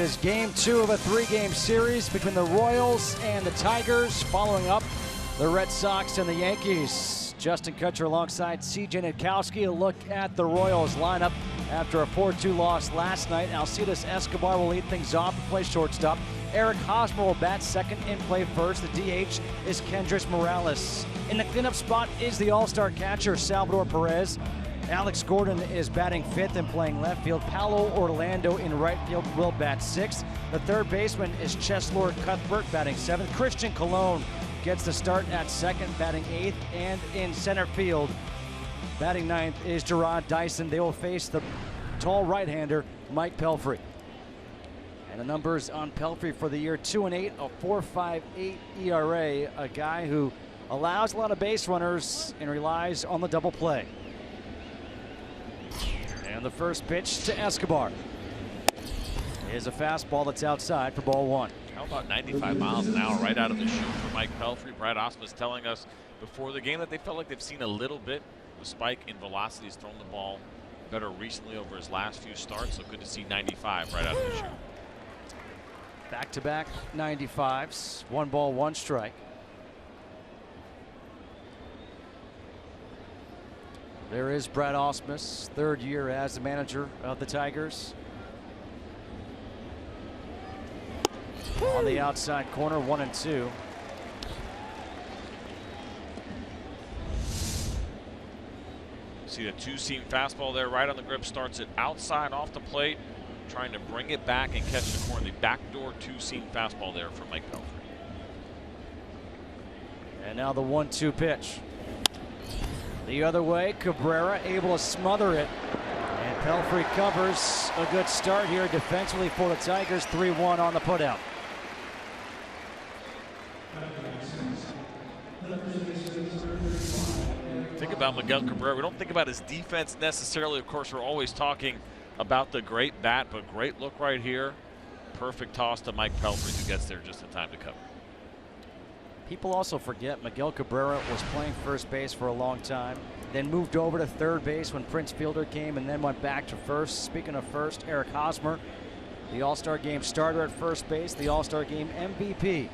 is game 2 of a 3-game series between the Royals and the Tigers, following up the Red Sox and the Yankees. Justin Kutcher alongside C.J. Nitkowski. A look at the Royals lineup after a 4-2 loss last night. Alcides Escobar will lead things off and play shortstop. Eric Hosmer will bat second and play first. The DH is Kendrys Morales. In the cleanup spot is the all-star catcher Salvador Perez. Alex Gordon is batting 5th and playing left field. Paulo Orlando in right field will bat 6th. The third baseman is Cheslor Cuthbert batting 7th. Christian Colon gets the start at 2nd, batting 8th. And in center field, batting 9th is Jarrod Dyson. They will face the tall right-hander Mike Pelfrey. And the numbers on Pelfrey for the year: 2-8, a 4.58 ERA. A guy who allows a lot of base runners and relies on the double play. And the first pitch to Escobar is a fastball that's outside for ball 1. How about 95 miles an hour right out of the chute for Mike Pelfrey? Brad Ausmus was telling us before the game that they felt like they've seen a little bit of a spike in velocity. He's thrown the ball better recently over his last few starts, so good to see 95 right out of the chute. Back-to-back 95s, 1 ball, 1 strike. There is Brad Ausmus, 3rd year as the manager of the Tigers. On the outside corner, 1-2. See the 2-seam fastball there right on the grip, starts it outside off the plate, trying to bring it back and catch the corner. The backdoor 2-seam fastball there from Mike Pelfrey. And now the 1-2 pitch. The other way, Cabrera able to smother it. And Pelfrey covers. A good start here defensively for the Tigers. 3-1 on the putout. Think about Miguel Cabrera. We don't think about his defense necessarily. Of course, we're always talking about the great bat, but great look right here. Perfect toss to Mike Pelfrey, who gets there just in time to cover. People also forget Miguel Cabrera was playing first base for a long time, then moved over to third base when Prince Fielder came, and then went back to first. Speaking of first, Eric Hosmer, the All-Star Game starter at first base, the All-Star Game MVP.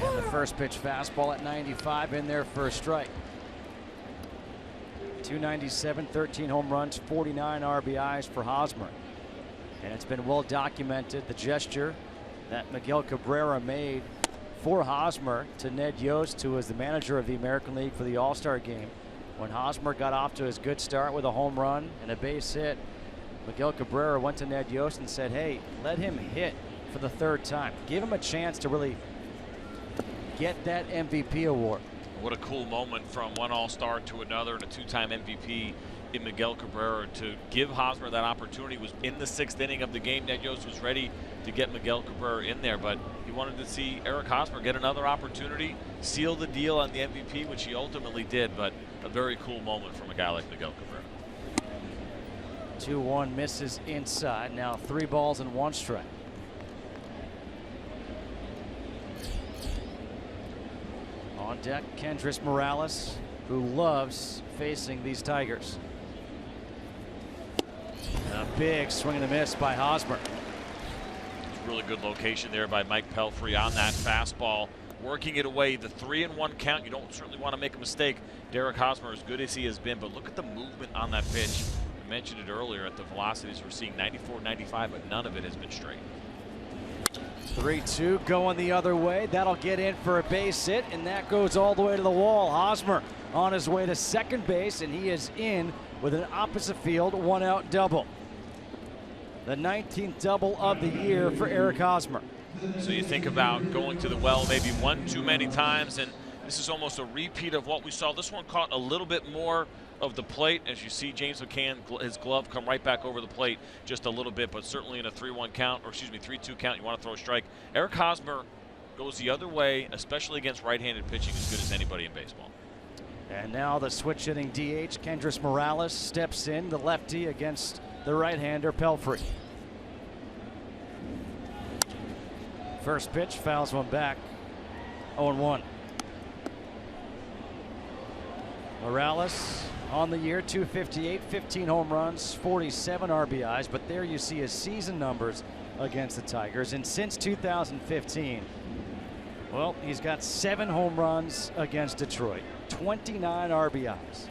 And the first pitch fastball at 95 in there for a strike. 297, 13 home runs, 49 RBIs for Hosmer. And it's been well documented, the gesture that Miguel Cabrera made for Hosmer to Ned Yost, who was the manager of the American League for the All-Star Game. When Hosmer got off to his good start with a home run and a base hit, Miguel Cabrera went to Ned Yost and said, hey, let him hit for the 3rd time. Give him a chance to really get that MVP award. What a cool moment from one All-Star to another and a 2-time MVP in Miguel Cabrera to give Hosmer that opportunity. Was in the 6th inning of the game. Ned Yost was ready to get Miguel Cabrera in there, but he wanted to see Eric Hosmer get another opportunity, seal the deal on the MVP, which he ultimately did, but a very cool moment from a guy like Miguel Cabrera. 2-1 misses inside. Now 3 balls and 1 strike. On deck, Kendrys Morales, who loves facing these Tigers. A big swing and a miss by Hosmer. Really good location there by Mike Pelfrey on that fastball, working it away. The 3-1 count. You don't certainly want to make a mistake. Derek Hosmer, as good as he has been, but look at the movement on that pitch. I mentioned it earlier at the velocities we're seeing, 94, 95, but none of it has been straight. 3-2 going the other way. That'll get in for a base hit, and that goes all the way to the wall. Hosmer on his way to second base, and he is in with an opposite field 1-out double. The 19th double of the year for Eric Hosmer. So you think about going to the well maybe one too many times, and this is almost a repeat of what we saw. This one caught a little bit more of the plate. As you see, James McCann, his glove come right back over the plate just a little bit, but certainly in a 3-1 count, or excuse me, 3-2 count, you want to throw a strike. Eric Hosmer goes the other way, especially against right-handed pitching, as good as anybody in baseball. And now the switch hitting DH, Kendrys Morales, steps in, the lefty against the right-hander Pelfrey. First pitch, fouls one back, 0-1. Morales On the year, 258, 15 home runs, 47 RBIs, but there you see his season numbers against the Tigers. And since 2015, well, he's got 7 home runs against Detroit, 29 RBIs,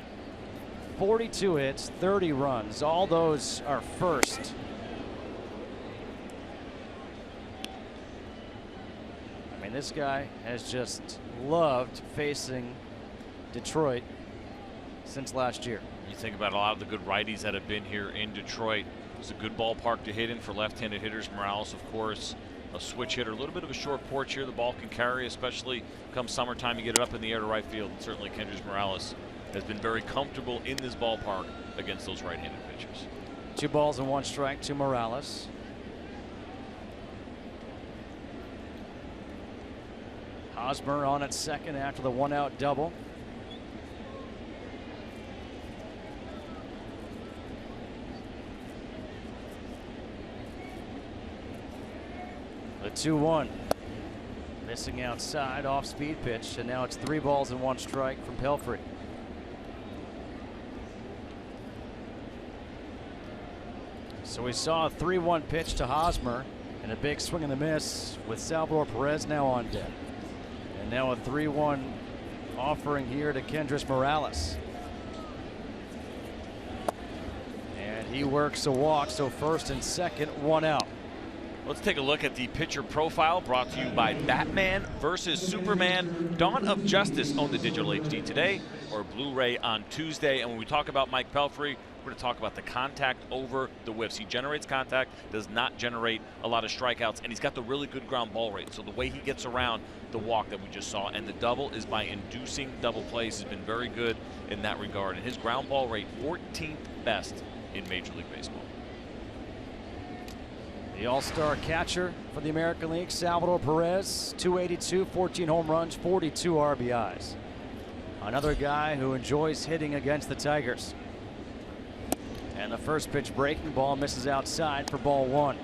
42 hits, 30 runs. All those are first. I mean, this guy has just loved facing Detroit since last year. You think about a lot of the good righties that have been here in Detroit. It's a good ballpark to hit in for left-handed hitters. Morales, of course, a switch hitter. A little bit of a short porch here. The ball can carry, especially come summertime. You get it up in the air to right field. And certainly Kendrys Morales has been very comfortable in this ballpark against those right-handed pitchers. 2 balls and 1 strike to Morales. Hosmer on at second after the 1-out double. The 2-1. Missing outside, off speed pitch, and now it's 3 balls and 1 strike from Pelfrey. So we saw a 3-1 pitch to Hosmer and a big swing and a miss with Salvador Perez now on deck. And now a 3-1 offering here to Kendrys Morales. And he works a walk, so first and second, 1 out. Let's take a look at the pitcher profile brought to you by Batman vs. Superman. Dawn of Justice on the digital HD today, or Blu-ray on Tuesday. And when we talk about Mike Pelfrey, we're going to talk about the contact over the whiffs. He generates contact, does not generate a lot of strikeouts, and he's got the really good ground ball rate. So the way he gets around the walk that we just saw, and the double is by inducing double plays. He's been very good in that regard. And his ground ball rate, 14th best in Major League Baseball. The all-star catcher for the American League, Salvador Perez, 282, 14 home runs, 42 RBIs. Another guy who enjoys hitting against the Tigers. And the first pitch breaking ball misses outside for ball 1.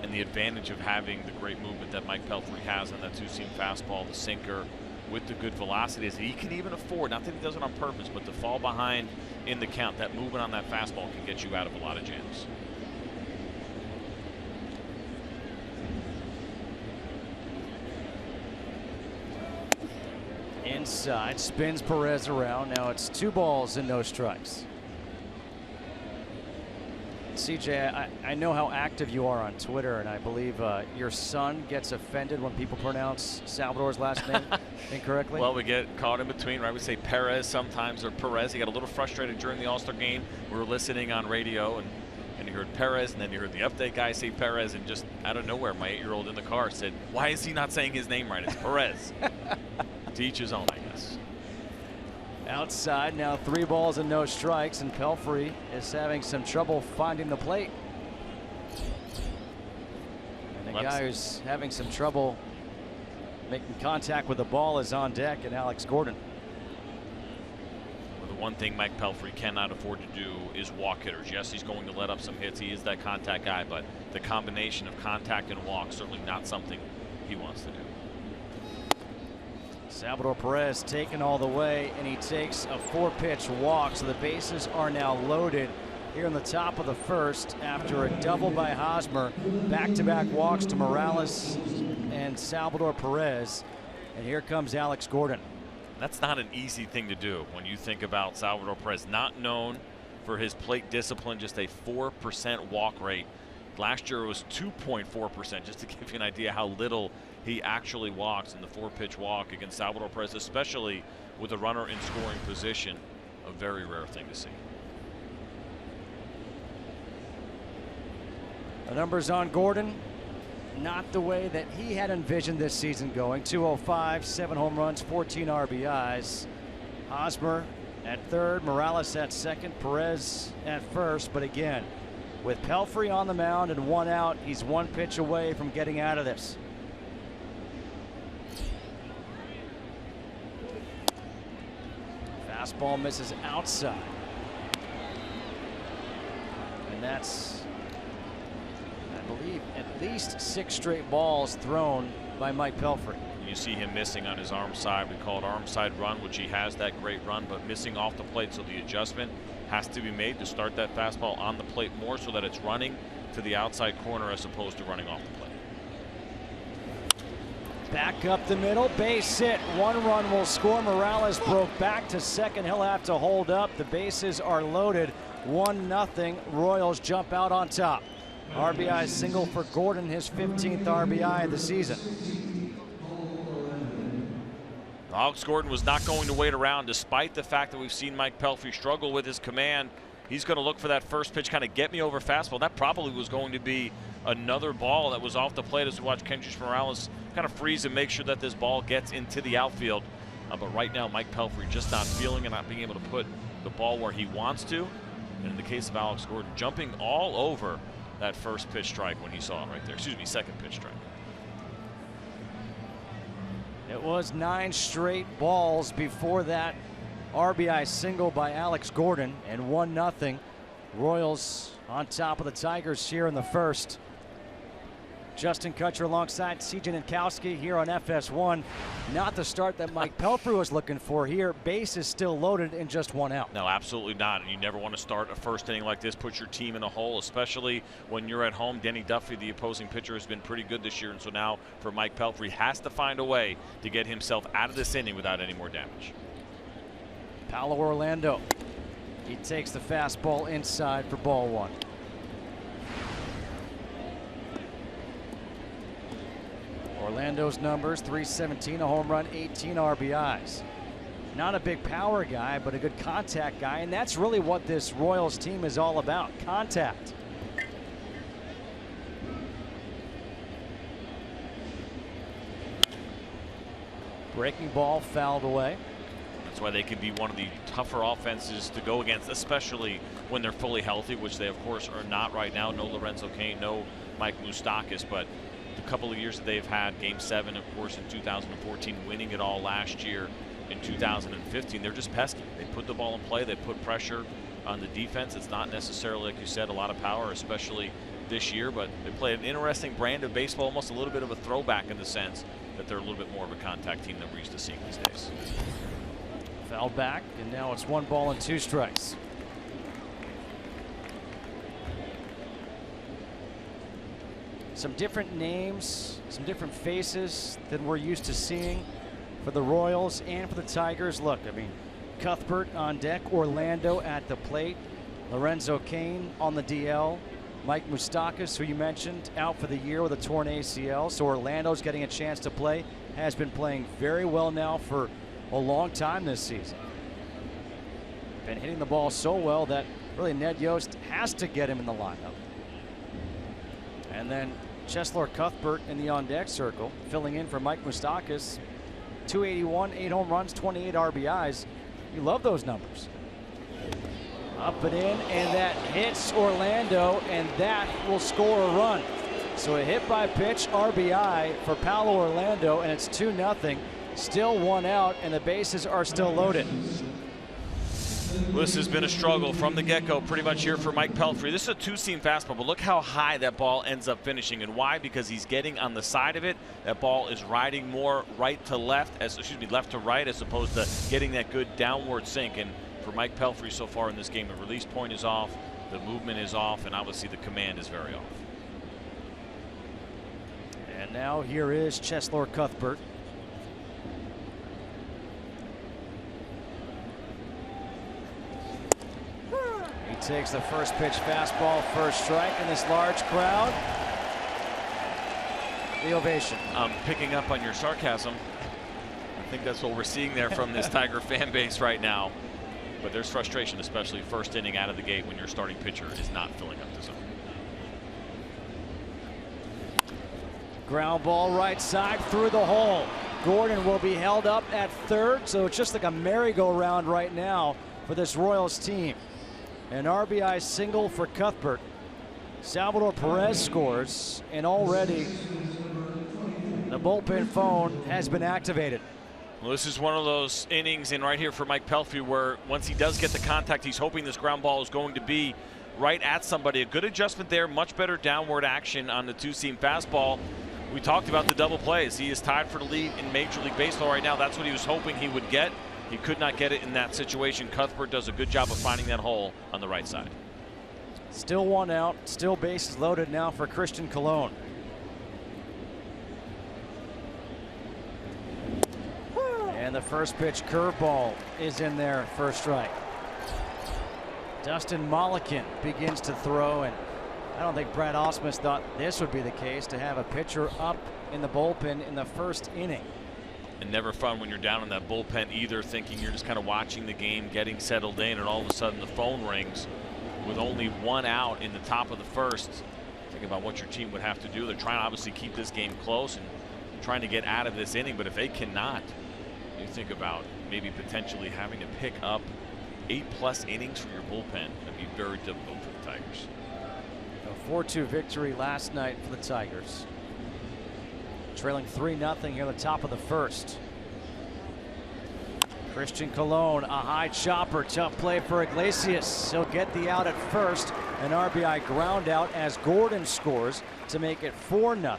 And the advantage of having the great movement that Mike Pelfrey has on that 2-seam fastball, the sinker, with the good velocity, is that he can even afford, not that he does it on purpose, but to fall behind in the count. That movement on that fastball can get you out of a lot of jams. Inside, spins Perez around. Now it's 2 balls and no strikes. CJ, I know how active you are on Twitter, and I believe your son gets offended when people pronounce Salvador's last name incorrectly. Well, we get caught in between, right? We say Perez sometimes, or Perez. He got a little frustrated during the All-Star game. We were listening on radio, and you heard Perez, and then you heard the update guy say Perez, and just out of nowhere, my 8-year-old in the car said, "Why is he not saying his name right? It's Perez." To each his own, I guess. Outside, now 3 balls and no strikes, and Pelfrey is having some trouble finding the plate. And the guy who's having some trouble making contact with the ball is on deck, and Alex Gordon. Well, the one thing Mike Pelfrey cannot afford to do is walk hitters. Yes, he's going to let up some hits. He is that contact guy, but the combination of contact and walk, certainly not something he wants to do. Salvador Perez taken all the way, and he takes a 4-pitch walk, so the bases are now loaded here in the top of the first after a double by Hosmer. Back-to-back walks to Morales and Salvador Perez, and here comes Alex Gordon. That's not an easy thing to do when you think about Salvador Perez, not known for his plate discipline, just a 4% walk rate. Last year it was 2.4%, just to give you an idea how little he actually walks in the 4-pitch walk against Salvador Perez, especially with a runner in scoring position. A very rare thing to see. The numbers on Gordon, not the way that he had envisioned this season going. 205, 7 home runs, 14 RBIs. Hosmer at third, Morales at second, Perez at first, but again, with Pelfrey on the mound and 1 out, he's 1 pitch away from getting out of this. Fastball misses outside. And that's, I believe, at least 6 straight balls thrown by Mike Pelfrey. And you see him missing on his arm side. We call it arm side run, which he has that great run, but missing off the plate. So the adjustment has to be made to start that fastball on the plate more so that it's running to the outside corner as opposed to running off the plate. Back up the middle, base hit. 1 run will score. Morales broke back to second. He'll have to hold up. The bases are loaded. 1-0. Royals jump out on top. RBI single for Gordon, his 15th RBI of the season. Alex Gordon was not going to wait around, despite the fact that we've seen Mike Pelfrey struggle with his command. He's going to look for that first pitch, kind of get me over fastball. That probably was going to be another ball that was off the plate as we watch Kendrys Morales kind of freeze and make sure that this ball gets into the outfield. But right now, Mike Pelfrey just not feeling and not being able to put the ball where he wants to. And in the case of Alex Gordon, jumping all over that first pitch strike when he saw it right there. Excuse me, second pitch strike. It was 9 straight balls before that RBI single by Alex Gordon, and 1-0. Royals on top of the Tigers here in the first. Justin Kutcher alongside CJ Nitkowski here on FS1. Not the start that Mike Pelfrey was looking for here. Base is still loaded and just 1 out. No, absolutely not. And you never want to start a first inning like this, put your team in a hole, especially when you're at home. Denny Duffy, the opposing pitcher, has been pretty good this year. And so now for Mike Pelfrey, has to find a way to get himself out of this inning without any more damage. Paulo Orlando. He takes the fastball inside for ball 1. Orlando's numbers: .317, a home run, 18 RBIs. Not a big power guy, but a good contact guy, and that's really what this Royals team is all about: contact. Breaking ball fouled away. That's why they can be one of the tougher offenses to go against, especially when they're fully healthy, which they of course are not right now. No Lorenzo Cain, no Mike Moustakas, but the couple of years that they've had, Game 7 of course in 2014, winning it all last year in 2015, they're just pesky. They put the ball in play, they put pressure on the defense. It's not necessarily, like you said, a lot of power, especially this year, but they play an interesting brand of baseball, almost a little bit of a throwback in the sense that they're a little bit more of a contact team than we're used to seeing these days. Foul back, and now it's 1 ball and 2 strikes. Some different names, some different faces than we're used to seeing for the Royals and for the Tigers. Look, I mean, Cuthbert on deck, Orlando at the plate, Lorenzo Cain on the DL, Mike Moustakas, who you mentioned, out for the year with a torn ACL. So Orlando's getting a chance to play, has been playing very well now for a long time this season. Been hitting the ball so well that really Ned Yost has to get him in the lineup. And then Cheslor Cuthbert in the on-deck circle, filling in for Mike Moustakas. 281, 8 home runs, 28 RBIs. You love those numbers. Up and in, and that hits Orlando, and that will score a run. So a hit by pitch RBI for Paulo Orlando, and it's 2-0. Still 1 out, and the bases are still loaded. Well, this has been a struggle from the get-go pretty much here for Mike Pelfrey. This is a 2-seam fastball, but look how high that ball ends up finishing. And why? Because he's getting on the side of it. That ball is riding more right to left, left to right, as opposed to getting that good downward sink. And for Mike Pelfrey so far in this game, the release point is off, the movement is off, and obviously the command is very off. And now here is Cheslor Cuthbert. He takes the first pitch fastball, first strike, in this large crowd. The ovation. I'm picking up on your sarcasm. I think that's what we're seeing there from this Tiger fan base right now. But there's frustration, especially first inning out of the gate when your starting pitcher is not filling up the zone. Ground ball right side through the hole. Gordon will be held up at third, so it's just like a merry-go-round right now for this Royals team. An RBI single for Cuthbert. Salvador Perez scores, and already the bullpen phone has been activated. Well, this is one of those innings in right here for Mike Pelfrey where once he does get the contact, he's hoping this ground ball is going to be right at somebody. A good adjustment there, much better downward action on the 2-seam fastball. We talked about the double plays. He is tied for the lead in Major League Baseball right now. That's what he was hoping he would get. He could not get it in that situation. Cuthbert does a good job of finding that hole on the right side. Still one out, still bases loaded now for Christian Colon. And the first pitch curveball is in there, first strike. Dustin Mollican begins to throw, and I don't think Brad Ausmus thought this would be the case, to have a pitcher up in the bullpen in the first inning. And never fun when you're down in that bullpen either, thinking you're just kind of watching the game, getting settled in, and all of a sudden the phone rings with only one out in the top of the first. Think about what your team would have to do. They're trying to obviously keep this game close and trying to get out of this inning, but if they cannot, you think about maybe potentially having to pick up 8+ innings from your bullpen. That'd be very difficult for the Tigers. A 4-2 victory last night for the Tigers. Trailing 3-0 here at the top of the first. Christian Colon, a high chopper, tough play for Iglesias. He'll get the out at first. An RBI ground out as Gordon scores to make it 4-0.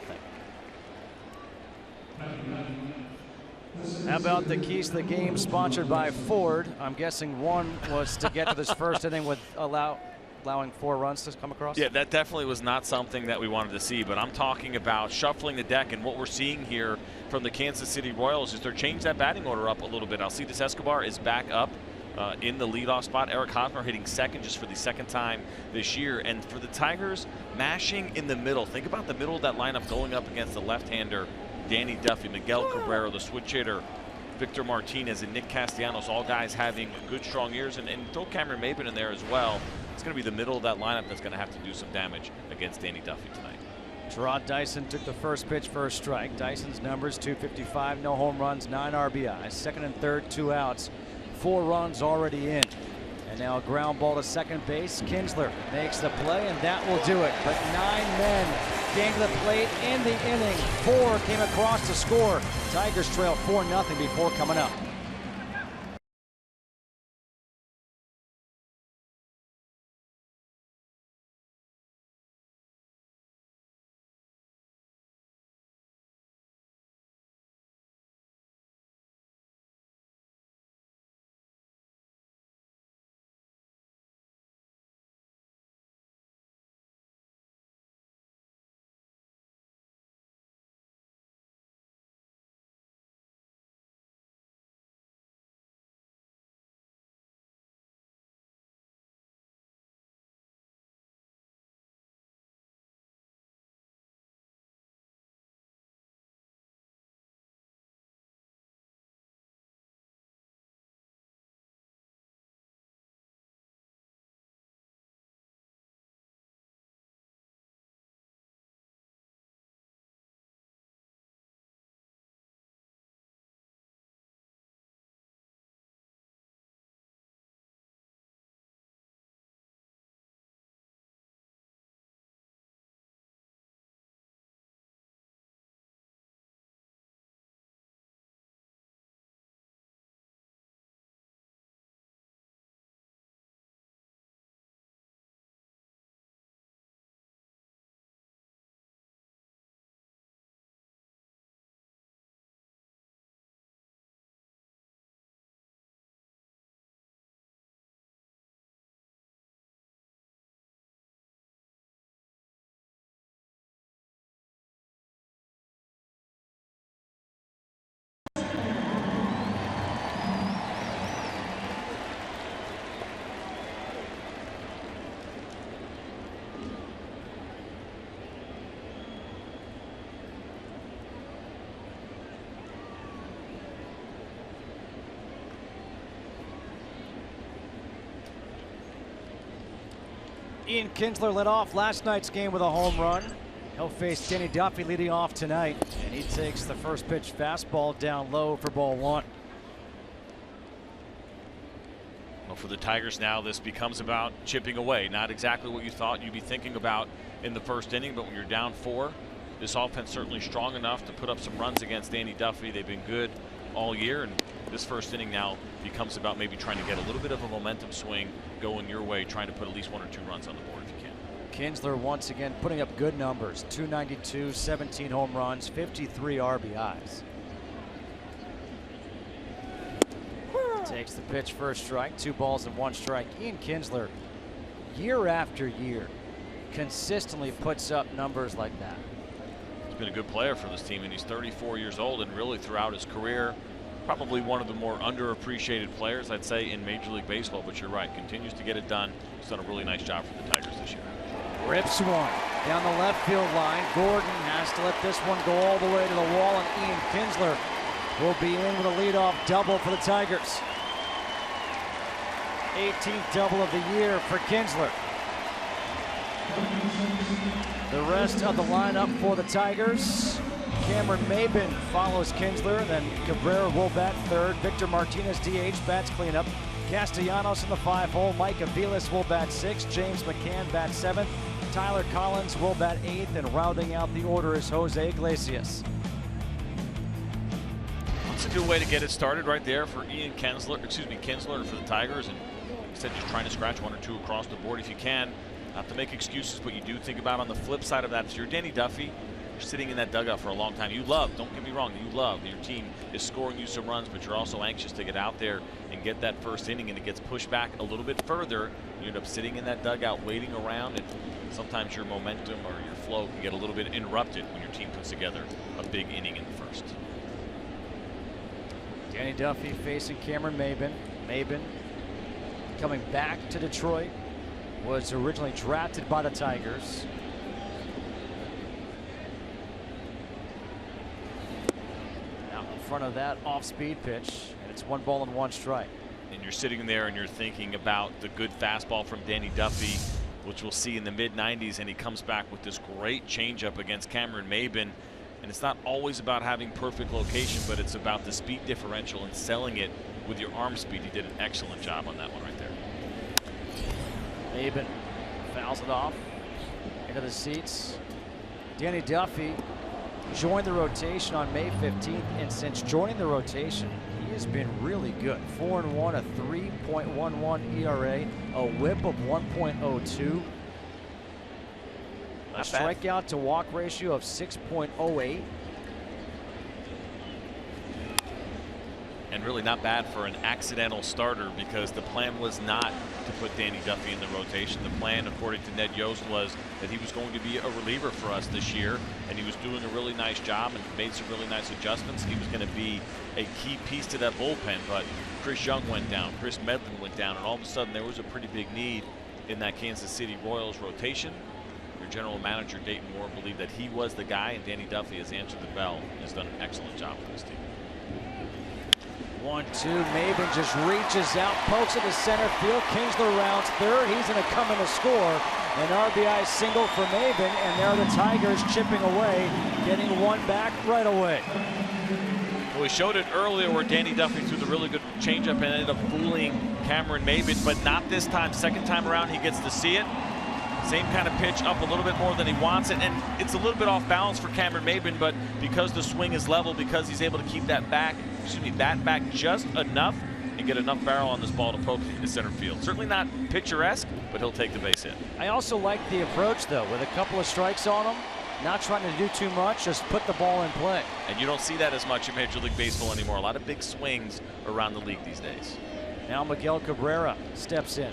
How about the keys to the game sponsored by Ford? I'm guessing one was to get to this first inning with allowing 4 runs to come across. Yeah, that definitely was not something that we wanted to see, but I'm talking about shuffling the deck, and what we're seeing here from the Kansas City Royals is they're changing that batting order up a little bit. Alcides Escobar is back up in the leadoff spot. Eric Hosmer hitting second just for the second time this year. And for the Tigers, mashing in the middle. Think about the middle of that lineup going up against the left-hander Danny Duffy, Miguel Cabrera, the switch hitter Victor Martinez, and Nick Castellanos, all guys having good, strong years, and throw Cameron Maybin in there as well. It's going to be the middle of that lineup that's going to have to do some damage against Danny Duffy tonight. Terod Dyson took the first pitch for a strike. Dyson's numbers: 255, no home runs, 9 RBIs. Second and third, 2 outs, 4 runs already in. And now a ground ball to second base. Kinsler makes the play, and that will do it. But 9 men came to the plate in the inning. 4 came across to score. Tigers trail 4-0 before coming up. Ian Kinsler led off last night's game with a home run. He'll face Danny Duffy leading off tonight, and he takes the first pitch fastball down low for ball 1. Well, for the Tigers now, this becomes about chipping away. Not exactly what you thought you'd be thinking about in the first inning, but when you're down 4, this offense certainly strong enough to put up some runs against Danny Duffy. They've been good all year, and this first inning now becomes about maybe trying to get a little bit of a momentum swing going your way, trying to put at least 1 or 2 runs on the board if you can. Kinsler once again putting up good numbers. 292, 17 home runs, 53 RBIs. Takes the pitch for a strike, 2 balls and 1 strike. Ian Kinsler, year after year, consistently puts up numbers like that. He's been a good player for this team, and he's 34 years old, and really throughout his career, probably one of the more underappreciated players, I'd say, in Major League Baseball. But you're right, continues to get it done. He's done a really nice job for the Tigers this year. Rips one down the left field line. Gordon has to let this one go all the way to the wall, and Ian Kinsler will be in with a leadoff double for the Tigers. 18th double of the year for Kinsler. The rest of the lineup for the Tigers. Cameron Maybin follows Kinsler, then Cabrera will bat third. Victor Martinez DH bats cleanup. Castellanos in the 5-hole. Mike Aviles will bat 6th. James McCann bats 7th. Tyler Collins will bat 8th, and rounding out the order is Jose Iglesias. It's a good way to get it started right there for Ian Kinsler, Kinsler for the Tigers, and instead just trying to scratch 1 or 2 across the board if you can. Not to make excuses, but you do think about on the flip side of that, if you're Danny Duffy, you're sitting in that dugout for a long time. You love, don't get me wrong, you love your team is scoring you some runs, but you're also anxious to get out there and get that first inning, and it gets pushed back a little bit further. You end up sitting in that dugout waiting around, and sometimes your momentum or your flow can get a little bit interrupted when your team puts together a big inning in the first. Danny Duffy facing Cameron Maybin. Maybin coming back to Detroit, was originally drafted by the Tigers. Now in front of that off-speed pitch, and it's 1 ball and 1 strike. And you're sitting there and you're thinking about the good fastball from Danny Duffy, which we'll see in the mid-90s, and he comes back with this great changeup against Cameron Maybin. And it's not always about having perfect location, but it's about the speed differential and selling it with your arm speed. He did an excellent job on that one right there. Maybin fouls it off into the seats. Danny Duffy joined the rotation on May 15th, and since joining the rotation, he has been really good. 4-1, a 3.11 ERA, a whip of 1.02. A strikeout to walk ratio of 6.08. And really not bad for an accidental starter, because the plan was not to put Danny Duffy in the rotation. The plan, according to Ned Yost, was that he was going to be a reliever for us this year, and he was doing a really nice job and made some really nice adjustments. He was going to be a key piece to that bullpen, but Chris Young went down, Chris Medlin went down, and all of a sudden there was a pretty big need in that Kansas City Royals rotation. Your general manager, Dayton Moore, believed that he was the guy, and Danny Duffy has answered the bell and has done an excellent job for this team. 1-2, Maybin just reaches out, pokes it to center field. Kinsler rounds third. He's going to come in to score. An RBI single for Maybin, and there are the Tigers chipping away, getting 1 back right away. Well, we showed it earlier where Danny Duffy threw the really good changeup and ended up fooling Cameron Maybin, but not this time. Second time around, he gets to see it. Same kind of pitch, up a little bit more than he wants it, and it's a little bit off balance for Cameron Maybin, but because the swing is level, because he's able to keep that bat back just enough and get enough barrel on this ball to poke it into center field. Certainly not picturesque, but he'll take the base hit. I also like the approach, though, with a couple of strikes on him, not trying to do too much, just put the ball in play. And you don't see that as much in Major League Baseball anymore. A lot of big swings around the league these days. Now Miguel Cabrera steps in.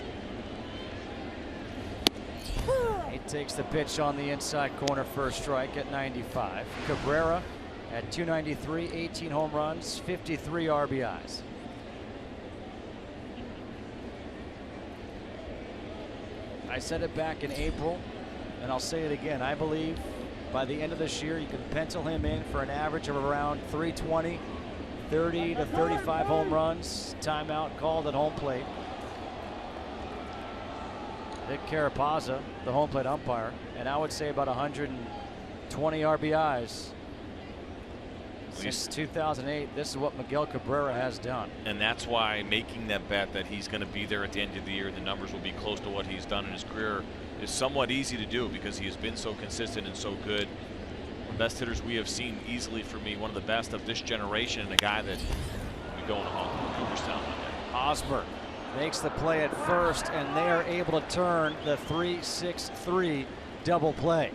He takes the pitch on the inside corner for a strike at 95. Cabrera at 293, 18 home runs, 53 RBIs. I said it back in April, and I'll say it again. I believe by the end of this year, you can pencil him in for an average of around 320, 30 to 35 home runs. Timeout called at home plate. Vic Carapazza, the home plate umpire, and I would say about 120 RBIs. Since 2008, this is what Miguel Cabrera has done. And that's why making that bet that he's going to be there at the end of the year, the numbers will be close to what he's done in his career, is somewhat easy to do because he has been so consistent and so good. One of the best hitters we have seen, easily for me, one of the best of this generation, and a guy that will be going to Cooperstown Monday. Hosmer makes the play at first, and they are able to turn the 3-6-3 double play.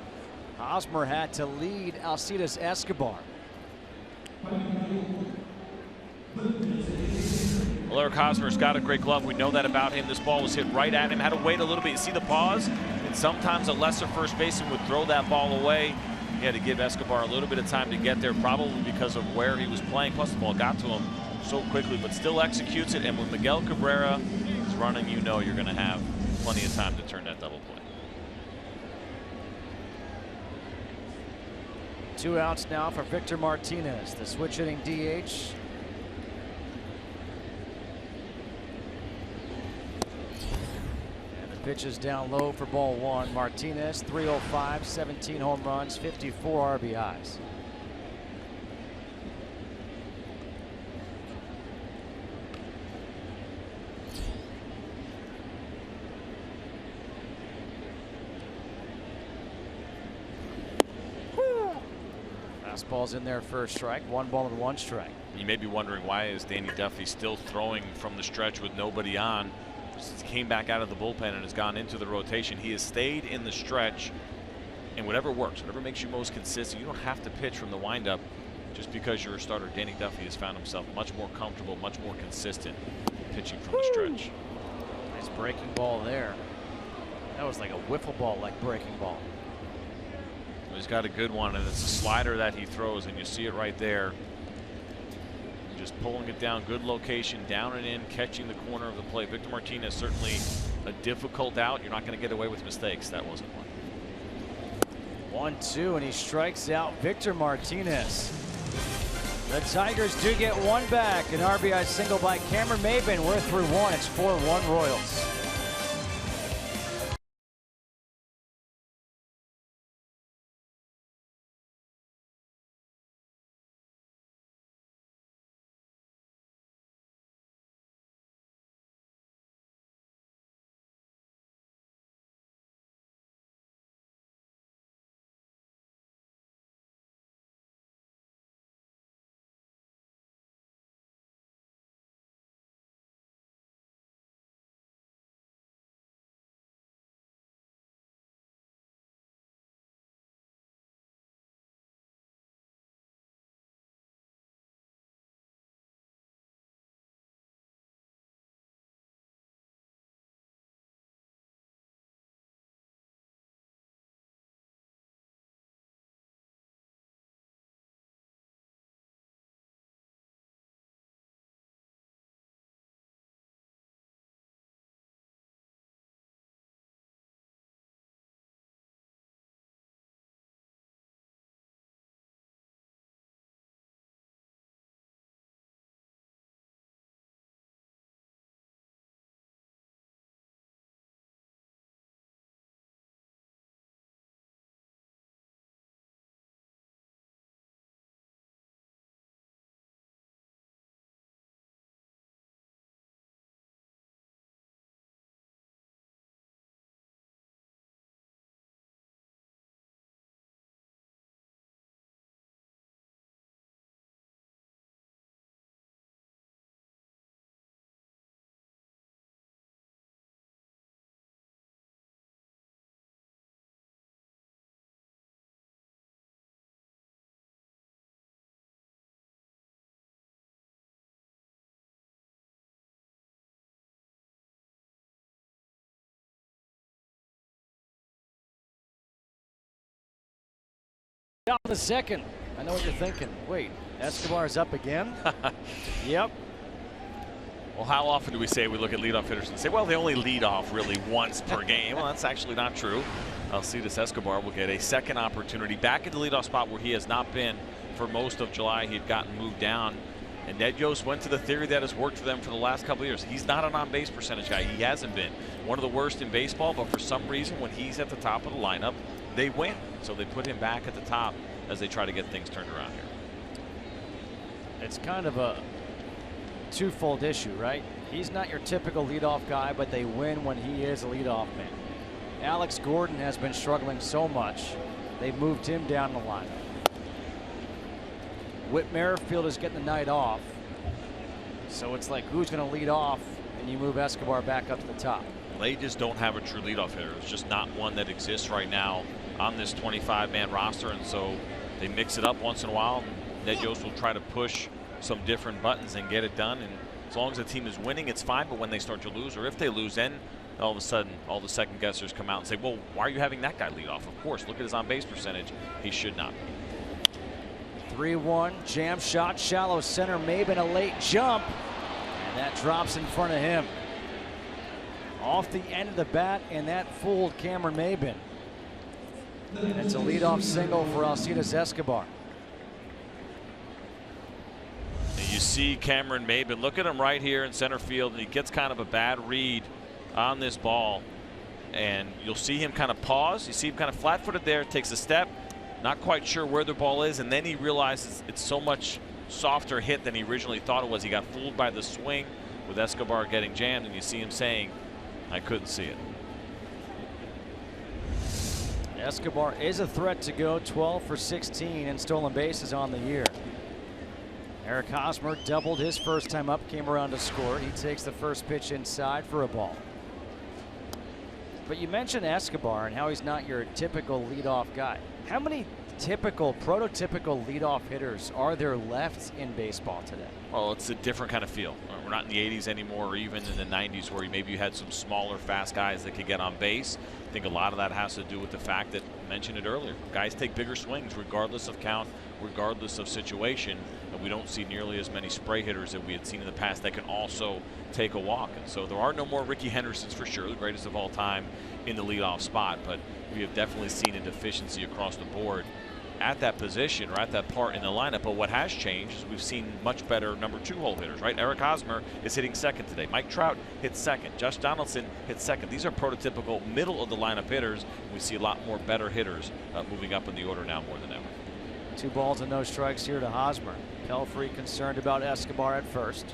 Hosmer had to lead Alcides Escobar. Well, Eric Hosmer's got a great glove. We know that about him. This ball was hit right at him. Had to wait a little bit. You see the pause? And sometimes a lesser first baseman would throw that ball away. He had to give Escobar a little bit of time to get there, probably because of where he was playing. Plus, the ball got to him so quickly, but still executes it. And when Miguel Cabrera is running, you know you're going to have plenty of time to turn that double play. 2 outs now for Victor Martinez, the switch hitting DH. And the pitch is down low for ball 1. Martinez, 305, 17 home runs, 54 RBIs. Fastball's in there for a strike. 1 ball and 1 strike. You may be wondering, why is Danny Duffy still throwing from the stretch with nobody on? He came back out of the bullpen and has gone into the rotation. He has stayed in the stretch, and whatever works, whatever makes you most consistent. You don't have to pitch from the windup just because you're a starter. Danny Duffy has found himself much more comfortable, much more consistent pitching from the stretch. Nice breaking ball there. That was like a wiffle ball, like breaking ball. He's got a good one, and it's a slider that he throws, and you see it right there. Just pulling it down, good location, down and in, catching the corner of the plate. Victor Martinez, certainly a difficult out. You're not going to get away with mistakes. That wasn't one. 1-2, and he strikes out Victor Martinez. The Tigers do get one back. An RBI single by Cameron Maybin. We're through 1. It's 4-1 Royals. Top of the second. I know what you're thinking. Wait, Escobar's up again? Yep. Well, how often do we say we look at leadoff hitters and say, well, they only lead off really once per game? Well, that's actually not true. Alcides Escobar will get a second opportunity back in the leadoff spot where he has not been for most of July. He had gotten moved down. And Ned Yost went to the theory that has worked for them for the last couple of years. He's not an on-base percentage guy. He hasn't been. One of the worst in baseball, but for some reason, when he's at the top of the lineup, they win. So they put him back at the top as they try to get things turned around here. It's kind of a twofold issue, right? He's not your typical leadoff guy, but they win when he is a leadoff man. Alex Gordon has been struggling so much, they've moved him down the lineup. Whit Merrifield is getting the night off, so it's like, who's going to lead off and you move Escobar back up to the top. They just don't have a true leadoff hitter. It's just not one that exists right now on this 25-man roster, and so they mix it up once in a while. Ned Yost will try to push some different buttons and get it done, and as long as the team is winning, it's fine. But when they start to lose, or if they lose, then all of a sudden all the second guessers come out and say, well, why are you having that guy lead off? Of course, look at his on-base percentage. He should not. 3-1 jam shot, shallow center. Maybin a late jump, and that drops in front of him. Off the end of the bat, and that fooled Cameron Maybin. And it's a leadoff single for Alcides Escobar. And you see Cameron Maybin, look at him right here in center field, and he gets kind of a bad read on this ball. And you'll see him kind of pause. You see him kind of flat-footed there, takes a step, not quite sure where the ball is, and then he realizes it's so much softer hit than he originally thought it was. He got fooled by the swing with Escobar getting jammed, and you see him saying, I couldn't see it. Escobar is a threat to go 12 for 16 and stolen bases on the year. Eric Hosmer doubled his first time up, came around to score. He takes the first pitch inside for a ball. But you mentioned Escobar and how he's not your typical leadoff guy. How many typical, prototypical leadoff hitters are there left in baseball today? Well, it's a different kind of feel. We're not in the 80s anymore, or even in the 90s where maybe you had some smaller, fast guys that could get on base. I think a lot of that has to do with the fact that, I mentioned it earlier, guys take bigger swings regardless of count, regardless of situation, and we don't see nearly as many spray hitters that we had seen in the past that can also take a walk. And so there are no more Ricky Hendersons for sure, the greatest of all time in the leadoff spot, but we have definitely seen a deficiency across the board at that position or at that part in the lineup. But what has changed is we've seen much better number 2 hole hitters, right? Eric Hosmer is hitting second today. Mike Trout hits second. Josh Donaldson hits second. These are prototypical middle of the lineup hitters. We see a lot more better hitters moving up in the order now more than ever. 2 balls and no strikes here to Hosmer. Pelfrey concerned about Escobar at first.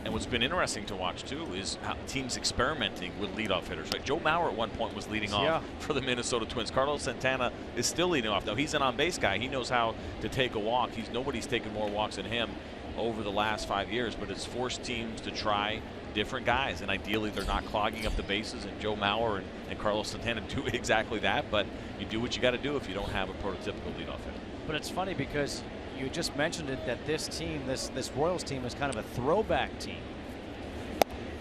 And what's been interesting to watch too is how teams experimenting with leadoff hitters. Right? Joe Mauer at one point was leading off for the Minnesota Twins. Carlos Santana is still leading off. Now he's an on-base guy. He knows how to take a walk. Nobody's taken more walks than him over the last 5 years, but it's forced teams to try different guys, and ideally they're not clogging up the bases, and Joe Mauer and Carlos Santana do exactly that. But you do what you got to do if you don't have a prototypical leadoff hitter. But it's funny because you just mentioned it, that this team, this Royals team, is kind of a throwback team.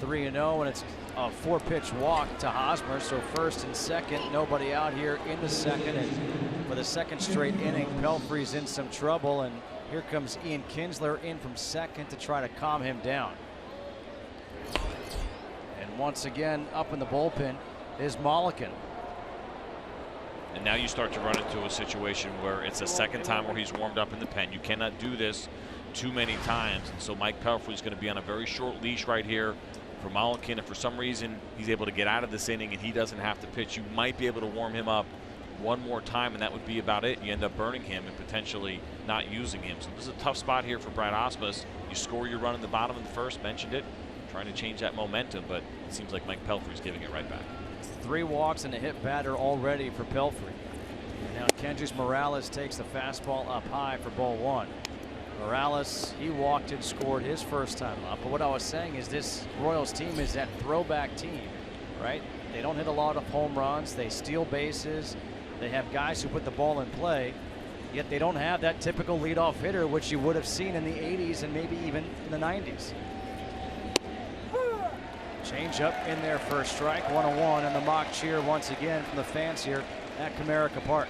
3-0, and it's a 4-pitch walk to Hosmer. So first and second, nobody out here in the second, and for the second straight inning, Pelfrey's in some trouble, and here comes Ian Kinsler in from second to try to calm him down. And once again, up in the bullpen is Mulliken. And now you start to run into a situation where it's a second time where he's warmed up in the pen. You cannot do this too many times. And so Mike Pelfrey is going to be on a very short leash right here for Mulliken. If for some reason he's able to get out of this inning and he doesn't have to pitch, you might be able to warm him up one more time, and that would be about it. You end up burning him and potentially not using him. So this is a tough spot here for Brad Ausmus. You score your run in the bottom of the first, mentioned it, trying to change that momentum, but it seems like Mike Pelfrey's giving it right back. 3 walks and a hit batter already for Pelfrey. Now Kendrys Morales takes the fastball up high for ball 1. Morales, he walked and scored his first time up. But what I was saying is this Royals team is that throwback team, right? They don't hit a lot of home runs. They steal bases. They have guys who put the ball in play. Yet they don't have that typical leadoff hitter, which you would have seen in the 80s and maybe even in the 90s. Change up in there for a strike, 1-1, and the mock cheer once again from the fans here at Comerica Park.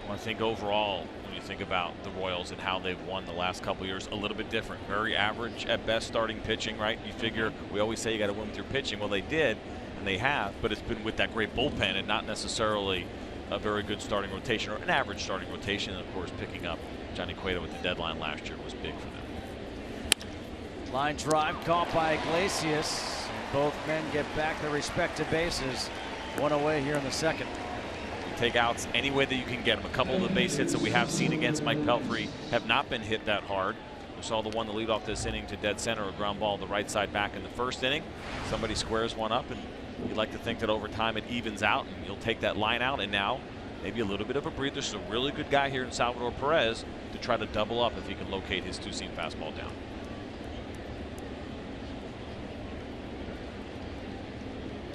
Well, I think overall, when you think about the Royals and how they've won the last couple years, a little bit different. Very average at best starting pitching, right? You figure, we always say you got to win with your pitching. Well, they did, and they have, but it's been with that great bullpen and not necessarily a very good starting rotation or an average starting rotation. And of course, picking up Johnny Cueto at the deadline last year was big for them. Line drive caught by Iglesias. Both men get back their respective bases. One away here in the second. You take outs any way that you can get them. A couple of the base hits that we have seen against Mike Pelfrey have not been hit that hard. We saw the one to lead off this inning to dead center, a ground ball to the right side back in the first inning. Somebody squares one up, and you'd like to think that over time it evens out and you'll take that line out. And now maybe a little bit of a breather. This is a really good guy here in Salvador Perez to try to double up if he can locate his two-seam fastball down.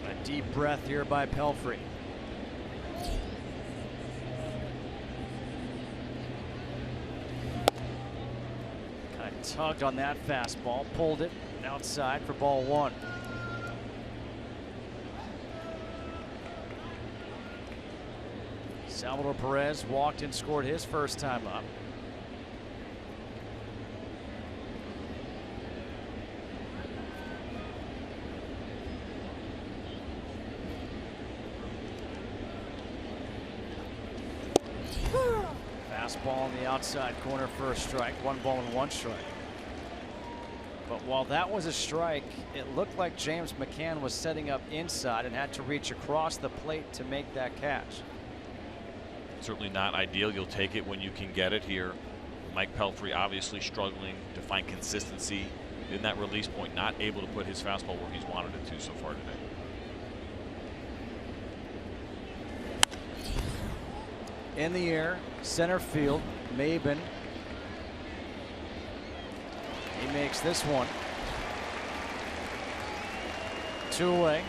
A deep breath here by Pelfrey. Kind of tugged on that fastball, pulled it outside for ball one. Salvador Perez walked and scored his first time up. Fastball on the outside corner for a strike. 1 ball and 1 strike. But while that was a strike, it looked like James McCann was setting up inside and had to reach across the plate to make that catch. Certainly not ideal. You'll take it when you can get it here. Mike Pelfrey obviously struggling to find consistency in that release point, not able to put his fastball where he's wanted it to so far today. In the air, center field, Maben. He makes this one. 2 away.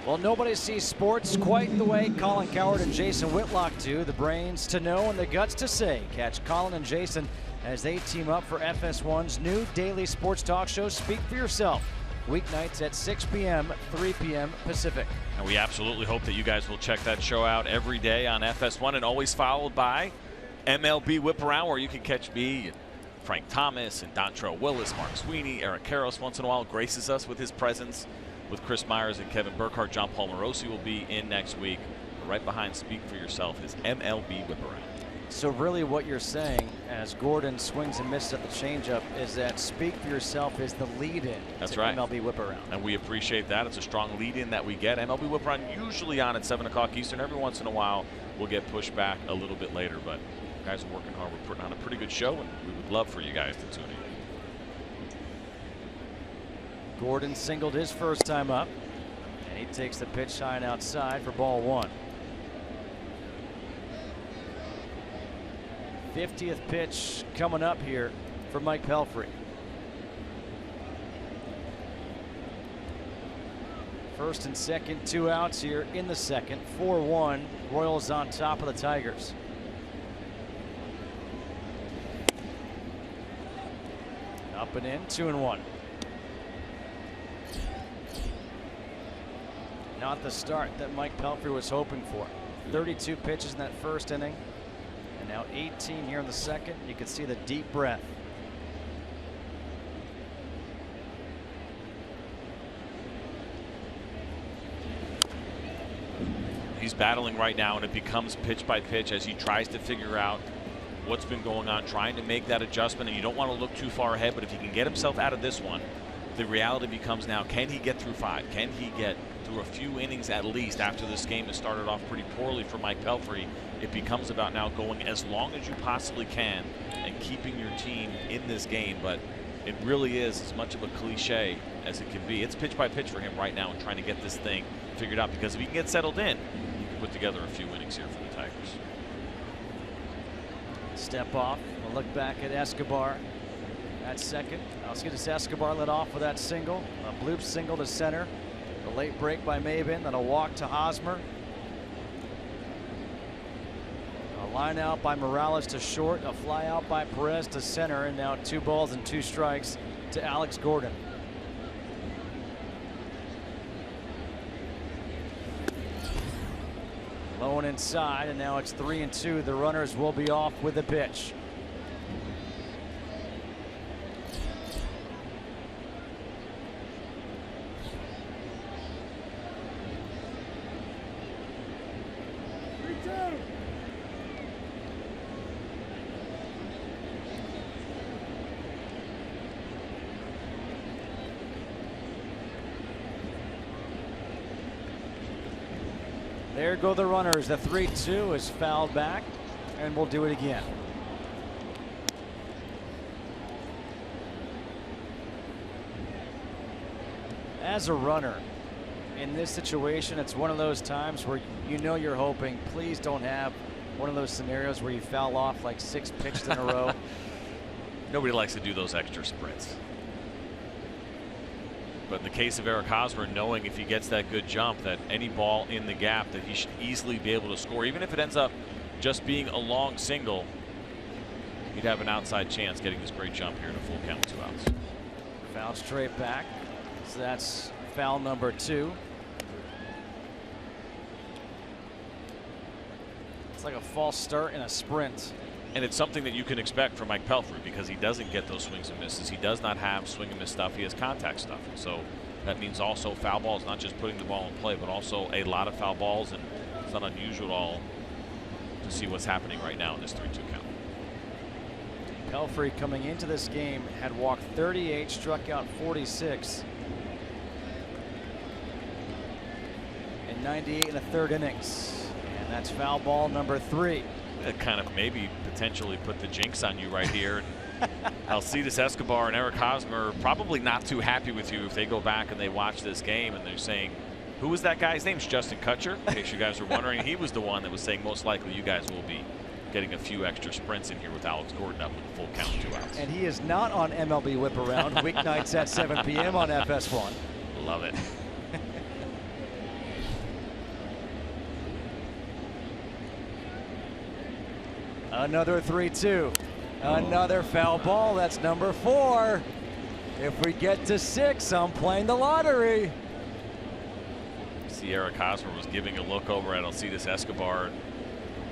Well, nobody sees sports quite the way Colin Cowherd and Jason Whitlock do. The brains to know and the guts to say. Catch Colin and Jason as they team up for FS1's new daily sports talk show, Speak for Yourself. Weeknights at 6 p.m., 3 p.m. Pacific. And we absolutely hope that you guys will check that show out every day on FS1, and always followed by MLB Whip Around, where you can catch me and Frank Thomas and Dontrell Willis, Mark Sweeney, Eric Karros once in a while graces us with his presence. With Chris Myers and Kevin Burkhardt, John Paul Morosi will be in next week. But right behind Speak for Yourself is MLB Whip Around. So really what you're saying, as Gordon swings and misses at the changeup, is that Speak for Yourself is the lead-in to right. MLB Whip Around. And we appreciate that. It's a strong lead-in that we get. MLB Whip Around usually on at 7 o'clock Eastern. Every once in a while, we'll get pushed back a little bit later. But guys are working hard. We're putting on a pretty good show, and we would love for you guys to tune in. Gordon singled his first time up, and he takes the pitch high and outside for ball one. 50th pitch coming up here for Mike Pelfrey. First and second, 2 outs here in the second. 4-1, Royals on top of the Tigers. Up and in, 2-1. Not the start that Mike Pelfrey was hoping for. 32 pitches in that first inning, and now 18 here in the second. You can see the deep breath. He's battling right now, and it becomes pitch by pitch as he tries to figure out what's been going on, trying to make that adjustment. And you don't want to look too far ahead, but if he can get himself out of this one, the reality becomes now, can he get through 5? Can he get through a few innings at least after this game has started off pretty poorly for Mike Pelfrey? It becomes about now going as long as you possibly can and keeping your team in this game. But it really is as much of a cliche as it can be. It's pitch by pitch for him right now and trying to get this thing figured out, because if he can get settled in, he can put together a few innings here for the Tigers. Step off, a look back at Escobar at second. Alcides Escobar led off with that single, a bloop single to center. The late break by Maben, then a walk to Hosmer. A line out by Morales to short, a fly out by Perez to center, and now 2 balls and 2 strikes to Alex Gordon. Low and inside, and now it's 3-2. The runners will be off with the pitch. There go the runners. The 3-2 is fouled back, and we'll do it again. As a runner, in this situation, it's one of those times where you know you're hoping, please don't have one of those scenarios where you foul off like 6 pitches in a row. Nobody likes to do those extra sprints. But in the case of Eric Hosmer, knowing if he gets that good jump, that any ball in the gap that he should easily be able to score, even if it ends up just being a long single, he'd have an outside chance getting this great jump here in a full count, 2 outs. Foul straight back. So that's foul number 2. It's like a false start in a sprint. And it's something that you can expect from Mike Pelfrey because he doesn't get those swings and misses. He does not have swing and miss stuff. He has contact stuff. So that means also foul balls, not just putting the ball in play, but also a lot of foul balls. And it's not unusual at all to see what's happening right now in this 3-2 count. Pelfrey coming into this game had walked 38, struck out 46 in 98 1/3 innings. And that's foul ball number 3. That kind of maybe potentially put the jinx on you right here. Alcides Escobar and Eric Hosmer are probably not too happy with you if they go back and they watch this game and they're saying, who was that guy's name? It's Justin Kutcher. In case you guys are wondering, he was the one that was saying most likely you guys will be getting a few extra sprints in here with Alex Gordon up with a full count, 2 outs. And he is not on MLB Whip Around weeknights at 7 p.m. on FS1. Love it. Another 3-2. Another foul ball. That's number 4. If we get to 6, I'm playing the lottery. See, Eric Hosmer was giving a look over at Alcides Escobar.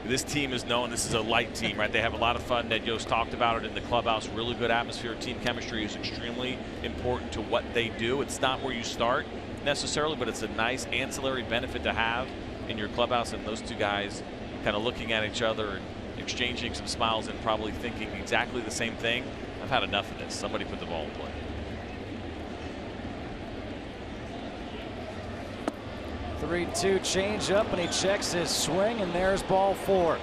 This team is known, this is a light team, right? They have a lot of fun. Ned Yost talked about it in the clubhouse. Really good atmosphere. Team chemistry is extremely important to what they do. It's not where you start necessarily, but it's a nice ancillary benefit to have in your clubhouse. And those two guys kind of looking at each other and exchanging some smiles and probably thinking exactly the same thing. I've had enough of this. Somebody put the ball in play. Three-two change up, and he checks his swing, and there's ball 4.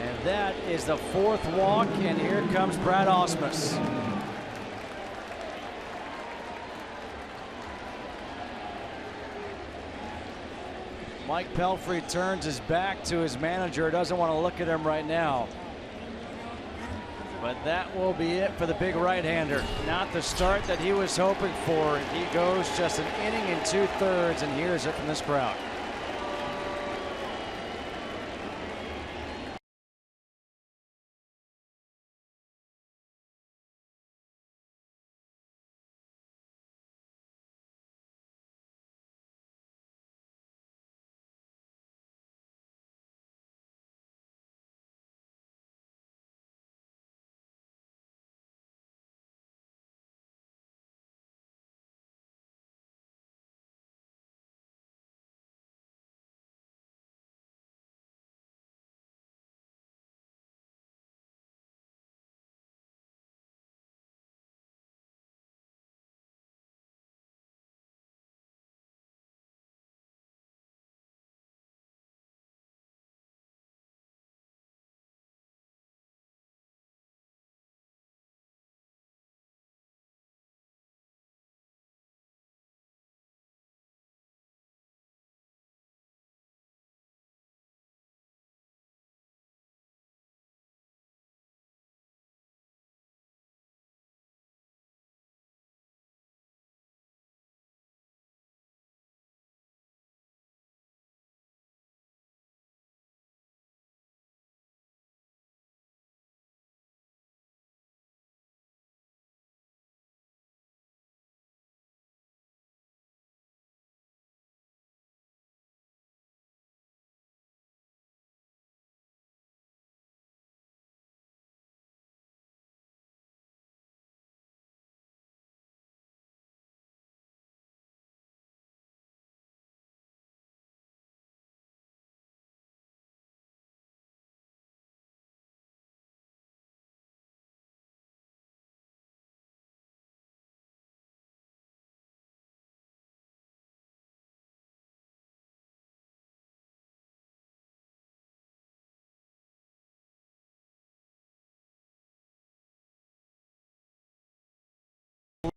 And that is the 4th walk, and here comes Brad Ausmus. Mike Pelfrey turns his back to his manager, doesn't want to look at him right now. But that will be it for the big right-hander. Not the start that he was hoping for. He goes just an inning and 2/3 and hears it from this crowd.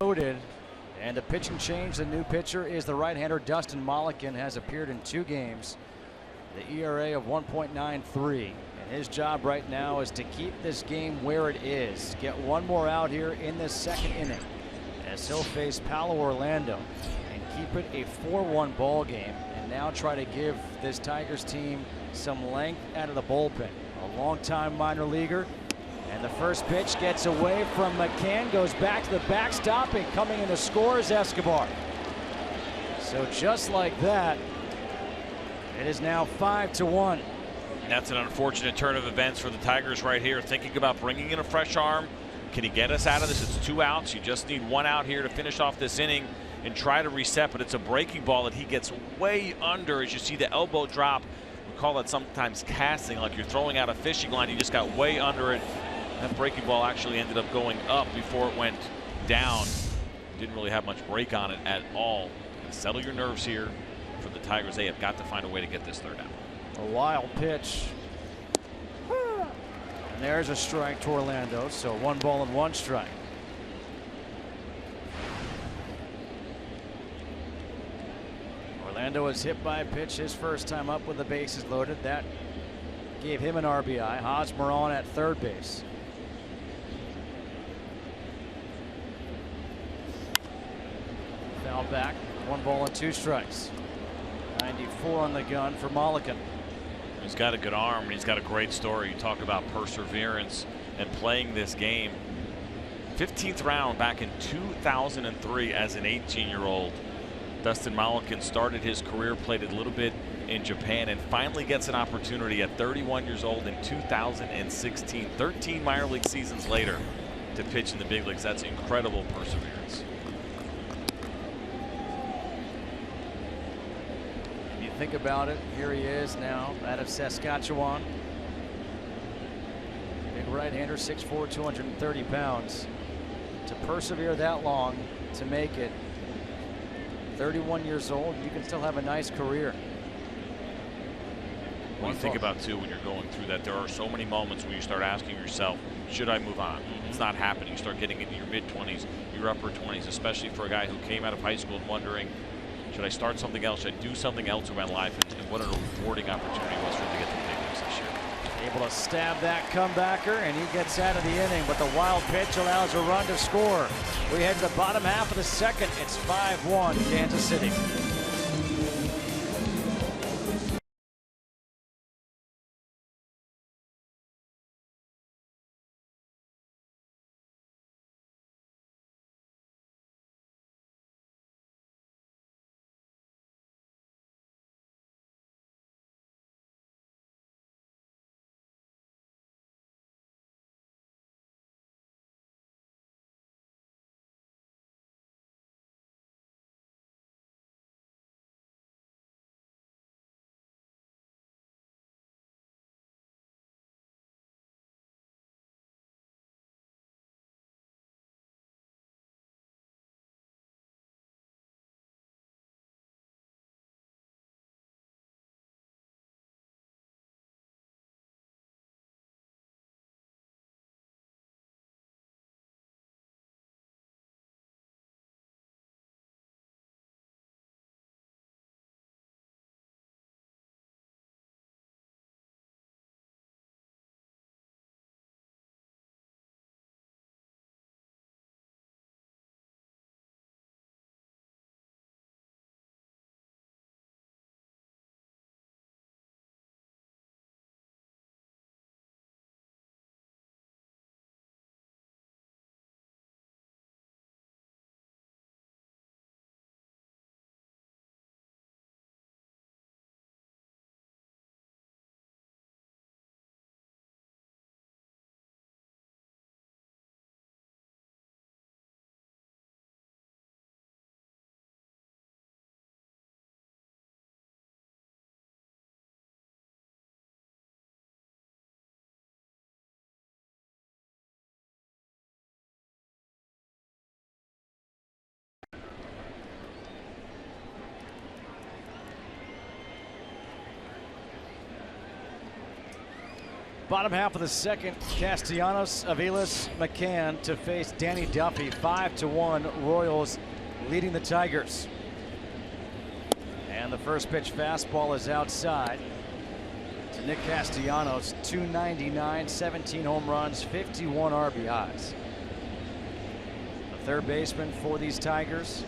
Loaded, And the pitching change, the new pitcher is the right-hander Dustin Mollican, has appeared in 2 games. The ERA of 1.93. And his job right now is to keep this game where it is. Get one more out here in this 2nd inning as he'll face Palo Orlando and keep it a 4-1 ball game. And now try to give this Tigers team some length out of the bullpen. A long-time minor leaguer. And the first pitch gets away from McCann, goes back to the backstop, and coming in to score is Escobar. So just like that, it is now 5-1. That's an unfortunate turn of events for the Tigers right here. Thinking about bringing in a fresh arm. Can he get us out of this? It's 2 outs. You just need 1 out here to finish off this inning and try to reset. But it's a breaking ball that he gets way under as you see the elbow drop. We call that sometimes casting, like you're throwing out a fishing line. He just got way under it. That breaking ball actually ended up going up before it went down. Didn't really have much break on it at all. Settle your nerves here for the Tigers. They have got to find a way to get this 3rd out. A wild pitch. And there's a strike to Orlando. So 1 ball and 1 strike. Orlando was hit by a pitch his first time up with the bases loaded. That gave him an RBI. Hosmer on at 3rd base. Foul back. 1 ball and 2 strikes. 94 on the gun for Mollican. He's got a good arm and he's got a great story. You talk about perseverance and playing this game. 15th round back in 2003 as an 18-year-old. Dustin Mollican started his career, played a little bit in Japan, and finally gets an opportunity at 31 years old in 2016. 13 minor league seasons later to pitch in the big leagues. That's incredible perseverance. Think about it. Here he is now out of Saskatchewan. Big right-hander, 6'4", 230 pounds. To persevere that long, to make it 31 years old, you can still have a nice career. One thing about too, when you're going through that, there are so many moments where you start asking yourself, should I move on? It's not happening. You start getting into your mid-20s, your upper 20s, especially for a guy who came out of high school and wondering, should I start something else? Should I do something else in my life? And what a rewarding opportunity it was for him to get to the big leagues this year. Able to stab that comebacker, and he gets out of the inning, but the wild pitch allows a run to score. We head to the bottom half of the 2nd. It's 5-1 Kansas City. Bottom half of the 2nd, Castellanos, Aviles, McCann to face Danny Duffy. 5-1 Royals leading the Tigers. And the first pitch fastball is outside to Nick Castellanos. 299, 17 home runs, 51 RBIs. The third baseman for these Tigers.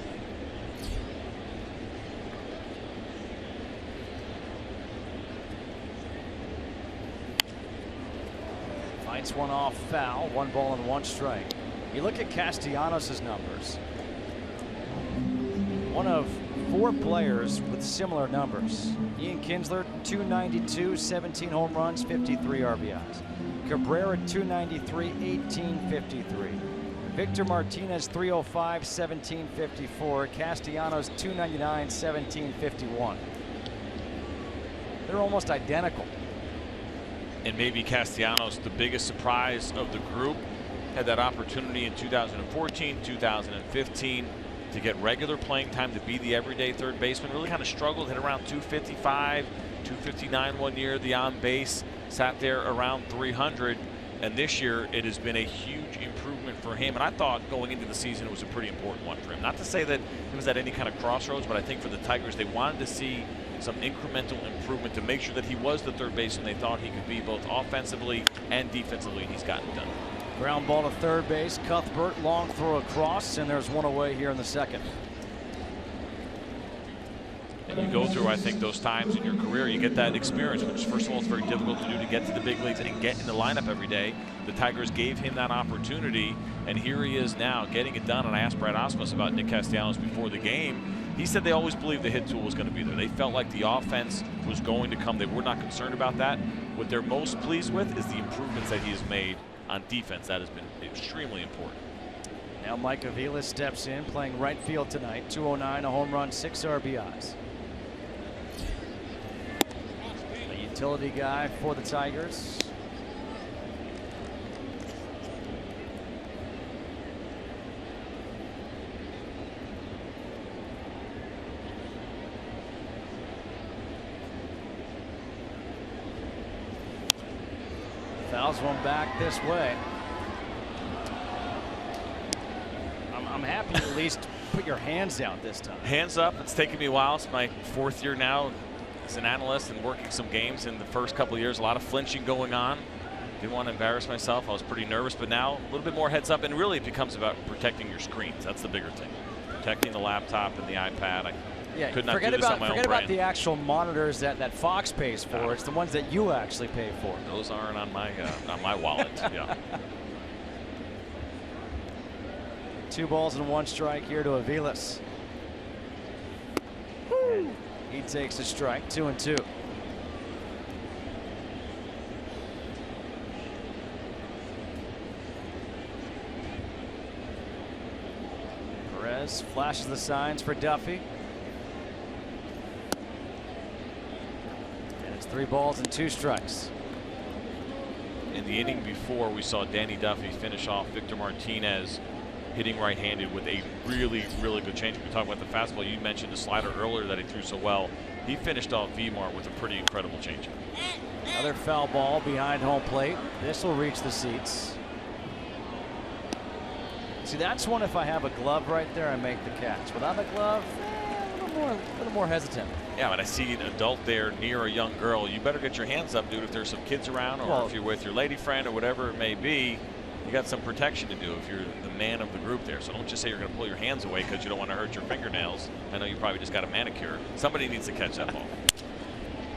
Fights one off foul, 1 ball and 1 strike. You look at Castellanos' numbers. One of 4 players with similar numbers. Ian Kinsler, 292, 17 home runs, 53 RBIs. Cabrera, 293, 1853. Victor Martinez, 305, 1754. Castellanos, 299, 1751. They're almost identical. And maybe Castellanos, the biggest surprise of the group, had that opportunity in 2014, 2015 to get regular playing time, to be the everyday third baseman. Really kind of struggled, hit around 255, 259 one year. The on base sat there around 300. And this year it has been a huge improvement for him. And I thought going into the season it was a pretty important one for him. Not to say that he was at any kind of crossroads, but I think for the Tigers, they wanted to see some incremental improvement to make sure that he was the third baseman they thought he could be, both offensively and defensively, and he's gotten it done. Ground ball to third base. Cuthbert, long throw across, and there's one away here in the second. And you go through, I think, those times in your career, you get that experience, which first of all, it's very difficult to do, to get to the big leagues and get in the lineup every day. The Tigers gave him that opportunity, and here he is now getting it done. And I asked Brad Ausmus about Nick Castellanos before the game. He said they always believed the hit tool was going to be there. They felt like the offense was going to come. They were not concerned about that. What they're most pleased with is the improvements that he has made on defense. That has been extremely important. Now Mike Avila steps in, playing right field tonight. 209, a home run, 6 RBIs. A utility guy for the Tigers. Fouls one back this way. I'm happy to at least put your hands out this time. Hands up. It's taken me a while. It's my 4th year now as an analyst and working some games. In the first couple of years, a lot of flinching going on. Didn't want to embarrass myself. I was pretty nervous, but now a little bit more heads up, and really it becomes about protecting your screens. That's the bigger thing. Protecting the laptop and the iPad. Yeah, could not do this on my own forget about brand. the actual monitors that Fox pays for. It's the ones that you actually pay for. Those aren't on my wallet. Yeah. 2 balls and 1 strike here to Aviles. He takes a strike. 2-2. Perez flashes the signs for Duffy. And it's 3 balls and 2 strikes. In the inning before, we saw Danny Duffy finish off Victor Martinez, hitting right-handed with a really, really good change. We talked about the fastball. You mentioned the slider earlier that he threw so well. He finished off Vmar with a pretty incredible changeup. Another foul ball behind home plate. This will reach the seats. See, that's one, if I have a glove right there, I make the catch. Without the glove, a little more hesitant. Yeah, but I see an adult there near a young girl. You better get your hands up, dude, if there's some kids around, or if you're with your lady friend or whatever it may be. You got some protection to do if you're the man of the group there. So don't just say you're going to pull your hands away because you don't want to hurt your fingernails. I know you probably just got a manicure. Somebody needs to catch that ball.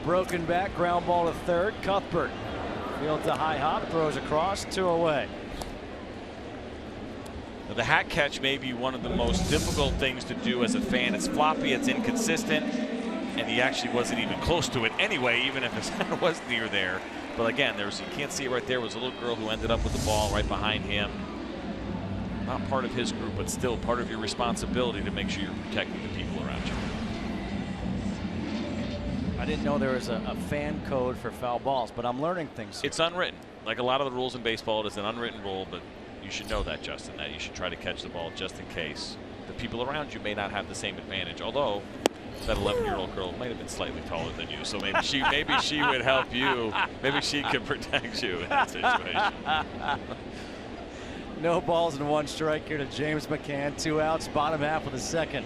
Broken back, ground ball to third. Cuthbert field to high hop, throws across, 2 away. Now, the hat catch may be one of the most difficult things to do as a fan. It's floppy, it's inconsistent, and he actually wasn't even close to it anyway, even if his hand was near there. But again, you can't see it right there. Was a little girl who ended up with the ball right behind him. Not part of his group, but still part of your responsibility to make sure you're protecting the people around you. I didn't know there was a fan code for foul balls, but I'm learning things. It's unwritten. Like a lot of the rules in baseball, it is an unwritten rule, but you should know that, Justin, that you should try to catch the ball just in case. The people around you may not have the same advantage, although that 11-year-old girl might have been slightly taller than you, so maybe she would help you. Maybe she could protect you in that situation. No balls and 1 strike here to James McCann. 2 outs, bottom half of the second.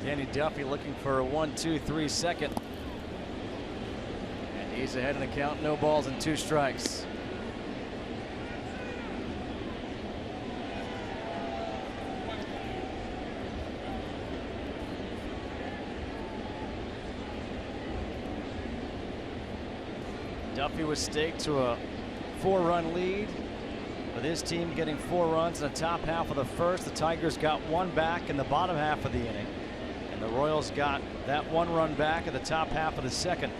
Danny Duffy looking for a 1-2-3 second. And he's ahead in the count. No balls and 2 strikes. Duffy was staked to a 4-run lead, with his team getting 4 runs in the top half of the first. The Tigers got 1 back in the bottom half of the inning, and the Royals got that 1 run back in the top half of the second.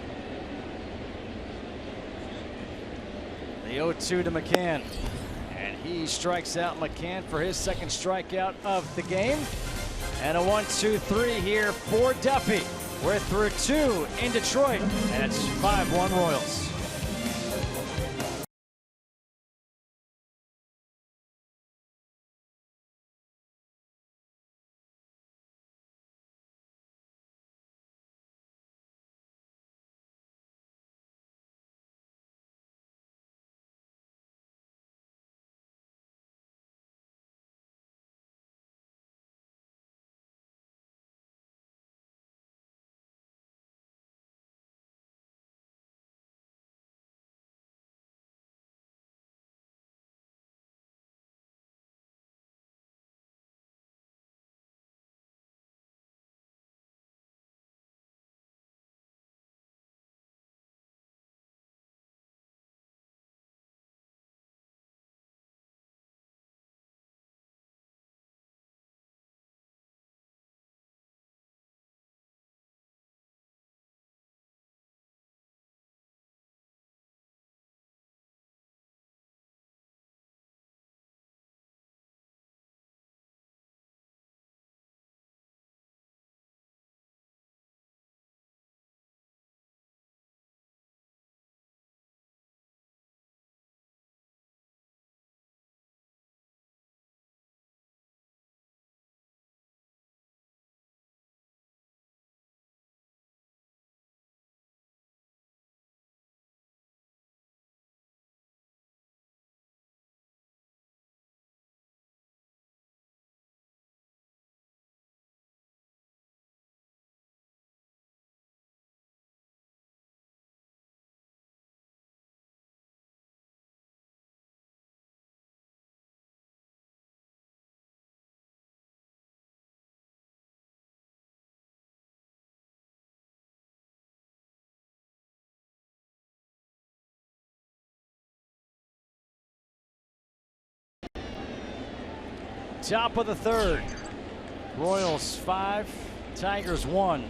The 0-2 to McCann, and he strikes out McCann for his 2nd strikeout of the game. And a 1-2-3 here for Duffy. We're through 2 in Detroit, and it's 5-1 Royals. Top of the 3rd. Royals 5, Tigers 1.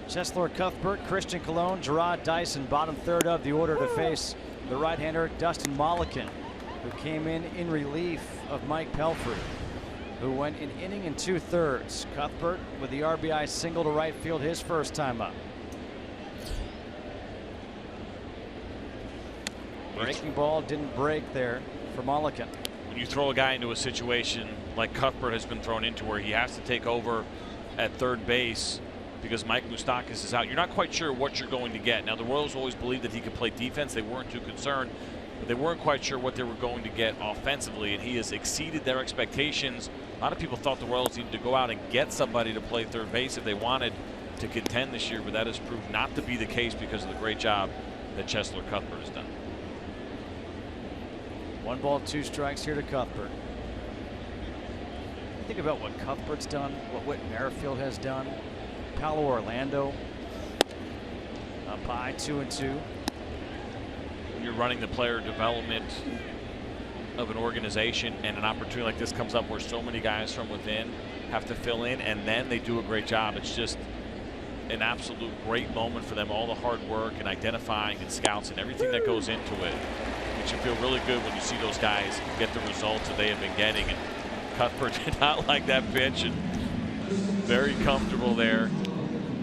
Cheslor Cuthbert, Christian Colon, Gerard Dyson, bottom 3rd of the order to face the right-hander Dustin Mollican, who came in relief of Mike Pelfrey, who went an inning and 2/3. Cuthbert with the RBI single to right field, his first time up. Breaking ball didn't break there for Mollican. When you throw a guy into a situation like Cuthbert has been thrown into, where he has to take over at 3rd base because Mike Moustakas is out, you're not quite sure what you're going to get. Now, the Royals always believed that he could play defense. They weren't too concerned, but they weren't quite sure what they were going to get offensively, and he has exceeded their expectations. A lot of people thought the Royals needed to go out and get somebody to play 3rd base if they wanted to contend this year, but that has proved not to be the case because of the great job that Cheslor Cuthbert has done. 1 ball, 2 strikes here to Cuthbert. Think about what Cuthbert's done, what Whit Merrifield has done. Paolo Orlando up high, 2-2. When you're running the player development of an organization and an opportunity like this comes up where so many guys from within have to fill in, and then they do a great job, it's just an absolute great moment for them. All the hard work and identifying and scouts and everything that goes into it. Makes you feel really good when you see those guys get the results that they have been getting. And Cuthbert did not like that pitch, and very comfortable there.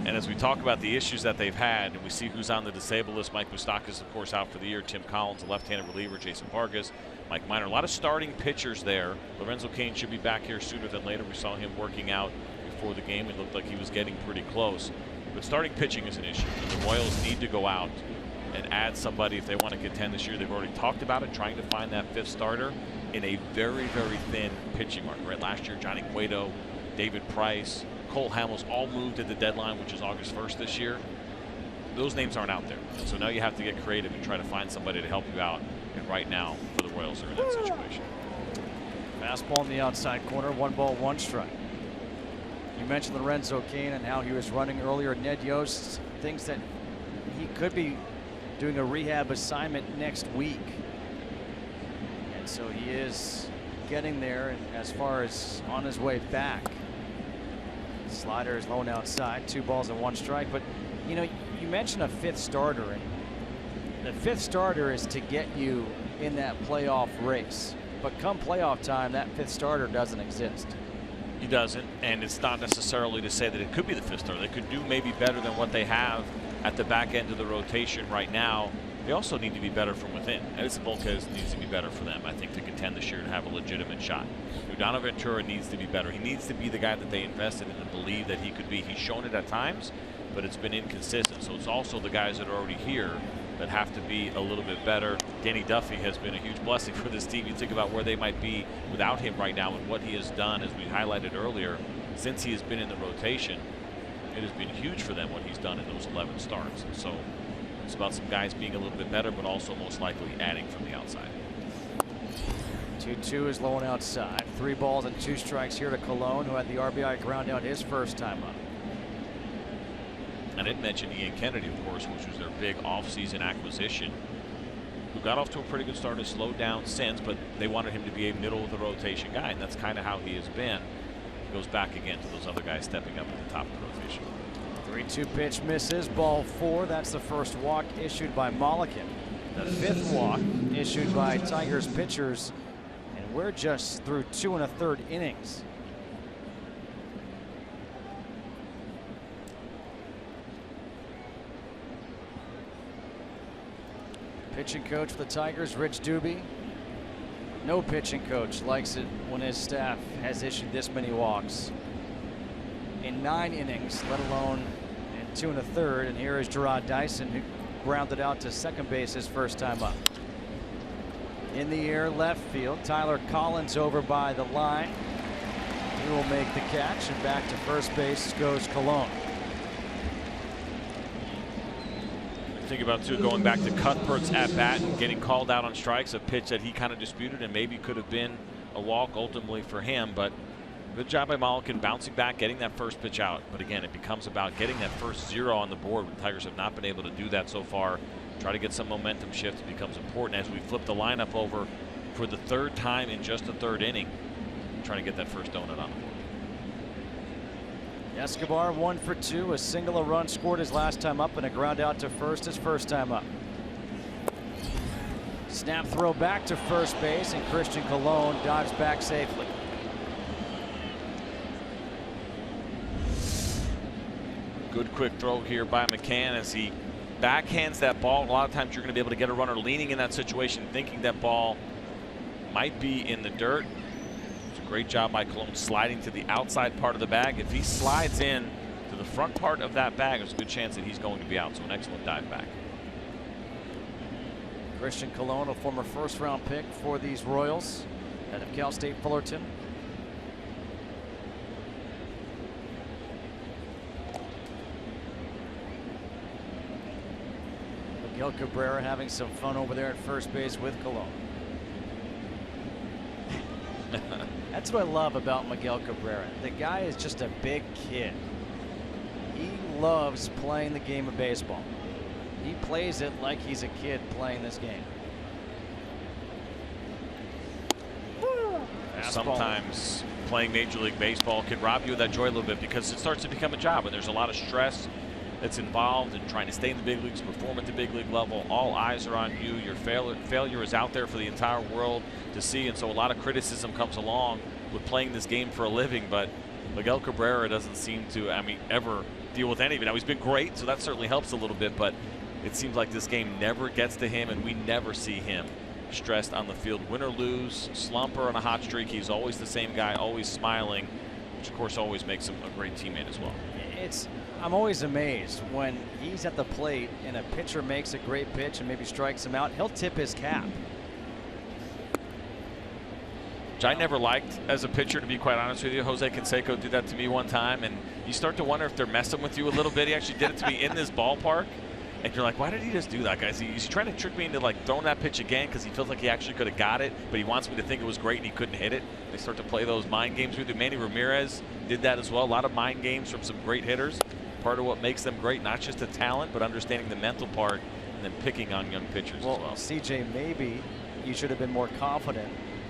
And as we talk about the issues that they've had, and we see who's on the disabled list, Mike Moustakas, of course, out for the year. Tim Collins, a left-handed reliever. Jason Vargas, Mike Minor. A lot of starting pitchers there. Lorenzo Cain should be back here sooner than later. We saw him working out before the game. It looked like he was getting pretty close. But starting pitching is an issue. And the Royals need to go out and add somebody if they want to contend this year. They've already talked about it, trying to find that fifth starter in a very, very thin pitching market. Right? Last year, Johnny Cueto, David Price, Cole Hamels all moved at the deadline, which is August 1st this year. Those names aren't out there. And so now you have to get creative and try to find somebody to help you out. And right now, for the Royals, they're in that situation. Fastball in the outside corner, 1 ball, 1 strike. You mentioned Lorenzo Cain and how he was running earlier. Ned Yost thinks that he could be doing a rehab assignment next week. And so he is getting there, and as far as on his way back. Slider is low and outside, 2 balls and 1 strike. But you know, you mentioned a fifth starter, and the fifth starter is to get you in that playoff race. But come playoff time, that fifth starter doesn't exist. He doesn't, and it's not necessarily to say that it could be the fifth starter. They could do maybe better than what they have at the back end of the rotation right now. They also need to be better from within. Edison Volquez needs to be better for them, I think, to contend this year and have a legitimate shot. Yordano Ventura needs to be better. He needs to be the guy that they invested in and believe that he could be. He's shown it at times, but it's been inconsistent. So it's also the guys that are already here that have to be a little bit better. Danny Duffy has been a huge blessing for this team. You think about where they might be without him right now and what he has done, as we highlighted earlier, since he has been in the rotation. It has been huge for them what he's done in those 11 starts. So it's about some guys being a little bit better, but also most likely adding from the outside. 2-2 is low and outside. 3 balls and 2 strikes here to Colon, who had the RBI ground out his first time up. I didn't mention Ian Kennedy, of course, which was their big offseason acquisition, who got off to a pretty good start, has slowed down since, but they wanted him to be a middle of the rotation guy, and that's kind of how he has been. Goes back again to those other guys stepping up at the top of the rotation. 3-2 pitch misses, ball 4. That's the first walk issued by Mollican. The 5th walk issued by Tigers pitchers, and we're just through 2 1/3 innings. Pitching coach for the Tigers, Rich Doobie. No pitching coach likes it when his staff has issued this many walks in 9 innings, let alone in 2 1/3. And here is Gerard Dyson, who grounded out to second base his first time up. In the air, left field. Tyler Collins over by the line. He will make the catch, and back to first base goes Colon. Think about too, going back to Cuthbert's at bat and getting called out on strikes, a pitch that he kind of disputed and maybe could have been a walk ultimately for him. But good job by Mollican bouncing back, getting that first pitch out. But again, it becomes about getting that first 0 on the board. The Tigers have not been able to do that so far. Try to get some momentum shift. It becomes important as we flip the lineup over for the 3rd time in just the 3rd inning, trying to get that first donut on the board. Escobar 1 for 2, a single, a run scored his last time up, and a ground out to first his first time up. Snap throw back to first base, and Christian Colon dives back safely. Good quick throw here by McCann as he backhands that ball. A lot of times you're going to be able to get a runner leaning in that situation, thinking that ball might be in the dirt. Great job by Colon sliding to the outside part of the bag. If he slides in to the front part of that bag, there's a good chance that he's going to be out. So an excellent dive back. Christian Colon, a former first-round pick for these Royals out of Cal State Fullerton. Miguel Cabrera having some fun over there at first base with Colon. That's what I love about Miguel Cabrera. The guy is just a big kid. He loves playing the game of baseball. He plays it like he's a kid playing this game. Sometimes playing Major League Baseball can rob you of that joy a little bit because it starts to become a job, and there's a lot of stress that's involved in trying to stay in the big leagues, perform at the big league level. All eyes are on you. Your failure is out there for the entire world to see, and so a lot of criticism comes along with playing this game for a living. But Miguel Cabrera doesn't seem to, ever deal with any of it. Now, he's been great, so that certainly helps a little bit, but it seems like this game never gets to him, and we never see him stressed on the field. Win or lose, slump or on a hot streak, he's always the same guy, always smiling, which of course always makes him a great teammate as well. I'm always amazed when he's at the plate and a pitcher makes a great pitch and maybe strikes him out. He'll tip his cap. Which I never liked as a pitcher, to be quite honest with you. Jose Canseco did that to me one time, and you start to wonder if they're messing with you a little bit. He actually did it to me in this ballpark, and you're like, why did he just do that, guys? He's trying to trick me into like throwing that pitch again because he feels like he actually could have got it, but he wants me to think it was great and he couldn't hit it. They start to play those mind games with you. Manny Ramirez did that as well. A lot of mind games from some great hitters. Part of what makes them great, not just the talent, but understanding the mental part and then picking on young pitchers as well. CJ, maybe you should have been more confident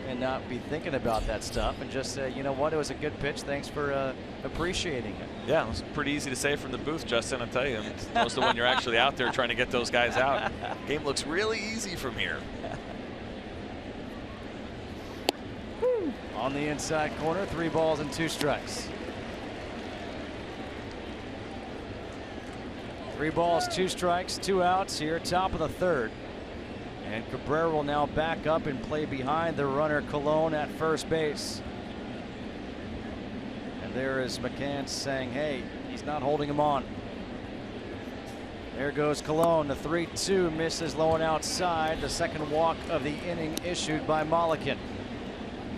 and not be thinking about that stuff and just say, you know what, it was a good pitch. Thanks for appreciating it. Yeah, it was pretty easy to say from the booth, Justin, I'll tell you. Most of when you're actually out there trying to get those guys out. Game looks really easy from here. On the inside corner, 3 balls and 2 strikes. 3 balls, 2 strikes, 2 outs here, top of the 3rd. And Cabrera will now back up and play behind the runner Colon at first base. And there is McCann saying, hey, he's not holding him on. There goes Colon. The 3-2 misses low and outside. The second walk of the inning issued by Mollican.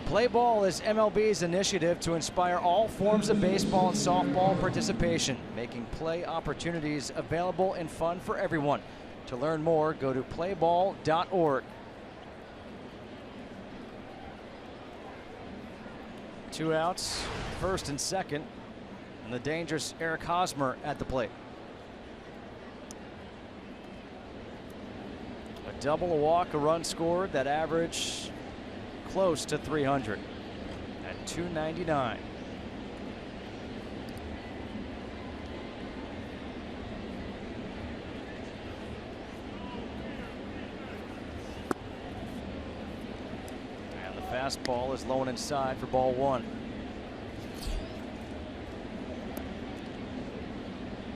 Play ball is MLB's initiative to inspire all forms of baseball and softball participation, making play opportunities available and fun for everyone. To learn more, go to playball.org. 2 outs, first and second, and the dangerous Eric Hosmer at the plate. A double, a walk, a run scored. That average close to 300 at 299. And the fastball is low and inside for ball 1.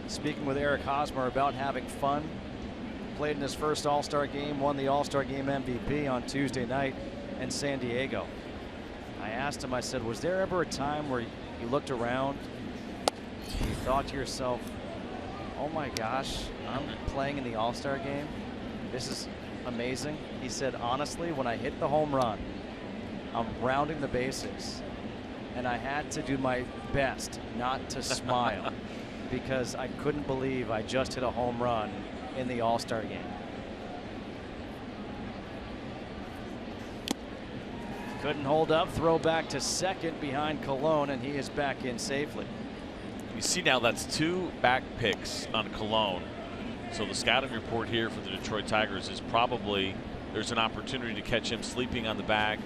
Speaking with Eric Hosmer about having fun, played in his first All-Star game, won the All-Star game MVP on Tuesday night in San Diego. I asked him, I said, was there ever a time where you looked around and you thought to yourself, oh my gosh, I'm playing in the All-Star game? This is amazing. He said, honestly, when I hit the home run, I'm rounding the bases, and I had to do my best not to smile because I couldn't believe I just hit a home run in the All-Star game. Couldn't hold up, throw back to second behind Colon, and he is back in safely. You see now that's 2 back picks on Colon. So the scouting report here for the Detroit Tigers is probably there's an opportunity to catch him sleeping on the bag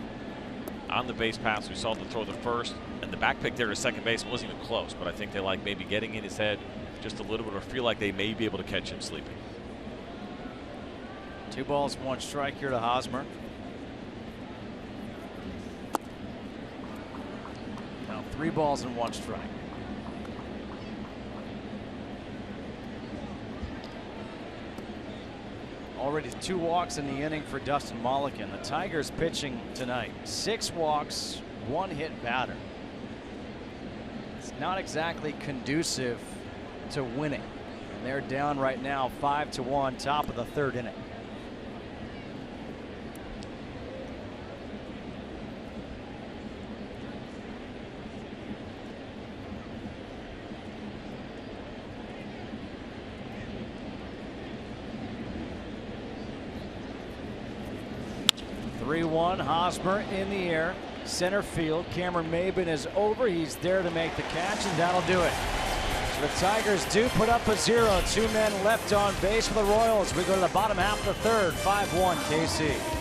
on the base pass. We saw the throw the first, and the back pick there to second base wasn't even close, but I think they like maybe getting in his head just a little bit, or feel like they may be able to catch him sleeping. 2 balls, 1 strike here to Hosmer. Now 3 balls and 1 strike. Already 2 walks in the inning for Dustin Mollican. The Tigers pitching tonight. 6 walks, 1 hit batter. It's not exactly conducive to winning. And they're down right now 5-1, top of the 3rd inning. Hosmer in the air, center field. Cameron Maybin is over. He's there to make the catch, and that'll do it. So the Tigers do put up a 0. 2 men left on base for the Royals. We go to the bottom half of the 3rd. 5-1 KC.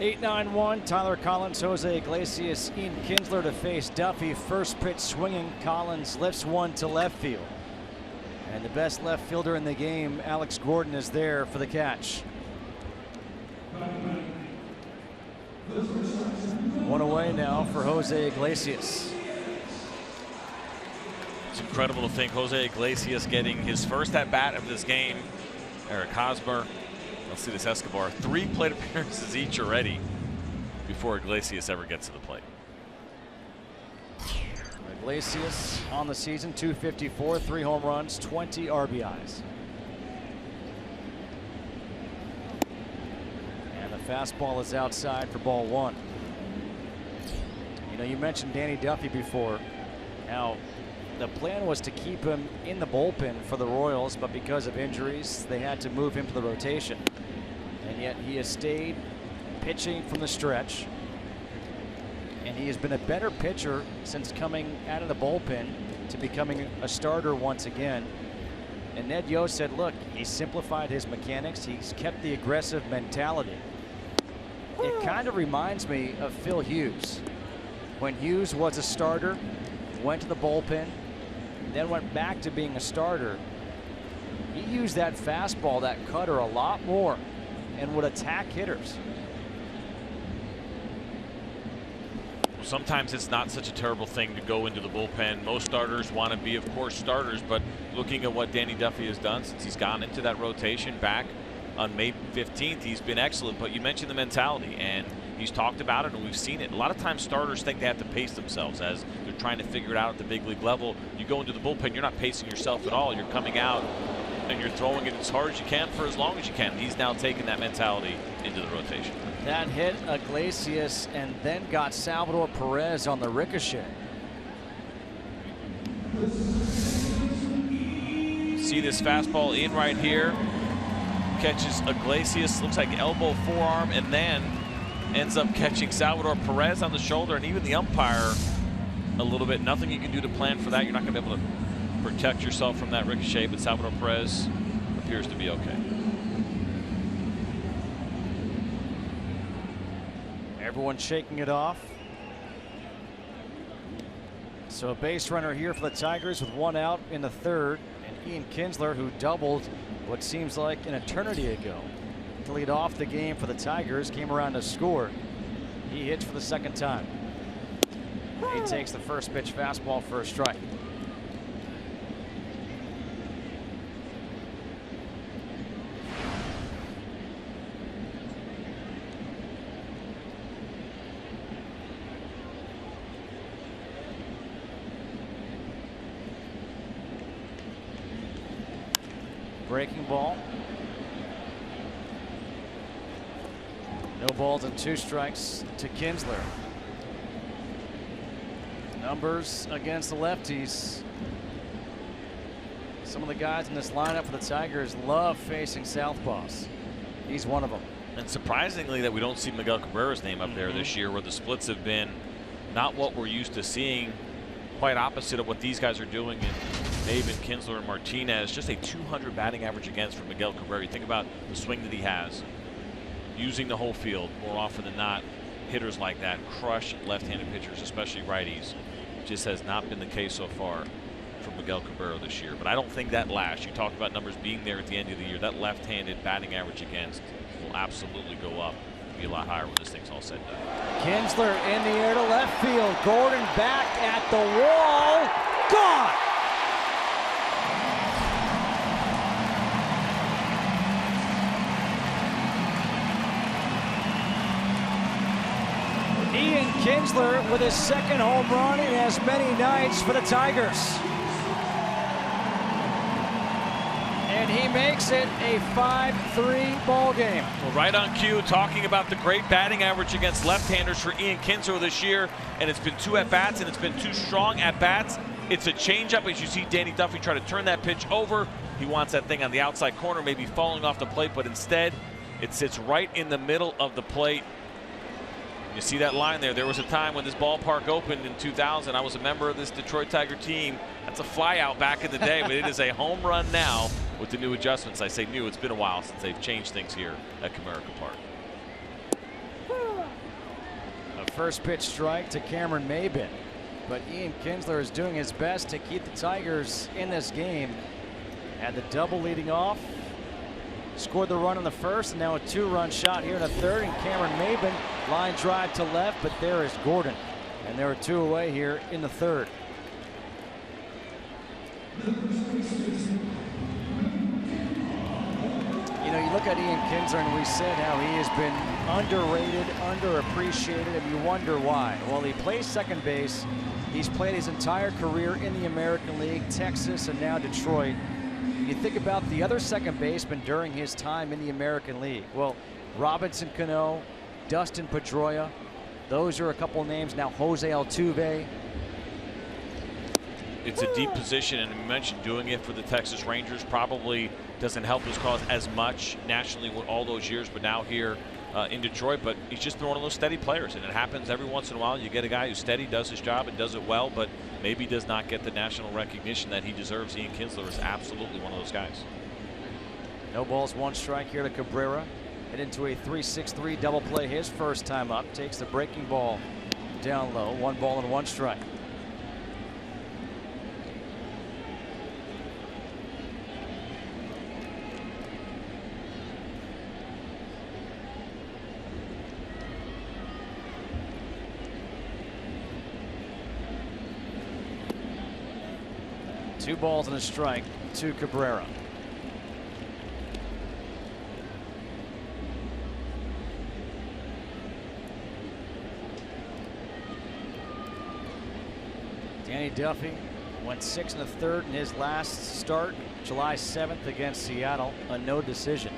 8-9-1, Tyler Collins, Jose Iglesias, Ian Kinsler to face Duffy. First pitch swinging, Collins lifts one to left field. And the best left fielder in the game, Alex Gordon, is there for the catch. One away now for Jose Iglesias. It's incredible to think Jose Iglesias getting his first at-bat of this game. Eric Hosmer, Alcides Escobar, 3 plate appearances each already before Iglesias ever gets to the plate. Iglesias on the season, 254, 3 home runs, 20 RBIs. And the fastball is outside for ball 1. You know, you mentioned Danny Duffy before. Now, the plan was to keep him in the bullpen for the Royals, but because of injuries, they had to move him to the rotation. And yet he has stayed pitching from the stretch. And he has been a better pitcher since coming out of the bullpen to becoming a starter once again. And Ned Yost said, look, he simplified his mechanics. He's kept the aggressive mentality. It kind of reminds me of Phil Hughes. When Hughes was a starter, went to the bullpen, then went back to being a starter, he used that fastball, that cutter, a lot more and would attack hitters. Well, sometimes it's not such a terrible thing to go into the bullpen. Most starters want to be, of course, starters, but looking at what Danny Duffy has done since he's gone into that rotation back on May 15th, he's been excellent. But you mentioned the mentality, and he's talked about it, and we've seen it. A lot of times starters think they have to pace themselves as they're trying to figure it out at the big league level. You go into the bullpen, you're not pacing yourself at all. You're coming out and you're throwing it as hard as you can for as long as you can. He's now taken that mentality into the rotation. That hit Iglesias and then got Salvador Perez on the ricochet. See this fastball in right here. Catches Iglesias, looks like elbow, forearm, and then ends up catching Salvador Perez on the shoulder, and even the umpire a little bit. Nothing you can do to plan for that. You're not going to be able to protect yourself from that ricochet, but Salvador Perez appears to be okay. Everyone shaking it off. So a base runner here for the Tigers with 1 out in the 3rd, and Ian Kinsler, who doubled what seems like an eternity ago to lead off the game for the Tigers, came around to score. He hits for the 2nd time. He takes the first pitch fastball for a strike. Breaking ball. No balls and 2 strikes to Kinsler. Numbers against the lefties. Some of the guys in this lineup for the Tigers love facing southpaws. He's one of them. And surprisingly that we don't see Miguel Cabrera's name up there this year, where the splits have been not what we're used to seeing, quite opposite of what these guys are doing in Maven, Kinsler, and Martinez. Just a 200 batting average against for Miguel Cabrera. You think about the swing that he has, using the whole field more often than not. Hitters like that crush left-handed pitchers, especially righties. Just has not been the case so far for Miguel Cabrera this year. But I don't think that lasts. You talked about numbers being there at the end of the year. That left-handed batting average against will absolutely go up, be a lot higher when this thing's all said and done. Kinsler in the air to left field. Gordon back at the wall. Gone. Ian Kinsler with his 2nd home run in as many nights for the Tigers. And he makes it a 5-3 ball game. Well, right on cue, talking about the great batting average against left-handers for Ian Kinsler this year, and it's been 2 at-bats, and it's been 2 strong at-bats. It's a changeup as you see Danny Duffy try to turn that pitch over. He wants that thing on the outside corner, maybe falling off the plate, but instead it sits right in the middle of the plate. You see that line there. There was a time when this ballpark opened in 2000. I was a member of this Detroit Tiger team. That's a flyout back in the day, but it is a home run now with the new adjustments. I say new, it's been a while since they've changed things here at Comerica Park. First pitch strike to Cameron Maybin. But Ian Kinsler is doing his best to keep the Tigers in this game. Had the double leading off. Scored the run in the first, and now a 2-run shot here in the third. And Cameron Maybin, line drive to left, but there is Gordon. And there are 2 away here in the third. You know, you look at Ian Kinsler, and we said how he has been underrated, underappreciated, and you wonder why. Well, he plays second base. He's played his entire career in the American League, Texas, and now Detroit. You think about the other second baseman during his time in the American League. Well, Robinson Cano, Dustin Pedroia, those are a couple names. Now Jose Altuve. It's a deep position, and you mentioned doing it for the Texas Rangers probably doesn't help his cause as much nationally with all those years, but now here in Detroit. But he's just been one of those steady players, and it happens every once in a while. You get a guy who's steady, does his job, and does it well, but maybe does not get the national recognition that he deserves. Ian Kinsler is absolutely one of those guys. No balls, 1 strike here to Cabrera. Head into a 3-6-3 double play his first time up. Takes the breaking ball down low. 1 ball and 1 strike. Two balls and a strike to Cabrera. Danny Duffy went 6 1/3 in his last start, July 7th against Seattle, a no decision.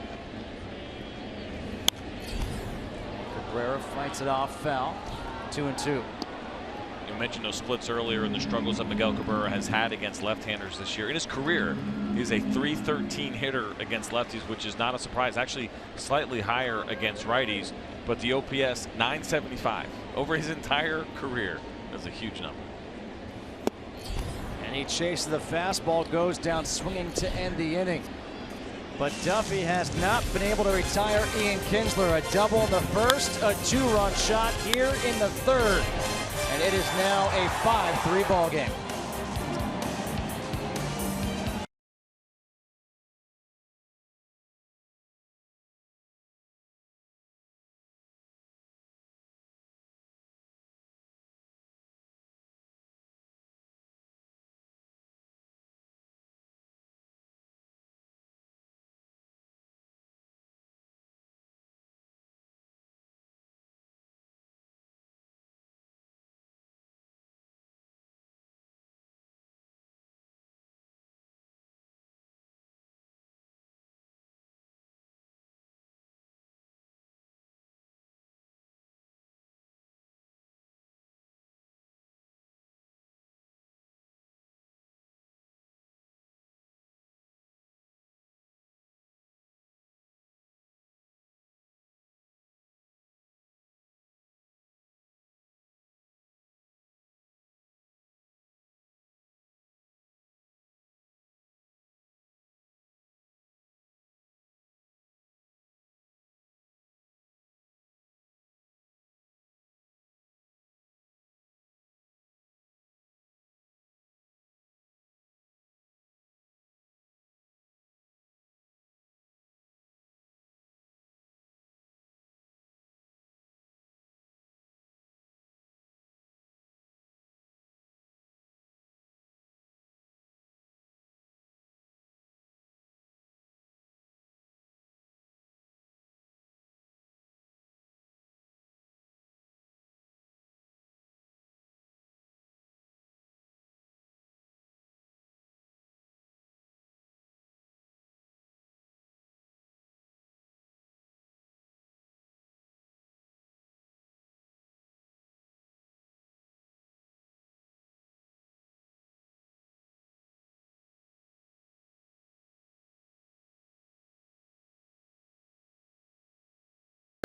Cabrera fights it off foul, 2-2. You mentioned those splits earlier and the struggles that Miguel Cabrera has had against left-handers this year. In his career, he's a .313 hitter against lefties, which is not a surprise. Actually, slightly higher against righties, but the OPS .975 over his entire career. That's a huge number. And he chases the fastball, goes down swinging to end the inning. But Duffy has not been able to retire Ian Kinsler. A double in the first, a 2-run shot here in the third. And it is now a 5-3 ball game.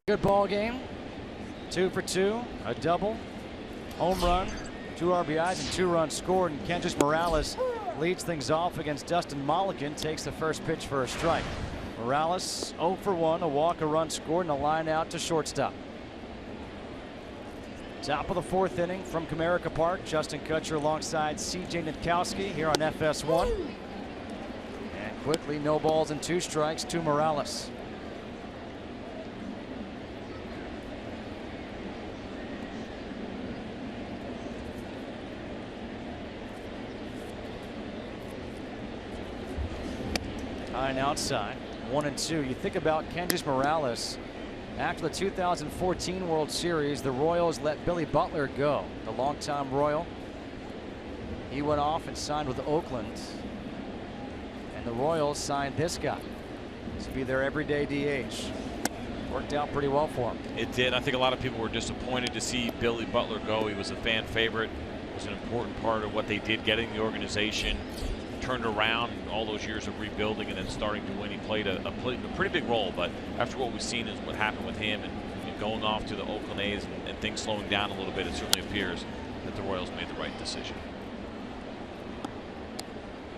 Good ball game. 2 for 2, a double, home run, 2 RBIs, and 2 runs scored. And Kendrys Morales leads things off against Dustin Mulligan. Takes the first pitch for a strike. Morales 0 for 1, a walk, a run scored, and a line out to shortstop. Top of the 4th inning from Comerica Park. Justin Kutcher alongside CJ Nitkowski here on FS1. And quickly, no balls and 2 strikes to Morales. High and outside, 1-2. You think about Kendrys Morales. After the 2014 World Series, the Royals let Billy Butler go, the longtime Royal. He went off and signed with Oakland. And the Royals signed this guy to be their everyday DH. Worked out pretty well for him. It did. I think a lot of people were disappointed to see Billy Butler go. He was a fan favorite. Was an important part of what they did getting the organization turned around all those years of rebuilding and then starting to win. He played a pretty big role, but after what we've seen is what happened with him and going off to the Oakland A's and things slowing down a little bit, it certainly appears that the Royals made the right decision.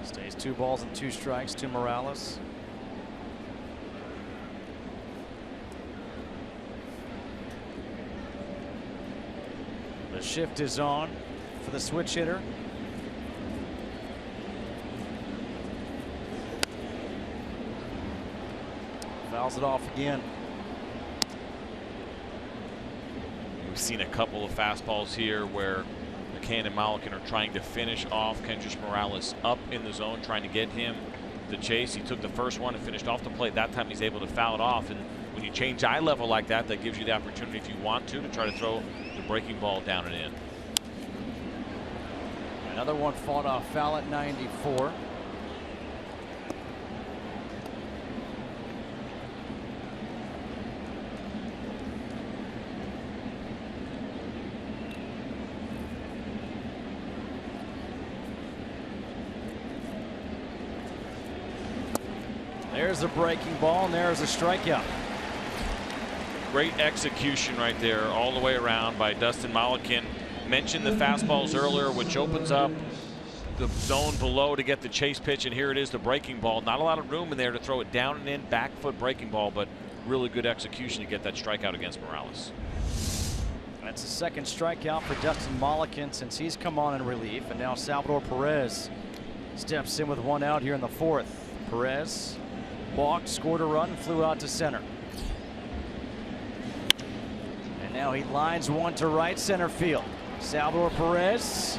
Stays 2 balls and 2 strikes to Morales. The shift is on for the switch hitter. Fouls it off again. We've seen a couple of fastballs here where McCann and Molican are trying to finish off Kendrys Morales up in the zone, trying to get him the chase. He took the first one and finished off the plate. That time he's able to foul it off. And when you change eye level like that, that gives you the opportunity, if you want to try to throw the breaking ball down and in. Another one fought off foul at 94. There's a breaking ball, and there's a strikeout. Great execution right there all the way around by Dustin Molican. Mentioned the fastballs earlier, which opens up the zone below to get the chase pitch, and here it is, the breaking ball. Not a lot of room in there to throw it down and in, back foot breaking ball, but really good execution to get that strikeout against Morales. That's the 2nd strikeout for Dustin Molican since he's come on in relief, and now Salvador Perez steps in with 1 out here in the 4th. Perez walked, scored a run, flew out to center. And now he lines one to right center field. Salvador Perez,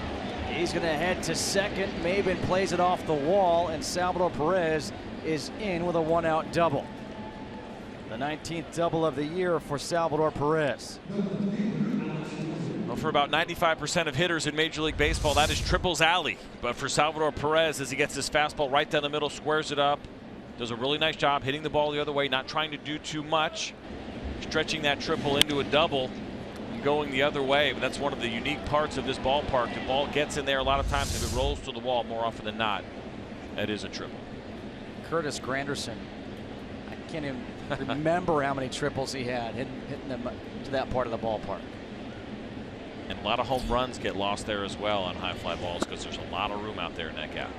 he's going to head to second. Maben plays it off the wall, and Salvador Perez is in with a 1-out double. The 19th double of the year for Salvador Perez. Well, for about 95% of hitters in Major League Baseball, that is triples alley. But for Salvador Perez, as he gets his fastball right down the middle, squares it up, does a really nice job hitting the ball the other way, not trying to do too much, stretching that triple into a double and going the other way. But that's one of the unique parts of this ballpark. The ball gets in there a lot of times. If it rolls to the wall, more often than not, that is a triple. Curtis Granderson, I can't even remember how many triples he had hitting them to that part of the ballpark. And a lot of home runs get lost there as well on high fly balls because there's a lot of room out there in that gap.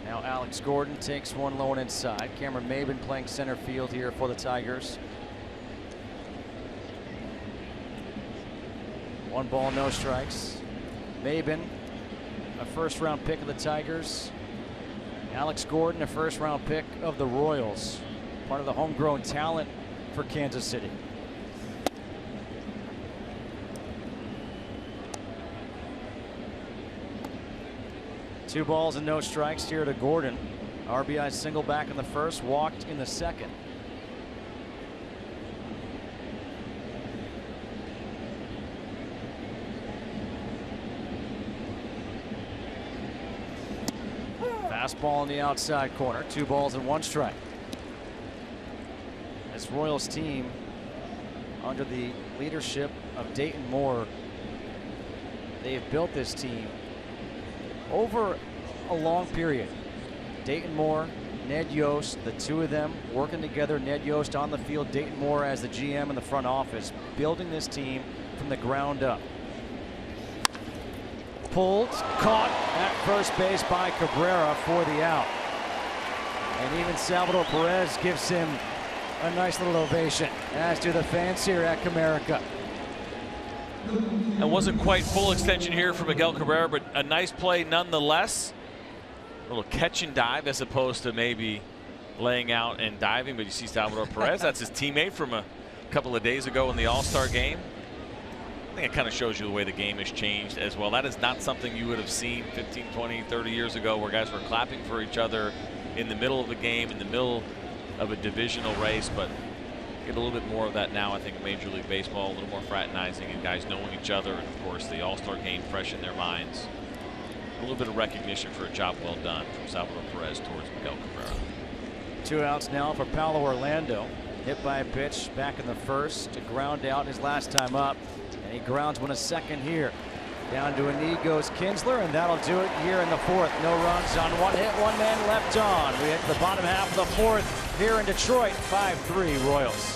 Now Alex Gordon takes one low and inside. Cameron Maben playing center field here for the Tigers. 1 ball, no strikes. Maben, a 1st-round pick of the Tigers. Alex Gordon, a 1st-round pick of the Royals. Part of the homegrown talent for Kansas City. Two balls and no strikes here to Gordon. RBI single back in the 1st, walked in the 2nd. Fastball in the outside corner. 2 balls and 1 strike. This Royals team, under the leadership of Dayton Moore, they've built this team over a long period. Dayton Moore, Ned Yost, the 2 of them working together. Ned Yost on the field, Dayton Moore as the GM in the front office, building this team from the ground up. Pulled, caught at first base by Cabrera for the out. And even Salvador Perez gives him a nice little ovation, as do the fans here at Comerica. It wasn't quite full extension here for Miguel Cabrera, but a nice play nonetheless. A little catch and dive as opposed to maybe laying out and diving, but you see Salvador Perez, that's his teammate from a couple of days ago in the All-Star game. I think it kind of shows you the way the game has changed as well. That is not something you would have seen 15, 20, 30 years ago, where guys were clapping for each other in the middle of the game, in the middle of a divisional race. But get a little bit more of that now, I think, in Major League Baseball, a little more fraternizing and guys knowing each other, and of course the All-Star game fresh in their minds. A little bit of recognition for a job well done from Salvador Perez towards Miguel Cabrera. 2 outs now for Paulo Orlando. Hit by a pitch back in the first, a ground out his last time up, and he grounds one a second here. Down to a knee goes Kinsler, and that'll do it here in the fourth. No runs on one hit, one man left on. We hit the bottom half of the fourth here in Detroit, 5-3 Royals.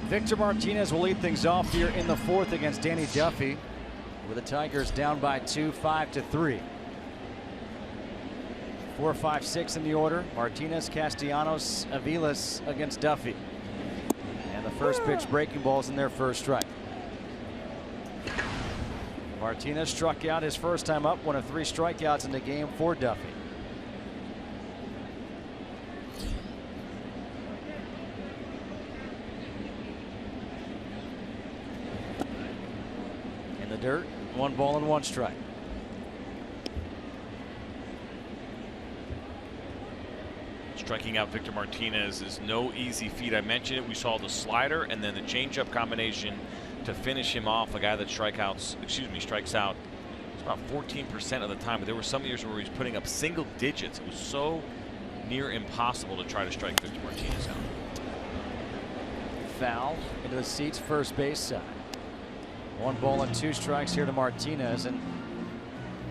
Victor Martinez will lead things off here in the fourth against Danny Duffy, with the Tigers down by 2, 5-3. 4, 5, 6 in the order. Martinez, Castellanos, Aviles against Duffy. And the first pitch breaking balls in their first strike. Martinez struck out his first time up, one of 3 strikeouts in the game for Duffy. In the dirt, 1 ball and 1 strike. Striking out Victor Martinez is no easy feat. I mentioned it. We saw the slider and then the changeup combination to finish him off. A guy that strikes out it's about 14% of the time. But there were some years where he was putting up single digits. It was so near impossible to try to strike Victor Martinez out. Foul into the seats, first base side. 1 ball and 2 strikes here to Martinez, and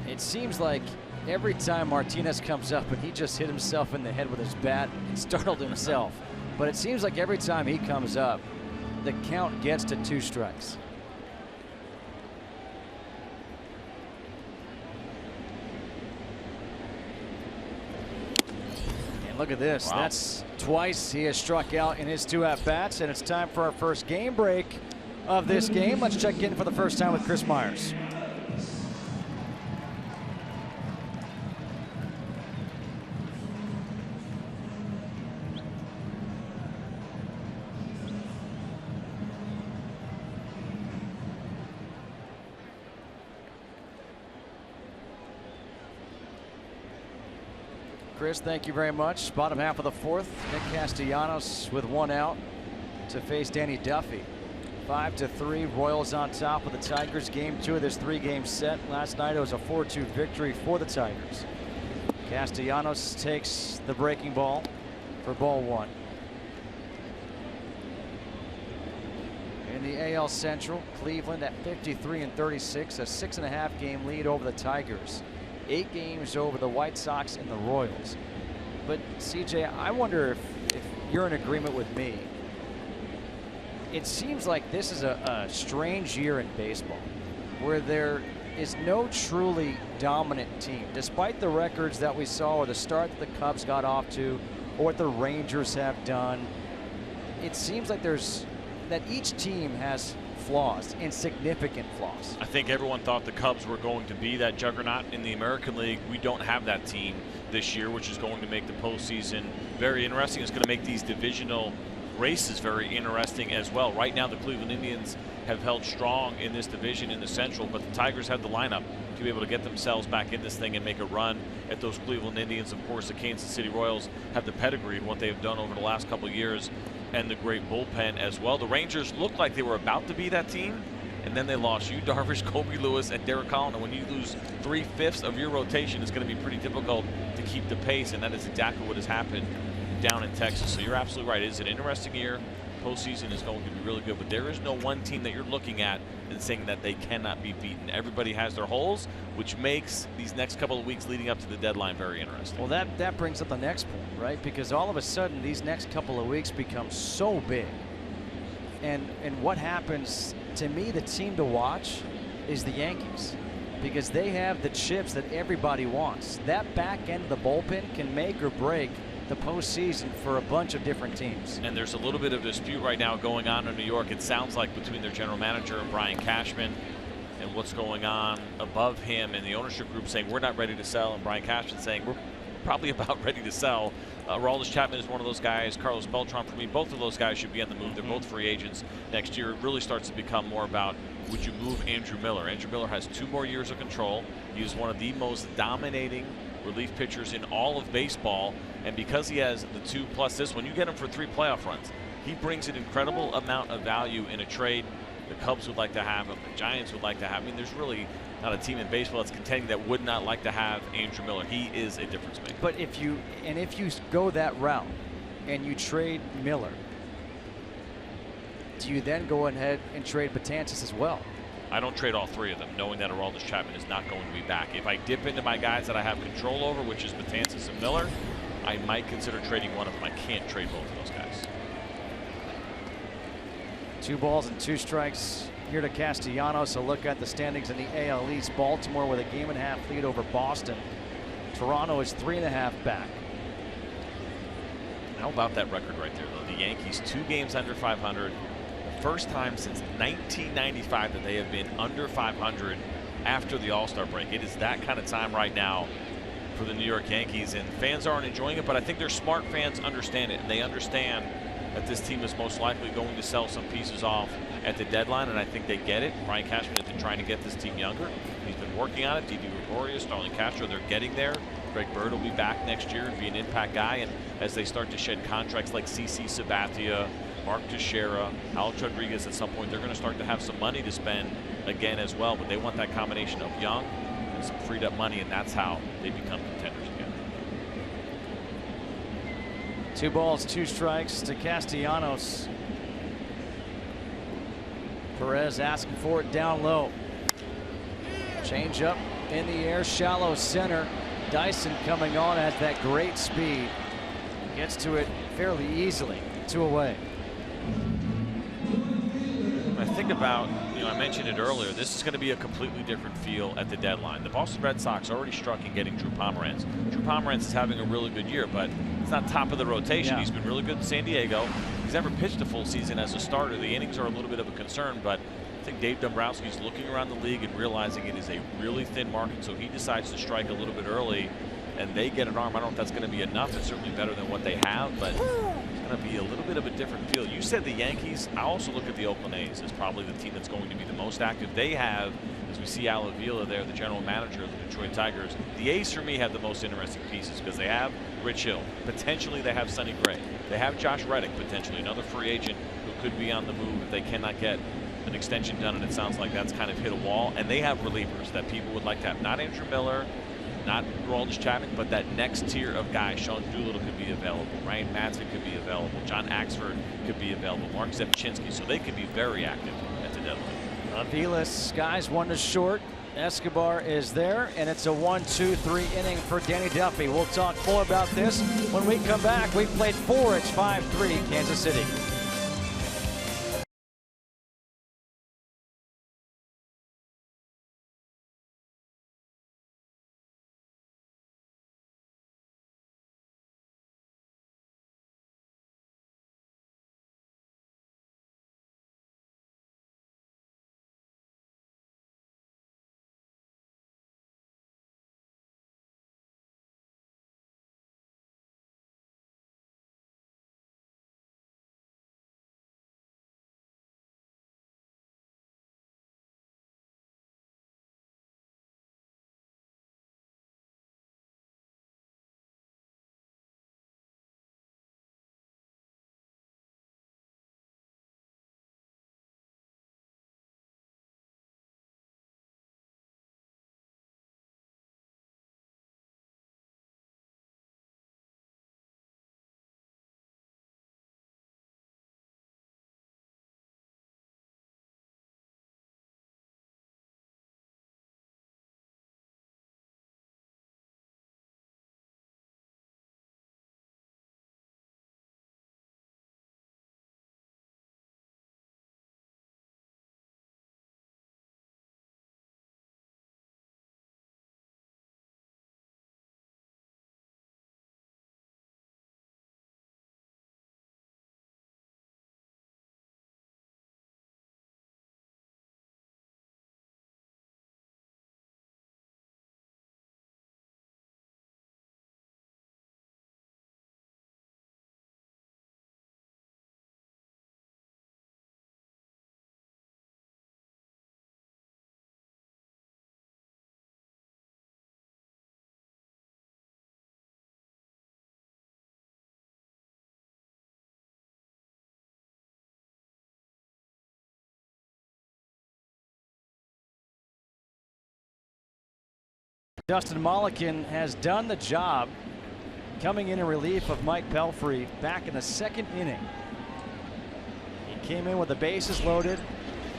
it seems like every time Martinez comes up and he just hit himself in the head with his bat and startled himself. But it seems like every time he comes up, the count gets to 2 strikes. And look at this. Wow. That's twice he has struck out in his 2 at-bats, and it's time for our first game break of this game. Let's check in for the first time with Chris Myers. Chris, thank you very much. Bottom half of the fourth, Nick Castellanos with one out to face Danny Duffy. 5-3, Royals on top of the Tigers. Game 2 of this 3-game set. Last night it was a 4-2 victory for the Tigers. Castellanos takes the breaking ball for ball 1. In the AL Central, Cleveland at 53-36, a 6.5 game lead over the Tigers. 8 games over the White Sox and the Royals. But CJ, I wonder if you're in agreement with me. It seems like this is a strange year in baseball where there is no truly dominant team. Despite the records that we saw or the start that the Cubs got off to or what the Rangers have done, it seems like that each team has flaws, insignificant flaws. I think everyone thought the Cubs were going to be that juggernaut in the American League. We don't have that team this year, which is going to make the postseason very interesting. It's going to make these divisional races very interesting as well. Right now, the Cleveland Indians have held strong in this division in the Central, but the Tigers have the lineup to be able to get themselves back in this thing and make a run at those Cleveland Indians. Of course, the Kansas City Royals have the pedigree and what they've done over the last couple of years, and the great bullpen as well. The Rangers looked like they were about to be that team, and then they lost Yu Darvish, Colby Lewis, and Derek Collin. And when you lose 3/5 of your rotation, it's going to be pretty difficult to keep the pace, and that is exactly what has happened down in Texas. So you're absolutely right. It is an interesting year. Postseason is going to be really good, but there is no one team that you're looking at and saying that they cannot be beaten. Everybody has their holes, which makes these next couple of weeks leading up to the deadline very interesting. Well, that brings up the next point, right? Because all of a sudden these next couple of weeks become so big. And what happens, to me, the team to watch is the Yankees, because they have the chips that everybody wants. That back end of the bullpen can make or break the postseason for a bunch of different teams. And there's a little bit of dispute right now going on in New York, it sounds like, between their general manager and Brian Cashman, and what's going on above him and the ownership group saying we're not ready to sell, and Brian Cashman saying we're probably about ready to sell. Aroldis Chapman is one of those guys. Carlos Beltran, for me, both of those guys should be on the move. They're both free agents next year. It really starts to become more about, would you move Andrew Miller? Andrew Miller has 2 more years of control. He is one of the most dominating relief pitchers in all of baseball, and because he has the 2 plus this one, you get him for 3 playoff runs. He brings an incredible amount of value in a trade. The Cubs would like to have him. The Giants would like to have him. I mean, there's really not a team in baseball that's contending that would not like to have Andrew Miller. He is a difference maker. But if you go that route and you trade Miller, do you then go ahead and trade Betances as well? I don't trade all 3 of them, knowing that Aroldis Chapman is not going to be back. If I dip into my guys that I have control over, which is Betances and Miller, I might consider trading one of them. I can't trade both of those guys. 2 balls and 2 strikes here to Castellanos. A look at the standings in the AL East. Baltimore with a 1.5 lead over Boston. Toronto is 3.5 back. How about that record right there, though? The Yankees 2 games under 500. First time since 1995 that they have been under 500 after the All-Star break. It is that kind of time right now for the New York Yankees, and fans aren't enjoying it, but I think their smart fans understand it, and they understand that this team is most likely going to sell some pieces off at the deadline, and I think they get it. Brian Cashman has been trying to get this team younger. He's been working on it. Didi Gregorius, Starlin Castro, they're getting there. Greg Bird will be back next year and be an impact guy, and as they start to shed contracts like CC Sabathia, Mark Teixeira, Alex Rodriguez, at some point they're going to start to have some money to spend again as well, but they want that combination of young and some freed up money, and that's how they become contenders again. 2 balls, 2 strikes to Castellanos. Perez asking for it down low. Change up in the air, shallow center. Dyson coming on at that great speed. Gets to it fairly easily. 2 away. I think about, I mentioned it earlier, this is going to be a completely different feel at the deadline. The Boston Red Sox already struck in getting Drew Pomeranz. Drew Pomeranz is having a really good year, but it's not top of the rotation. Yeah. He's been really good in San Diego. He's never pitched a full season as a starter. The innings are a little bit of a concern, but I think Dave Dombrowski is looking around the league and realizing it is a really thin market, so he decides to strike a little bit early, and they get an arm. I don't know if that's going to be enough. It's certainly better than what they have, but he's going to be a little bit of a different feel. You said the Yankees. I also look at the Oakland A's as probably the team that's going to be the most active. They have, as we see Al Avila there, the general manager of the Detroit Tigers. The A's, for me, have the most interesting pieces because they have Rich Hill. Potentially, they have Sonny Gray. They have Josh Reddick, potentially, another free agent who could be on the move if they cannot get an extension done, and it sounds like that's kind of hit a wall. And they have relievers that people would like to have. Not Andrew Miller, not Aroldis Chapman, but that next tier of guys. Sean Doolittle could be available. Ryan Madson could be available. John Axford could be available. Mark Zepchinski. So they could be very active at the deadline. Avila's skies 1 short. Escobar is there, and it's a 1-2-3 inning for Danny Duffy. We'll talk more about this when we come back. We played 4. It's 5-3 Kansas City. Dustin Mulliken has done the job coming in relief of Mike Pelfrey back in the 2nd inning. He came in with the bases loaded.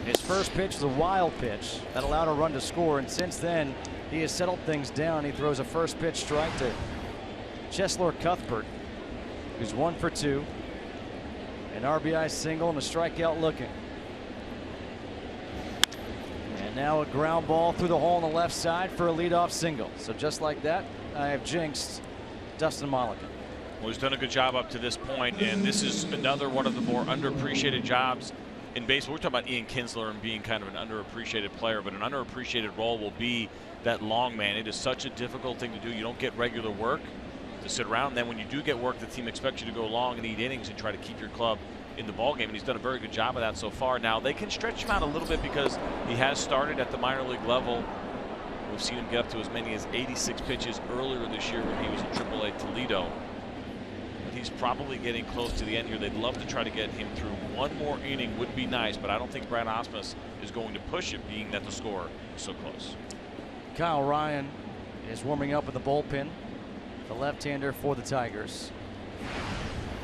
His first pitch was a wild pitch that allowed a run to score, and since then he has settled things down. He throws a first pitch strike to Cheslor Cuthbert, who's 1 for 2. An RBI single and a strikeout looking. And now a ground ball through the hole on the left side for a leadoff single. So just like that, I have jinxed Dustin Mulliken. Well, he's done a good job up to this point, and this is another one of the more underappreciated jobs in baseball. We're talking about Ian Kinsler and being kind of an underappreciated player, but an underappreciated role will be that long man. It is such a difficult thing to do. You don't get regular work to sit around. And then when you do get work, the team expects you to go long and eat innings and try to keep your club in the ball game, and he's done a very good job of that so far. Now they can stretch him out a little bit because he has started at the minor league level. We've seen him get up to as many as 86 pitches earlier this year when he was in AAA Toledo. But he's probably getting close to the end here. They'd love to try to get him through one more inning, would be nice, but I don't think Brad Ausmus is going to push it, being that the score is so close. Kyle Ryan is warming up with the bullpen, the left-hander for the Tigers.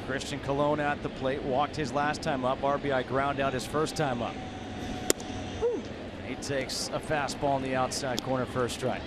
Christian Colon at the plate, walked his last time up. RBI ground out his first time up. He takes a fastball in the outside corner for a strike.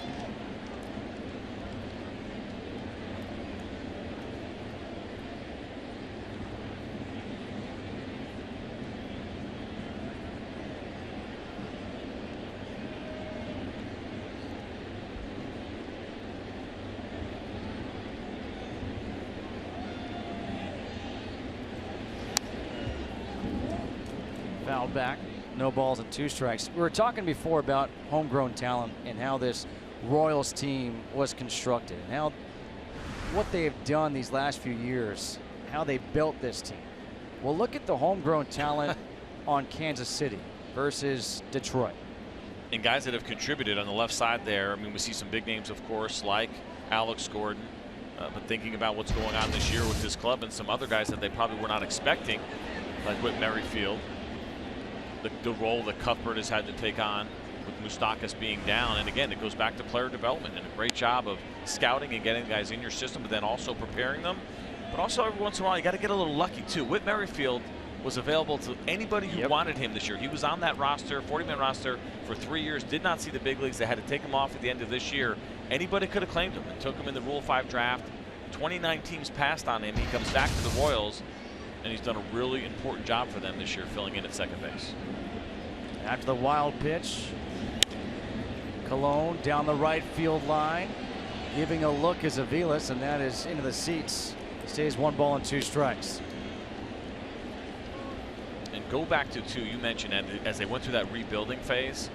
Fouled back, no balls and 2 strikes. We were talking before about homegrown talent and how this Royals team was constructed and how what they have done these last few years how they built this team. Well, look at the homegrown talent on Kansas City versus Detroit. And guys that have contributed on the left side there. I mean, we see some big names, of course, like Alex Gordon. But thinking about what's going on this year with this club and some other guys that they probably were not expecting, like Whit Merrifield, the role that Cuthbert has had to take on with Moustakas being down. And again, it goes back to player development and a great job of scouting and getting guys in your system, but then also preparing them. But also every once in a while, you got to get a little lucky too. Whit Merrifield was available to anybody who wanted him this year. He was on that roster, 40-man roster for 3 years, did not see the big leagues. They had to take him off at the end of this year. Anybody could have claimed him and took him in the Rule 5 draft. 29 teams passed on him. He comes back to the Royals, and he's done a really important job for them this year, filling in at second base. After the wild pitch, Colon down the right field line, giving a look as Aviles, and that is into the seats. Stays 1 ball and 2 strikes. And go back to, too, you mentioned as they went through that rebuilding phase.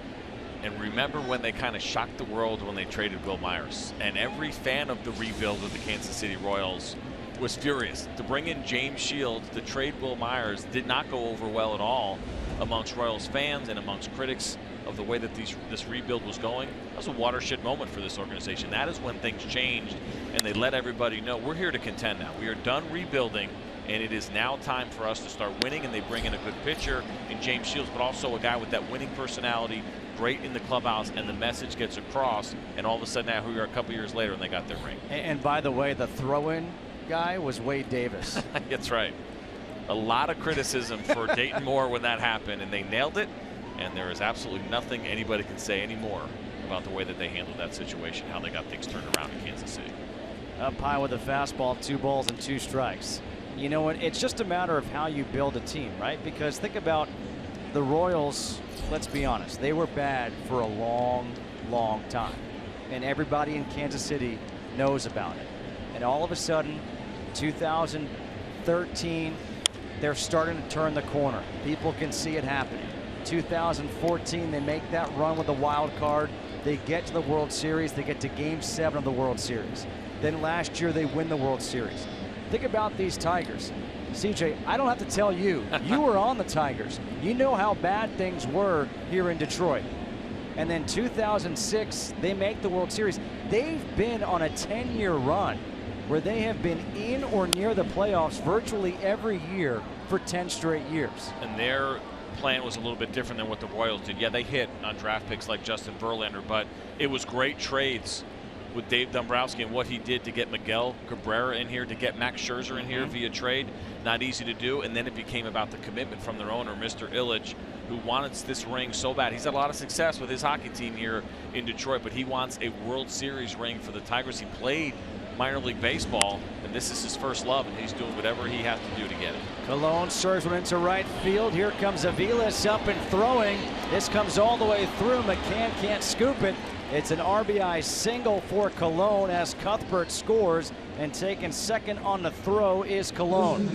And remember when they kind of shocked the world when they traded Wil Myers. And every fan of the rebuild of the Kansas City Royals was furious. To bring in James Shields, to trade Wil Myers, did not go over well at all amongst Royals fans and amongst critics of the way that this rebuild was going. That was a watershed moment for this organization. That is when things changed and they let everybody know we're here to contend now. We are done rebuilding, and it is now time for us to start winning. And they bring in a good pitcher in James Shields, but also a guy with that winning personality, great in the clubhouse, and the message gets across. And all of a sudden now we are a couple years later and they got their ring. And by the way, the throw-in guy was Wade Davis. That's right. A lot of criticism for Dayton Moore when that happened, and they nailed it. And there is absolutely nothing anybody can say anymore about the way that they handled that situation, how they got things turned around in Kansas City. Up high with a fastball, 2 balls and 2 strikes. You know what? It's just a matter of how you build a team, right? Because think about the Royals. Let's be honest, they were bad for a long, long time. And everybody in Kansas City knows about it. And all of a sudden, 2013, they're starting to turn the corner. People can see it happening. 2014, they make that run with the wild card. They get to the World Series. They get to Game 7 of the World Series. Then last year, they win the World Series. Think about these Tigers. CJ, I don't have to tell you. You were on the Tigers. You know how bad things were here in Detroit. And then 2006, they make the World Series. They've been on a 10-year run where they have been in or near the playoffs virtually every year for 10 straight years. And their plan was a little bit different than what the Royals did. Yeah, they hit on draft picks like Justin Verlander, but it was great trades with Dave Dombrowski and what he did to get Miguel Cabrera in here, to get Max Scherzer in here via trade. Not easy to do. And then it became about the commitment from their owner, Mr. Ilitch, who wanted this ring so bad. He's had a lot of success with his hockey team here in Detroit, but he wants a World Series ring for the Tigers. He played minor league baseball, and this is his first love, and he's doing whatever he has to do to get it. Colon serves one into right field. Here comes Aviles up and throwing. This comes all the way through. McCann can't scoop it. It's an RBI single for Colon as Cuthbert scores, and taking second on the throw is Colon.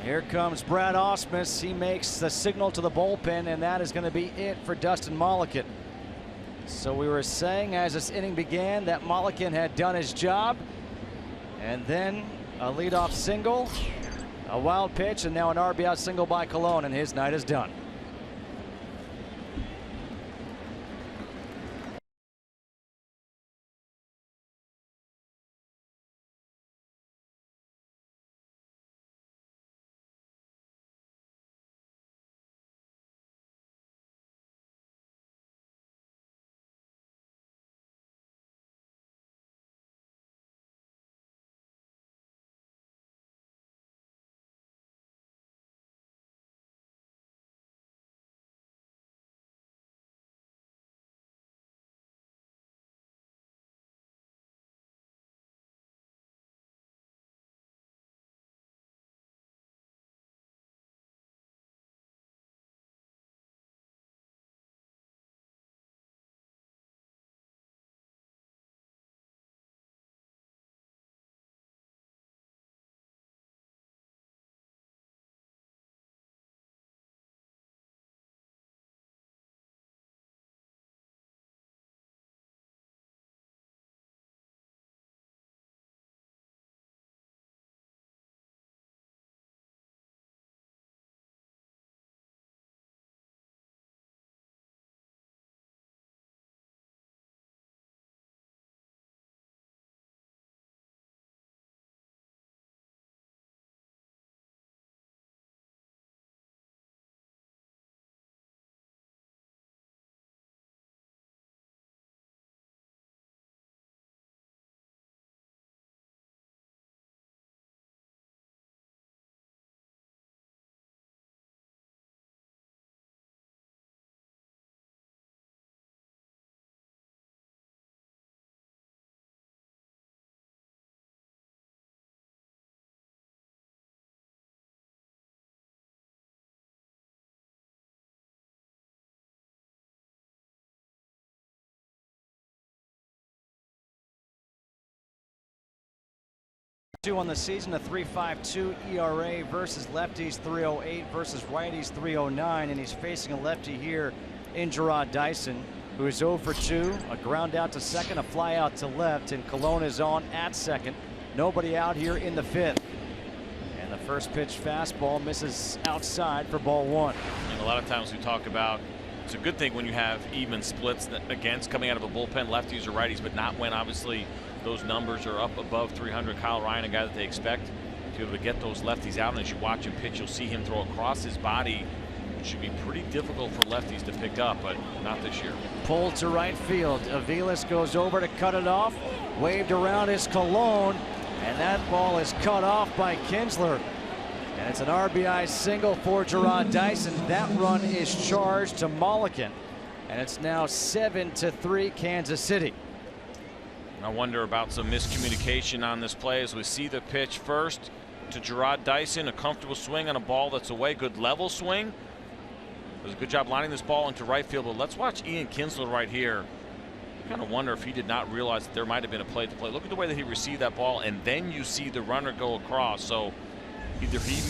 Here comes Brad Ausmus. He makes the signal to the bullpen, and that is going to be it for Dustin Mulliken. So we were saying as this inning began that Mulliken had done his job, and then a leadoff single, a wild pitch, and now an RBI single by Colon, and his night is done. On the season, a 3.52 ERA versus lefties, 3.08 versus righties, 3.09, and he's facing a lefty here in Jarrod Dyson, who is 0 for 2, a ground out to second, a fly out to left, and Colon is on at second. Nobody out here in the fifth. And the first pitch fastball misses outside for ball one. And a lot of times we talk about it's a good thing when you have even splits against coming out of a bullpen, lefties or righties, but not when obviously those numbers are up above 300. Kyle Ryan, a guy that they expect to be able to get those lefties out, and as you watch him pitch, you'll see him throw across his body. It should be pretty difficult for lefties to pick up, but not this year. Pulled to right field. Aviles goes over to cut it off. Waved around is Colon, and that ball is cut off by Kinsler. And it's an RBI single for Jarrod Dyson. That run is charged to Mulligan, and it's now 7-3 Kansas City. I wonder about some miscommunication on this play as we see the pitch first to Jarrod Dyson. A comfortable swing on a ball that's away. Good level swing. Does a good job lining this ball into right field. But let's watch Ian Kinsler right here. I kind of wonder if he did not realize that there might have been a play to play. Look at the way that he received that ball, and then you see the runner go across. So either he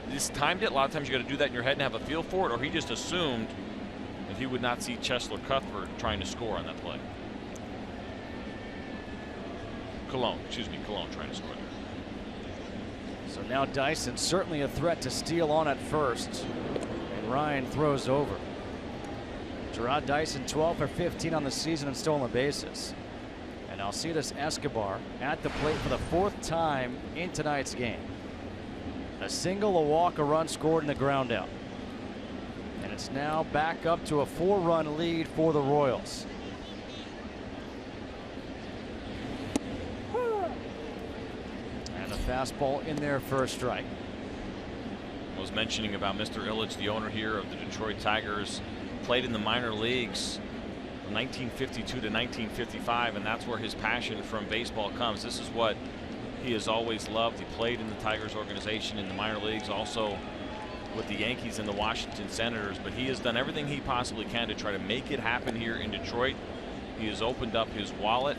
mistimed it. A lot of times you got to do that in your head and have a feel for it, or he just assumed that he would not see Cheslor Cuthbert trying to score on that play. Colon trying to score there. So now Dyson certainly a threat to steal on at first, and Ryan throws over. Jarrod Dyson 12 for 15 on the season and stolen bases. And Alcides Escobar at the plate for the fourth time in tonight's game. A single, a walk, a run scored, and a ground out. And it's now back up to a 4-run lead for the Royals. And a fastball in there for a strike. I was mentioning about Mr. Ilitch, the owner here of the Detroit Tigers, played in the minor leagues from 1952 to 1955, and that's where his passion from baseball comes. This is what he has always loved. He played in the Tigers organization in the minor leagues, also with the Yankees and the Washington Senators, but he has done everything he possibly can to try to make it happen here in Detroit. He has opened up his wallet,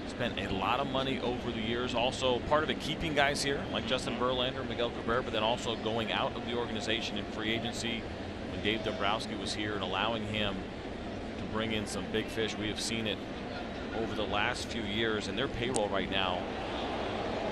spent a lot of money over the years, also part of it keeping guys here like Justin Verlander, Miguel Cabrera, but then also going out of the organization in free agency when Dave Dombrowski was here and allowing him to bring in some big fish. We have seen it over the last few years, and their payroll right now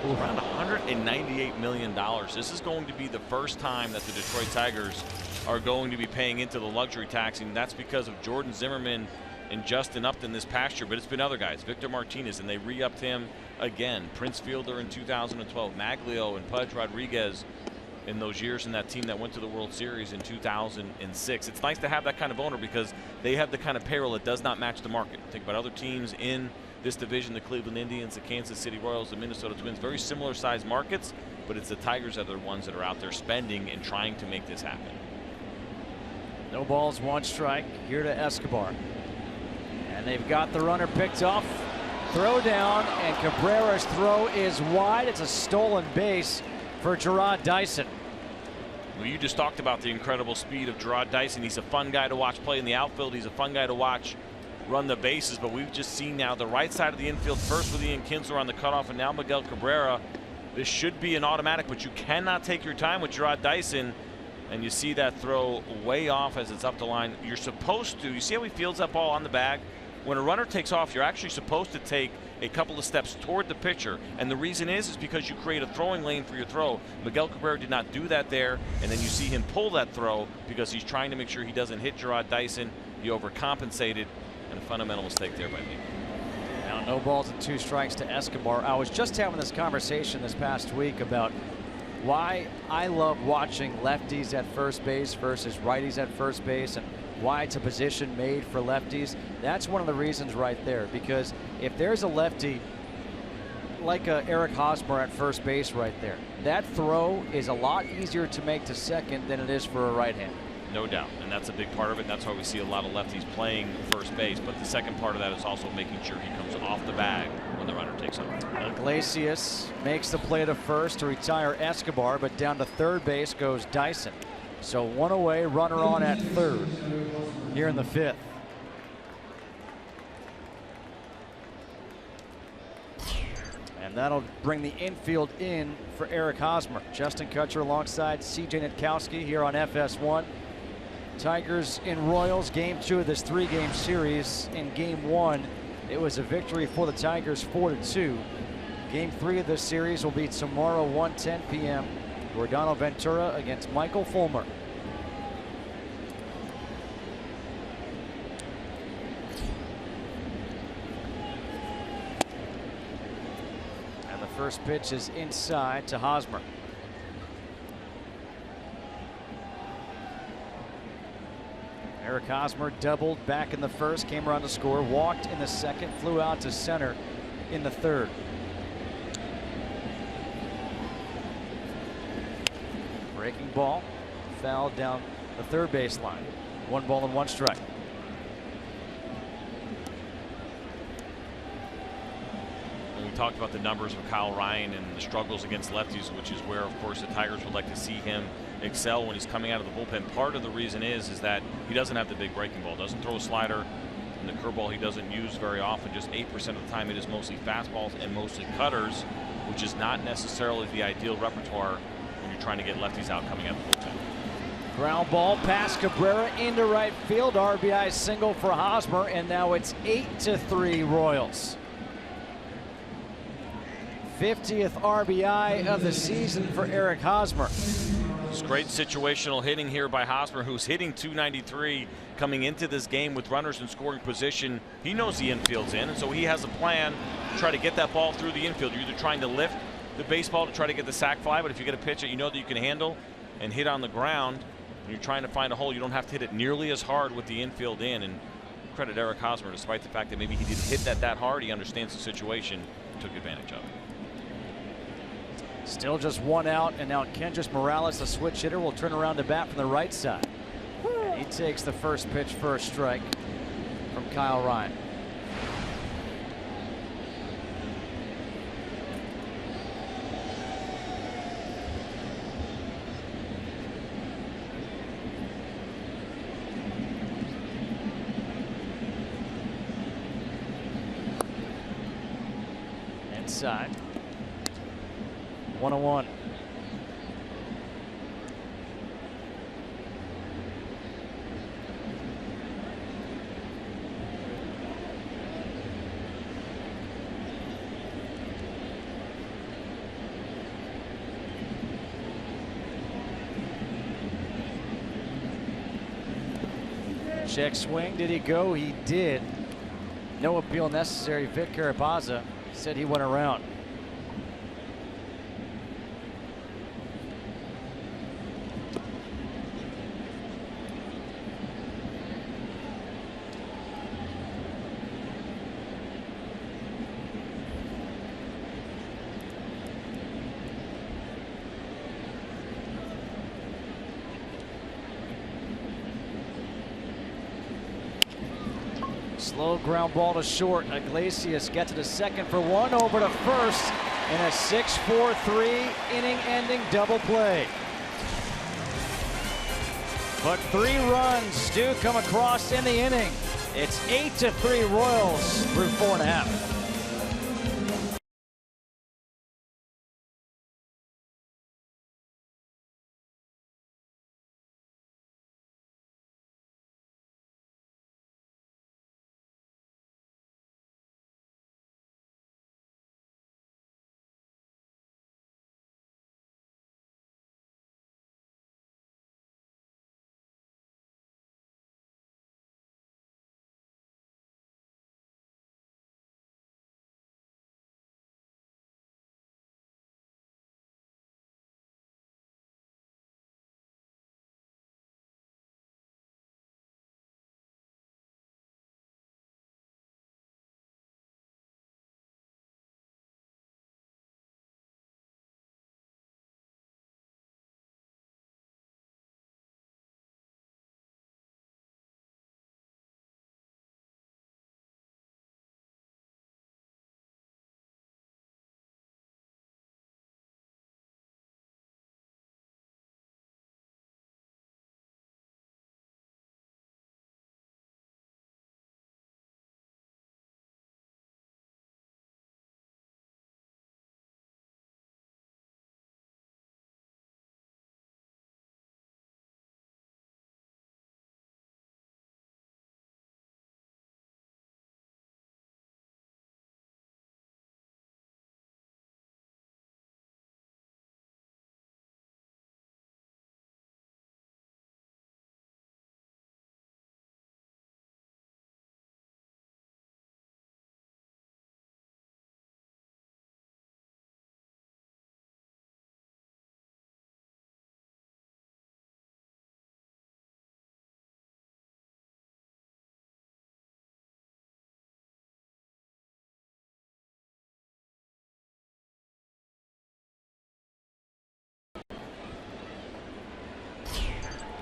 around $198 million. This is going to be the first time that the Detroit Tigers are going to be paying into the luxury tax, and that's because of Jordan Zimmerman and Justin Upton this past year, but it's been other guys. Victor Martinez, and they re-upped him again. Prince Fielder in 2012, Maglio and Pudge Rodriguez in those years in that team that went to the World Series in 2006. It's nice to have that kind of owner because they have the kind of payroll that does not match the market. Think about other teams in this division, the Cleveland Indians, the Kansas City Royals, the Minnesota Twins, very similar size markets, but it's the Tigers that are the ones that are out there spending and trying to make this happen. No balls, one strike here to Escobar. And they've got the runner picked off. Throw down, and Cabrera's throw is wide. It's a stolen base for Jarrod Dyson. Well, you just talked about the incredible speed of Jarrod Dyson. He's a fun guy to watch play in the outfield. He's a fun guy to watch run the bases, but we've just seen now the right side of the infield, first with Ian Kinsler on the cutoff, and now Miguel Cabrera. This should be an automatic, but you cannot take your time with Jarrod Dyson. And you see that throw way off as it's up the line. You're supposed to, you see how he fields that ball on the bag? When a runner takes off, you're actually supposed to take a couple of steps toward the pitcher, and the reason is because you create a throwing lane for your throw. Miguel Cabrera did not do that there, and then you see him pull that throw because he's trying to make sure he doesn't hit Jarrod Dyson. He overcompensated, and a fundamental mistake there by me. Now no balls and two strikes to Escobar. I was just having this conversation this past week about why I love watching lefties at first base versus righties at first base, and why it's a position made for lefties. That's one of the reasons right there, because if there's a lefty like Eric Hosmer at first base right there, that throw is a lot easier to make to second than it is for a right hand. No doubt, and that's a big part of it. That's why we see a lot of lefties playing first base, but the second part of that is also making sure he comes off the bag when the runner takes off. Iglesias makes the play to first to retire Escobar, but down to third base goes Dyson. So one away, runner on at third here in the fifth. And that'll bring the infield in for Eric Hosmer. Justin Kutcher alongside C.J. Nitkowski here on FS1. Tigers and Royals, game 2 of this 3-game series. In game 1, it was a victory for the Tigers, 4-2. Game 3 of this series will be tomorrow, 1:10 p.m. Giordano Ventura against Michael Fulmer. And the first pitch is inside to Hosmer. Eric Hosmer doubled back in the first, came around to score, walked in the second, flew out to center in the third. Breaking ball, fouled down the third baseline. 1 ball and 1 strike. We talked about the numbers of Kyle Ryan and the struggles against lefties, which is where, of course, the Tigers would like to see him excel when he's coming out of the bullpen. Part of the reason is that he doesn't have the big breaking ball, doesn't throw a slider, and the curveball he doesn't use very often. Just 8% of the time it is mostly fastballs and mostly cutters, which is not necessarily the ideal repertoire when you're trying to get lefties out coming out of the bullpen. Ground ball past Cabrera into right field. RBI single for Hosmer, and now it's 8-3 Royals. 50th RBI of the season for Eric Hosmer. It's great situational hitting here by Hosmer, who's hitting .293 coming into this game with runners in scoring position. He knows the infield's in, and so he has a plan to try to get that ball through the infield. You're either trying to lift the baseball to try to get the sac fly, but if you get a pitch that you know that you can handle and hit on the ground, and you're trying to find a hole, you don't have to hit it nearly as hard with the infield in. And credit Eric Hosmer, despite the fact that maybe he didn't hit that hard, he understands the situation, took advantage of it. Still just 1 out, and now Kendrys Morales, the switch hitter, will turn around to bat from the right side. And he takes the first pitch for a strike from Kyle Ryan. Inside. 1-1. Check swing. Did he go? He did. No appeal necessary. Vic Carapaza said he went around. Slow ground ball to short. Iglesias gets to second for 1, over to first in a 6-4-3 inning-ending double play. But 3 runs do come across in the inning. It's 8-3 Royals through 4.5.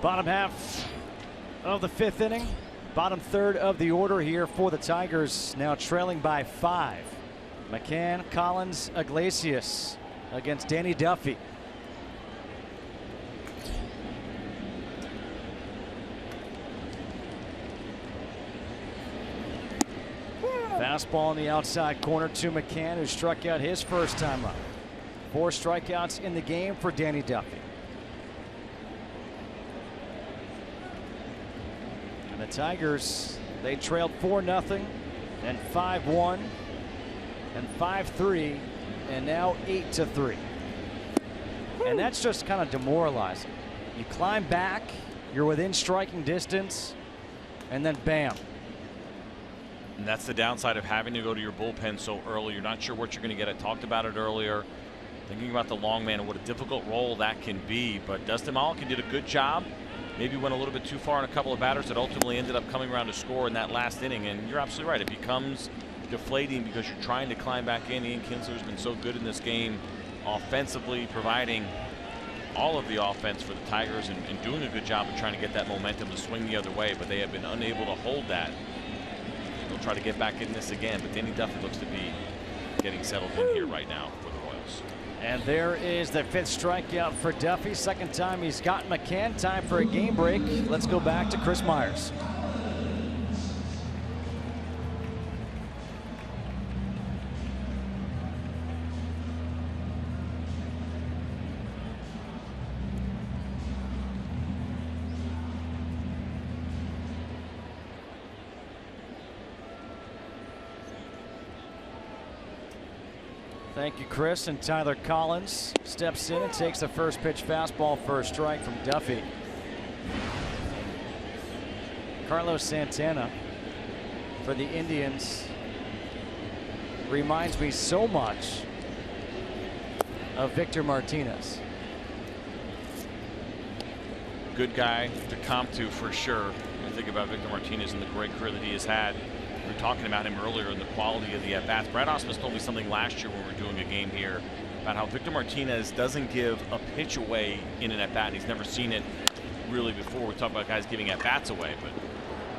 Bottom half of the 5th inning. Bottom third of the order here for the Tigers, now trailing by 5. McCann, Collins, Iglesias against Danny Duffy. Fastball in the outside corner to McCann, who struck out his first time up. 4 strikeouts in the game for Danny Duffy. And the Tigers, they trailed 4-0, and 5-1, and 5-3, and now 8-3. And that's just kind of demoralizing. You climb back, you're within striking distance, and then bam. And that's the downside of having to go to your bullpen so early. You're not sure what you're going to get. I talked about it earlier. Thinking about the long man and what a difficult role that can be. But Dustin Mulliken did a good job. Maybe went a little bit too far in a couple of batters that ultimately ended up coming around to score in that last inning. And you're absolutely right. It becomes deflating because you're trying to climb back in. Ian Kinsler's been so good in this game offensively, providing all of the offense for the Tigers and doing a good job of trying to get that momentum to swing the other way. But they have been unable to hold that. They'll try to get back in this again, but Danny Duffy looks to be getting settled in here right now for the Royals. And there is the 5th strikeout for Duffy. 2nd time he's got McCann. Time for a game break. Let's go back to Chris Myers. Thank you, Chris. And Tyler Collins steps in and takes the first pitch fastball for a strike from Duffy. Carlos Santana for the Indians reminds me so much of Victor Martinez. Good guy to comp to for sure. I think about Victor Martinez and the great career that he has had. We were talking about him earlier and the quality of the at-bats. Brad Ausmus told me something last year when we were doing a game here about how Victor Martinez doesn't give a pitch away in an at-bat. He's never seen it really before. We talk about guys giving at-bats away, but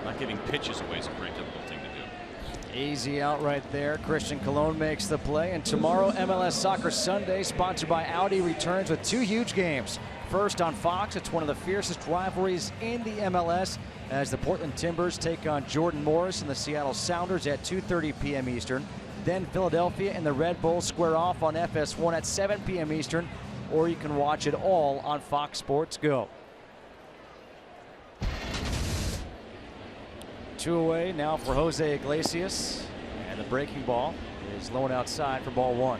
not giving pitches away is a pretty difficult thing to do. Easy out right there. Christian Colon makes the play. And tomorrow, MLS Soccer Sunday, sponsored by Audi, returns with 2 huge games. First on Fox, it's one of the fiercest rivalries in the MLS as the Portland Timbers take on Jordan Morris and the Seattle Sounders at 2:30 p.m. Eastern. Then Philadelphia and the Red Bulls square off on FS1 at 7 p.m. Eastern, or you can watch it all on Fox Sports Go. 2 away now for Jose Iglesias, and the breaking ball is low and outside for ball 1.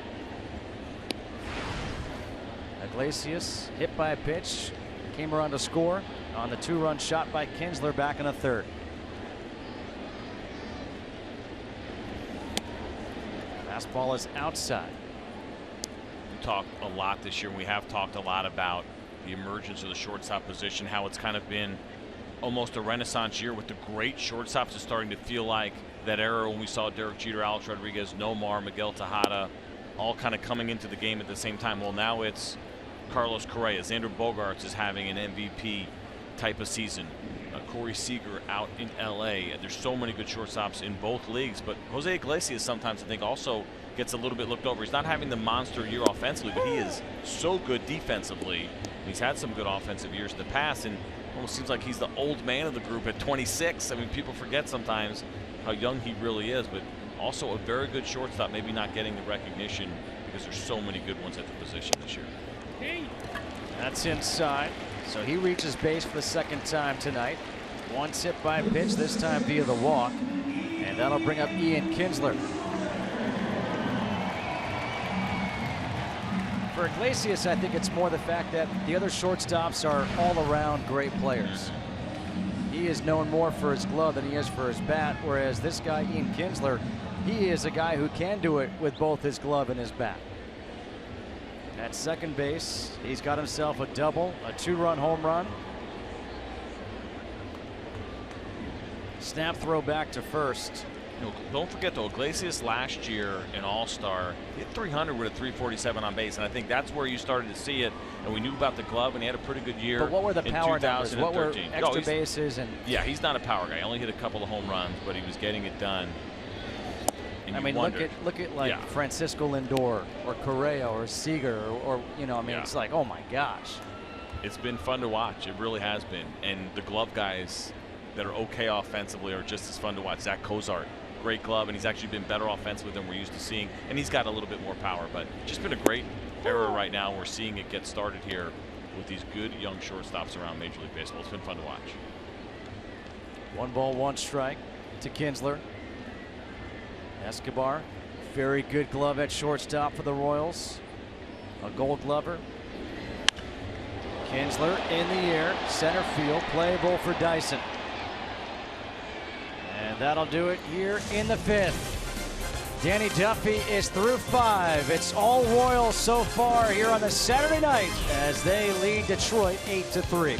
Iglesias hit by a pitch, came around to score on the 2-run shot by Kinsler back in the 3rd. Fastball is outside. We talked a lot this year. We have talked a lot about the emergence of the shortstop position, how it's kind of been almost a renaissance year with the great shortstops. It's starting to feel like that era when we saw Derek Jeter, Alex Rodriguez, Nomar, Miguel Tejada all kind of coming into the game at the same time. Well, now it's Carlos Correa. Xander Bogaerts is having an MVP type of season. Corey Seager out in LA. There's so many good shortstops in both leagues, but Jose Iglesias sometimes I think also gets a little bit looked over. He's not having the monster year offensively, but he is so good defensively. He's had some good offensive years in the past, and almost seems like he's the old man of the group at 26. I mean, people forget sometimes how young he really is, but also a very good shortstop, maybe not getting the recognition because there's so many good ones at the position this year. That's inside. So he reaches base for the 2nd time tonight. Once hit by a pitch, this time via the walk. And that'll bring up Ian Kinsler. For Iglesias, I think it's more the fact that the other shortstops are all around great players. He is known more for his glove than he is for his bat, whereas this guy, Ian Kinsler, he is a guy who can do it with both his glove and his bat. At second base, he's got himself a double, a 2-run home run. Snap throw back to first Don't forget, though, Iglesias last year in All-Star hit 300 with a 347 on base, and I think that's where you started to see it. And we knew about the glove, and he had a pretty good year. But what were the power numbers? What were 2013. extra bases? And yeah, he's not a power guy. He only hit a couple of home runs, but he was getting it done. And I mean, look at like Francisco Lindor or Correa or Seager or you know, I mean, it's like, oh my gosh. It's been fun to watch. It really has been. And the glove guys that are okay offensively are just as fun to watch. Zach Cozart, great glove, and he's actually been better offensively than we're used to seeing. And he's got a little bit more power, but just been a great era right now. We're seeing it get started here with these good young shortstops around Major League Baseball. It's been fun to watch. 1 ball, 1 strike to Kinsler. Escobar, very good glove at shortstop for the Royals. A Gold Glover. Kinsler in the air, center field, playable for Dyson. And that'll do it here in the 5th. Danny Duffy is through 5. It's all Royals so far here on the Saturday night as they lead Detroit 8-3.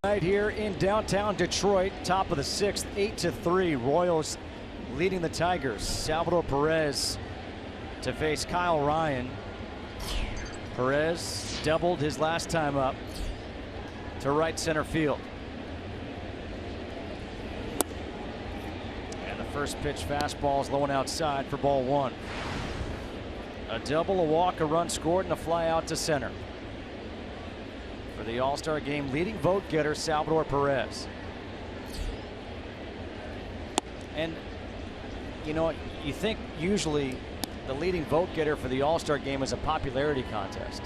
Night here in downtown Detroit, top of the 6th, 8-3. Royals leading the Tigers. Salvador Perez to face Kyle Ryan. Perez doubled his last time up to right center field. And the first pitch fastball is low and outside for ball 1. A double, a walk, a run scored, and a fly out to center. For the All-Star game leading vote getter Salvador Perez. And you know, you think usually the leading vote getter for the All-Star game is a popularity contest.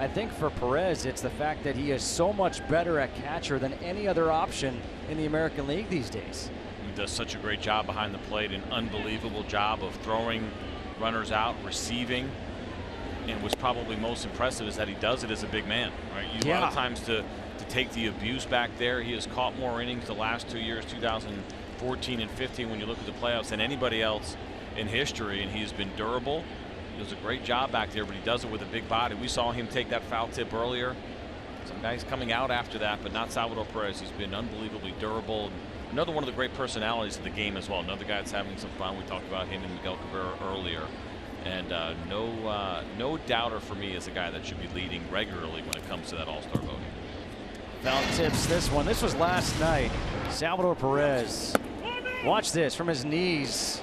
I think for Perez it's the fact that he is so much better at catcher than any other option in the American League these days. He does such a great job behind the plate, an unbelievable job of throwing runners out, receiving. And what's probably most impressive is that he does it as a big man, right? A lot of times to take the abuse back there. He has caught more innings the last 2 years, 2014 and 15, when you look at the playoffs, than anybody else in history. And he's been durable. He does a great job back there, but he does it with a big body. We saw him take that foul tip earlier. Some guys coming out after that, but not Salvador Perez. He's been unbelievably durable. Another one of the great personalities of the game as well. Another guy that's having some fun. We talked about him and Miguel Cabrera earlier. And no doubter for me as a guy that should be leading regularly when it comes to that All-Star voting. Foul tips this one. This was last night. Salvador Perez. Watch this from his knees.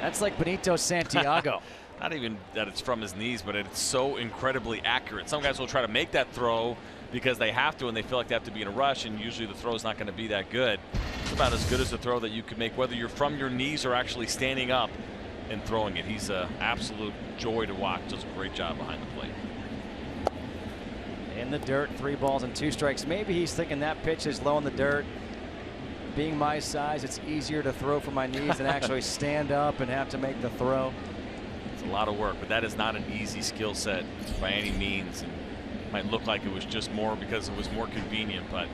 That's like Benito Santiago. Not even that it's from his knees, but it's so incredibly accurate. Some guys will try to make that throw, because they have to and they feel like they have to be in a rush, and usually the throw is not going to be that good. It's about as good as a throw that you can make, whether you're from your knees or actually standing up and throwing it. He's an absolute joy to watch. Does a great job behind the plate. In the dirt, 3 balls and 2 strikes. Maybe he's thinking that pitch is low in the dirt. Being my size, it's easier to throw from my knees than actually stand up and have to make the throw. It's a lot of work, but that is not an easy skill set by any means. And it might look like it was just more because it was more convenient, but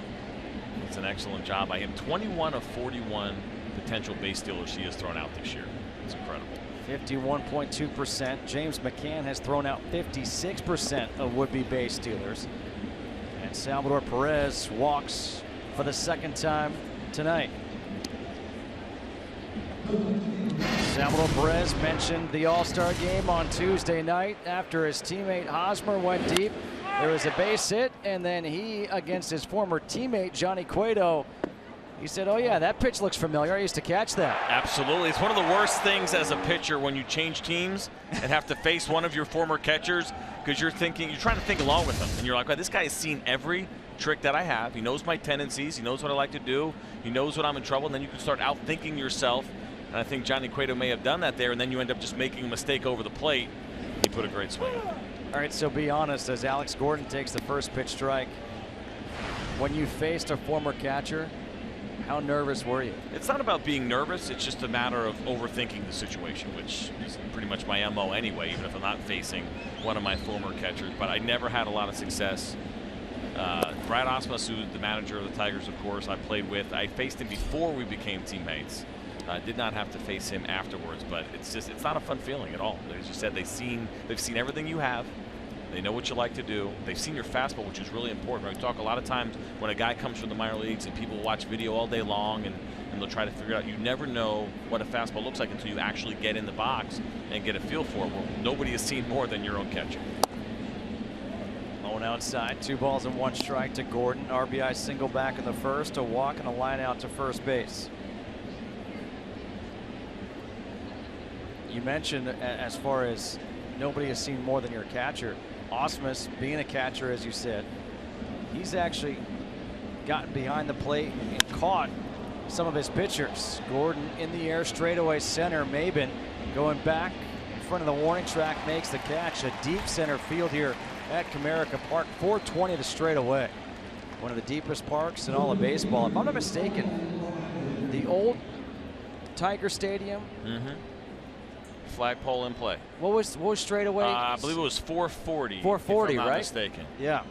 it's an excellent job by him. 21 of 41 potential base stealers he has thrown out this year. It's incredible. 51.2%. James McCann has thrown out 56% of would-be base stealers. And Salvador Perez walks for the 2nd time tonight. Salvador Perez mentioned the All-Star game on Tuesday night after his teammate Hosmer went deep. There was a base hit, and then he, against his former teammate Johnny Cueto, he said, "Oh yeah, that pitch looks familiar. I used to catch that." Absolutely. It's one of the worst things as a pitcher when you change teams and have to face one of your former catchers, because you're trying to think along with them, and you're like, "Well, this guy has seen every trick that I have. He knows my tendencies. He knows what I like to do. He knows when I'm in trouble." And then you can start outthinking yourself. And I think Johnny Cueto may have done that there, and then you end up just making a mistake over the plate. He put a great swing on it. All right, so be honest, as Alex Gordon takes the first pitch strike, when you faced a former catcher, how nervous were you? It's not about being nervous. It's just a matter of overthinking the situation, which is pretty much my MO anyway, even if I'm not facing one of my former catchers. But I never had a lot of success. Brad Ausmus, who's the manager of the Tigers, of course, I played with. I faced him before we became teammates. Did not have to face him afterwards, but it's not a fun feeling at all. As you said, they've seen everything you have. They know what you like to do. They've seen your fastball, which is really important. We talk a lot of times when a guy comes from the minor leagues and people watch video all day long and they'll try to figure out. You never know what a fastball looks like until you actually get in the box and get a feel for it. Well, nobody has seen more than your own catcher. Low outside, 2 balls and 1 strike to Gordon. RBI single back in the first, a walk and a line out to first base. You mentioned as far as nobody has seen more than your catcher. Ausmus, being a catcher, as you said, he's actually gotten behind the plate and caught some of his pitchers. Gordon in the air, straightaway center. Maben going back in front of the warning track makes the catch. A deep center field here at Comerica Park. 420 to straightaway. One of the deepest parks in all of baseball. If I'm not mistaken, the old Tiger Stadium. Flagpole in play. What was straightaway? I believe it was 440. 440, if I'm not right? mistaken. Yeah.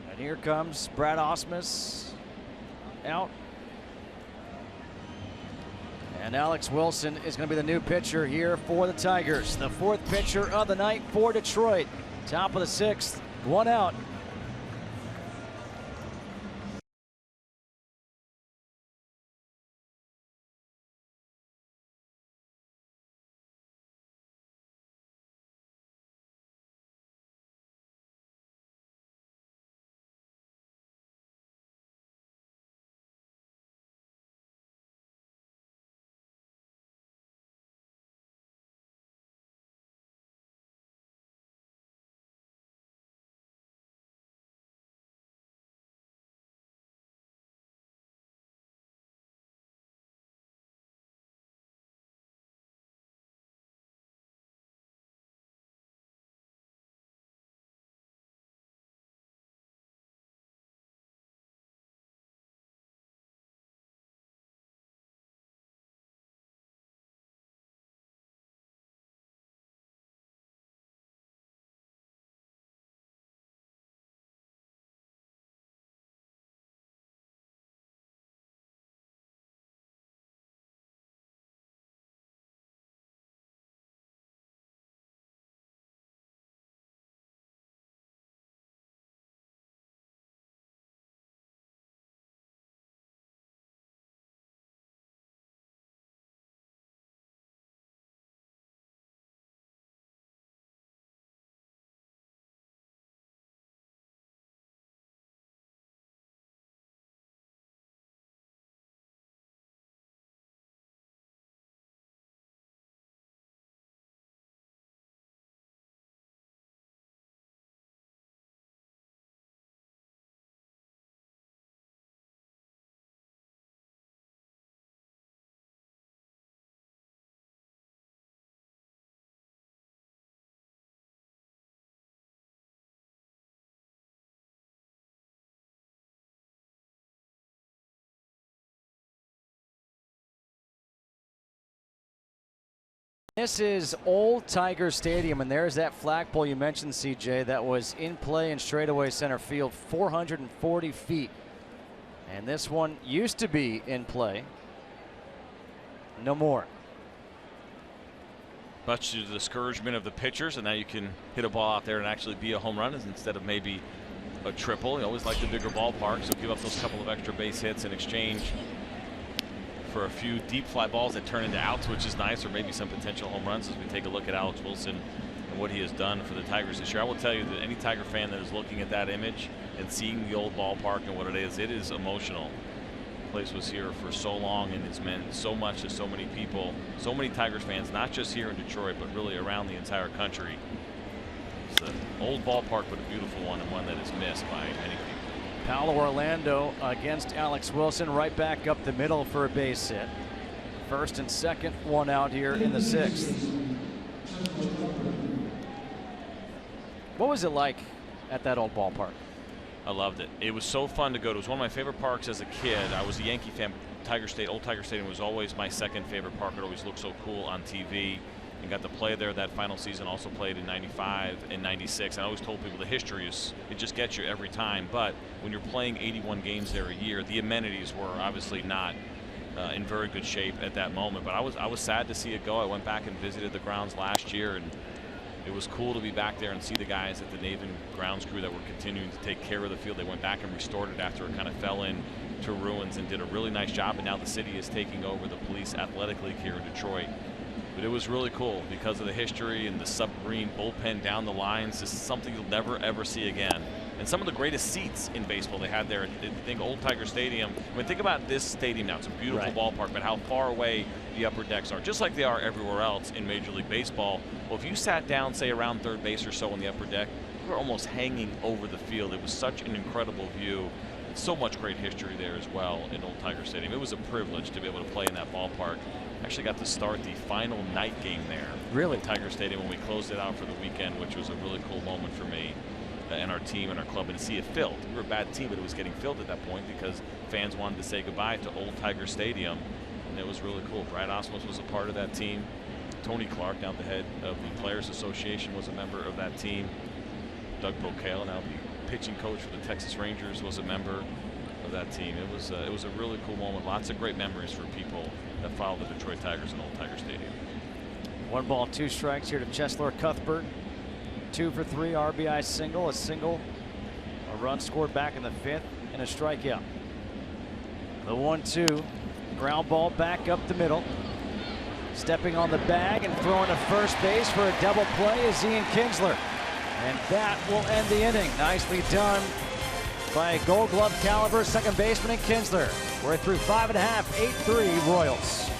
And here comes Brad Ausmus out. And Alex Wilson is going to be the new pitcher here for the Tigers. The 4th pitcher of the night for Detroit. Top of the 6th, 1 out. This is Old Tiger Stadium, and there's that flagpole you mentioned, CJ, that was in play in straightaway center field, 440 feet. And this one used to be in play. No more. Much to the discouragement of the pitchers, and now you can hit a ball out there and actually be a home run instead of maybe a triple. You always like the bigger ballpark, so give up those couple of extra base hits in exchange for a few deep fly balls that turn into outs, which is nice, or maybe some potential home runs as we take a look at Alex Wilson and what he has done for the Tigers this year. I will tell you that any Tiger fan that is looking at that image and seeing the old ballpark and what it is emotional. The place was here for so long, and it's meant so much to so many people, so many Tigers fans, not just here in Detroit, but really around the entire country. It's an old ballpark, but a beautiful one, and one that is missed by many people. Paulo Orlando against Alex Wilson, right back up the middle for a base hit. First and second, one out here in the sixth. What was it like at that old ballpark? I loved it. It was so fun to go to. It was one of my favorite parks as a kid. I was a Yankee fan. Old Tiger Stadium was always my second favorite park. It always looked so cool on TV. And got to play there that final season. Also played in '95 and '96. And I always told people the history is, it just gets you every time. But when you're playing 81 games there a year, the amenities were obviously not in very good shape at that moment. But I was sad to see it go. I went back and visited the grounds last year, and it was cool to be back there and see the guys at the Navin grounds crew that were continuing to take care of the field. They went back and restored it after it kind of fell into ruins and did a really nice job. And now the city is taking over the Police Athletic League here in Detroit. But it was really cool because of the history and the submarine bullpen down the lines. This is something you'll never, ever see again. And some of the greatest seats in baseball they had there at, I think, Old Tiger Stadium. I mean, think about this stadium now. It's a beautiful ballpark, but how far away the upper decks are, just like they are everywhere else in Major League Baseball. Well, if you sat down, say, around third base or so on the upper deck, you were almost hanging over the field. It was such an incredible view. So much great history there as well in Old Tiger Stadium. It was a privilege to be able to play in that ballpark. Actually got to start the final night game there. Really? In Tiger Stadium when we closed it out for the weekend, which was a really cool moment for me and our team and our club, and to see it filled. We were a bad team, but it was getting filled at that point because fans wanted to say goodbye to Old Tiger Stadium, and it was really cool. Brad Osmus was a part of that team. Tony Clark, now the head of the Players Association, was a member of that team. Doug Brocail, now the pitching coach for the Texas Rangers, was a member of that team. It was a really cool moment. Lots of great memories for people that follow the Detroit Tigers in Old Tiger Stadium. 1-2 strikes here to Cheslor Cuthbert. 2 for 3 RBI single, a run scored back in the fifth, and a strikeout. The 1-2, ground ball back up the middle. Stepping on the bag and throwing to first base for a double play is Ian Kinsler. And that will end the inning. Nicely done by Gold Glove caliber second baseman Kinsler. We're through 5.5, 8-3 Royals.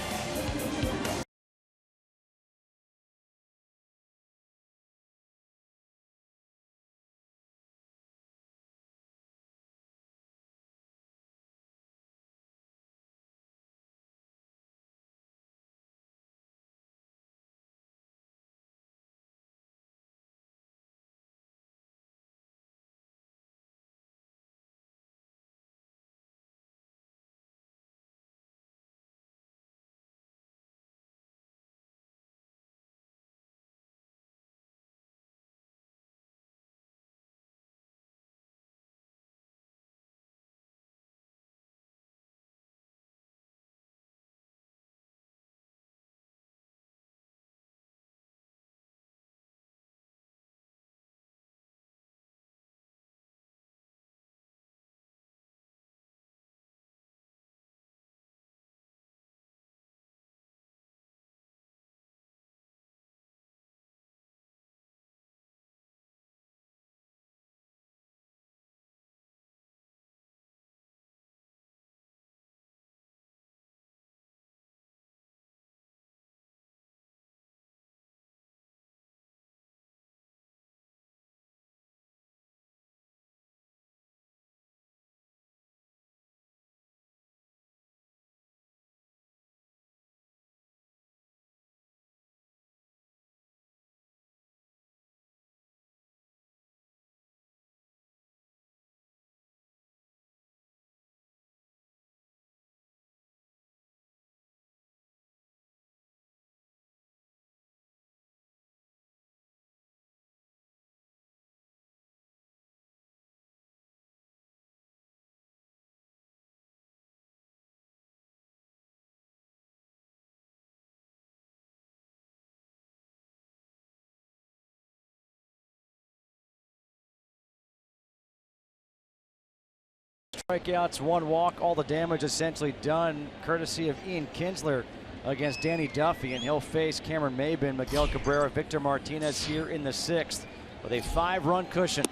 Strikeouts, 1 walk, all the damage essentially done courtesy of Ian Kinsler against Danny Duffy, and he'll face Cameron Maybin, Miguel Cabrera, Victor Martinez here in the 6th with a 5-run cushion.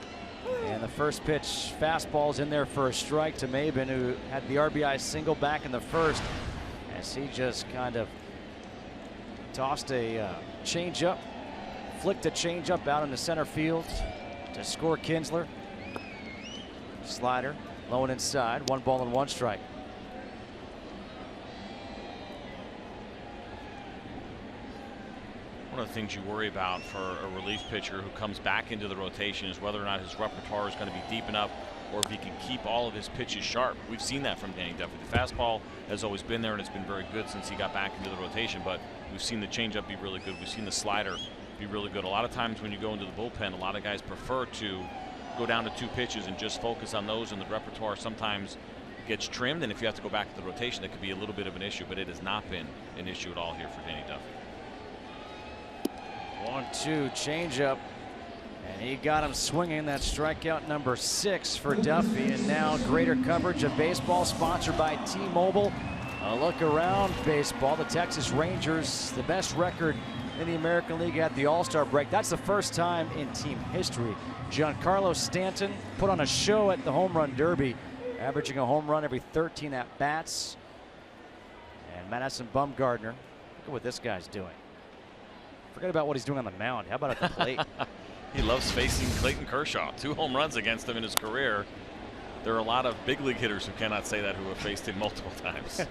And the first pitch, fastball's in there for a strike to Maybin, who had the RBI single back in the 1st, as he just kind of tossed a changeup, flicked a changeup out into center field to score Kinsler. Slider, low and inside, 1 ball and 1 strike. One of the things you worry about for a relief pitcher who comes back into the rotation is whether or not his repertoire is going to be deep enough, or if he can keep all of his pitches sharp. We've seen that from Danny Duffy. The fastball has always been there, and it's been very good since he got back into the rotation, but we've seen the changeup be really good. We've seen the slider be really good. A lot of times when you go into the bullpen, a lot of guys prefer to go down to 2 pitches and just focus on those, and the repertoire sometimes gets trimmed, and if you have to go back to the rotation, it could be a little bit of an issue, but it has not been an issue at all here for Danny Duffy. 1-2 changeup, and he got him swinging. That strikeout number 6 for Duffy. And now greater coverage of baseball, sponsored by T-Mobile. A look around baseball. The Texas Rangers, the best record in the American League at the All-Star break. That's the first time in team history. Giancarlo Stanton put on a show at the Home Run Derby, averaging a home run every 13 at-bats. And Madison Bumgarner, look at what this guy's doing. Forget about what he's doing on the mound. How about at the plate? He loves facing Clayton Kershaw. 2 home runs against him in his career. There are a lot of big league hitters who cannot say that, who have faced him multiple times.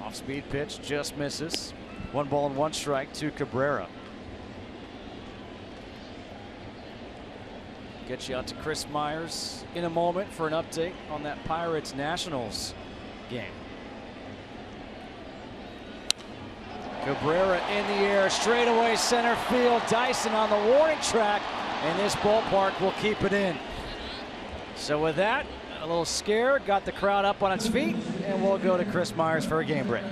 Off-speed pitch just misses. 1 ball and 1 strike to Cabrera. Get you out to Chris Myers in a moment for an update on that Pirates-Nationals game. Cabrera in the air, straightaway center field. Dyson on the warning track, and this ballpark will keep it in. So with that, a little scare, got the crowd up on its feet, and we'll go to Chris Myers for a game break.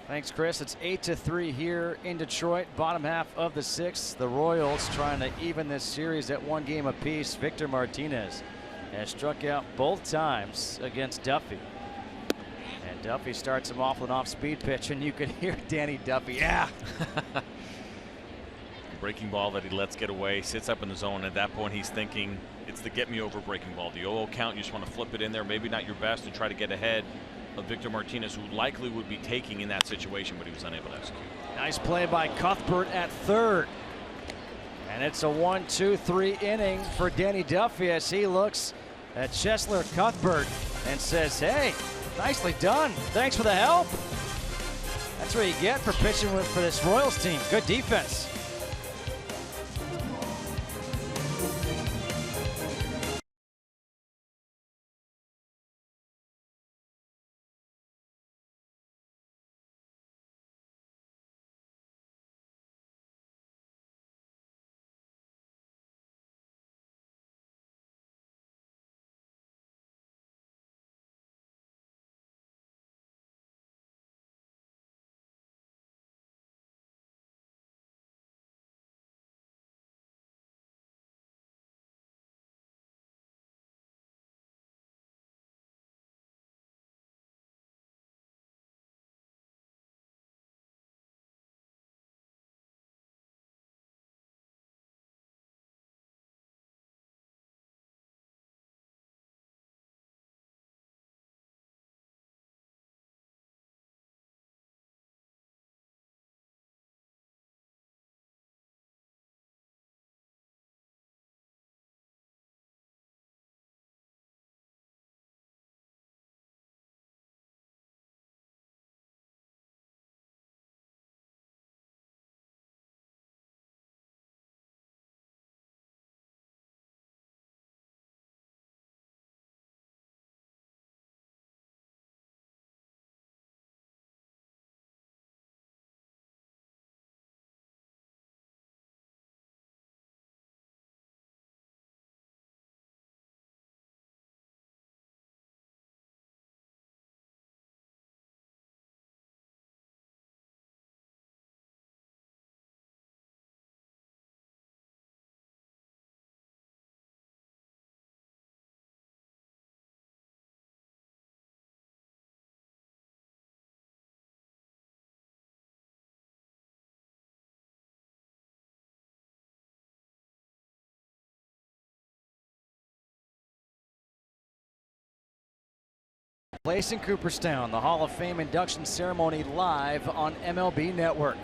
Thanks, Chris. It's 8-3 here in Detroit, bottom half of the 6th. The Royals trying to even this series at 1 game apiece. Victor Martinez has struck out both times against Duffy. And Duffy starts him off with an off-speed pitch, and you could hear Danny Duffy, yeah. Breaking ball that he lets get away, sits up in the zone. At that point, he's thinking it's the get-me-over breaking ball. The 0-0 count, you just want to flip it in there, maybe not your best, and try to get ahead of Victor Martinez, who likely would be taking in that situation, but he was unable to execute. Nice play by Cuthbert at 3rd. And it's a 1-2-3 inning for Danny Duffy as he looks at Cheslor Cuthbert and says, hey, nicely done. Thanks for the help. That's what you get for pitching for this Royals team. Good defense. Place in Cooperstown, the Hall of Fame induction ceremony live on MLB Network.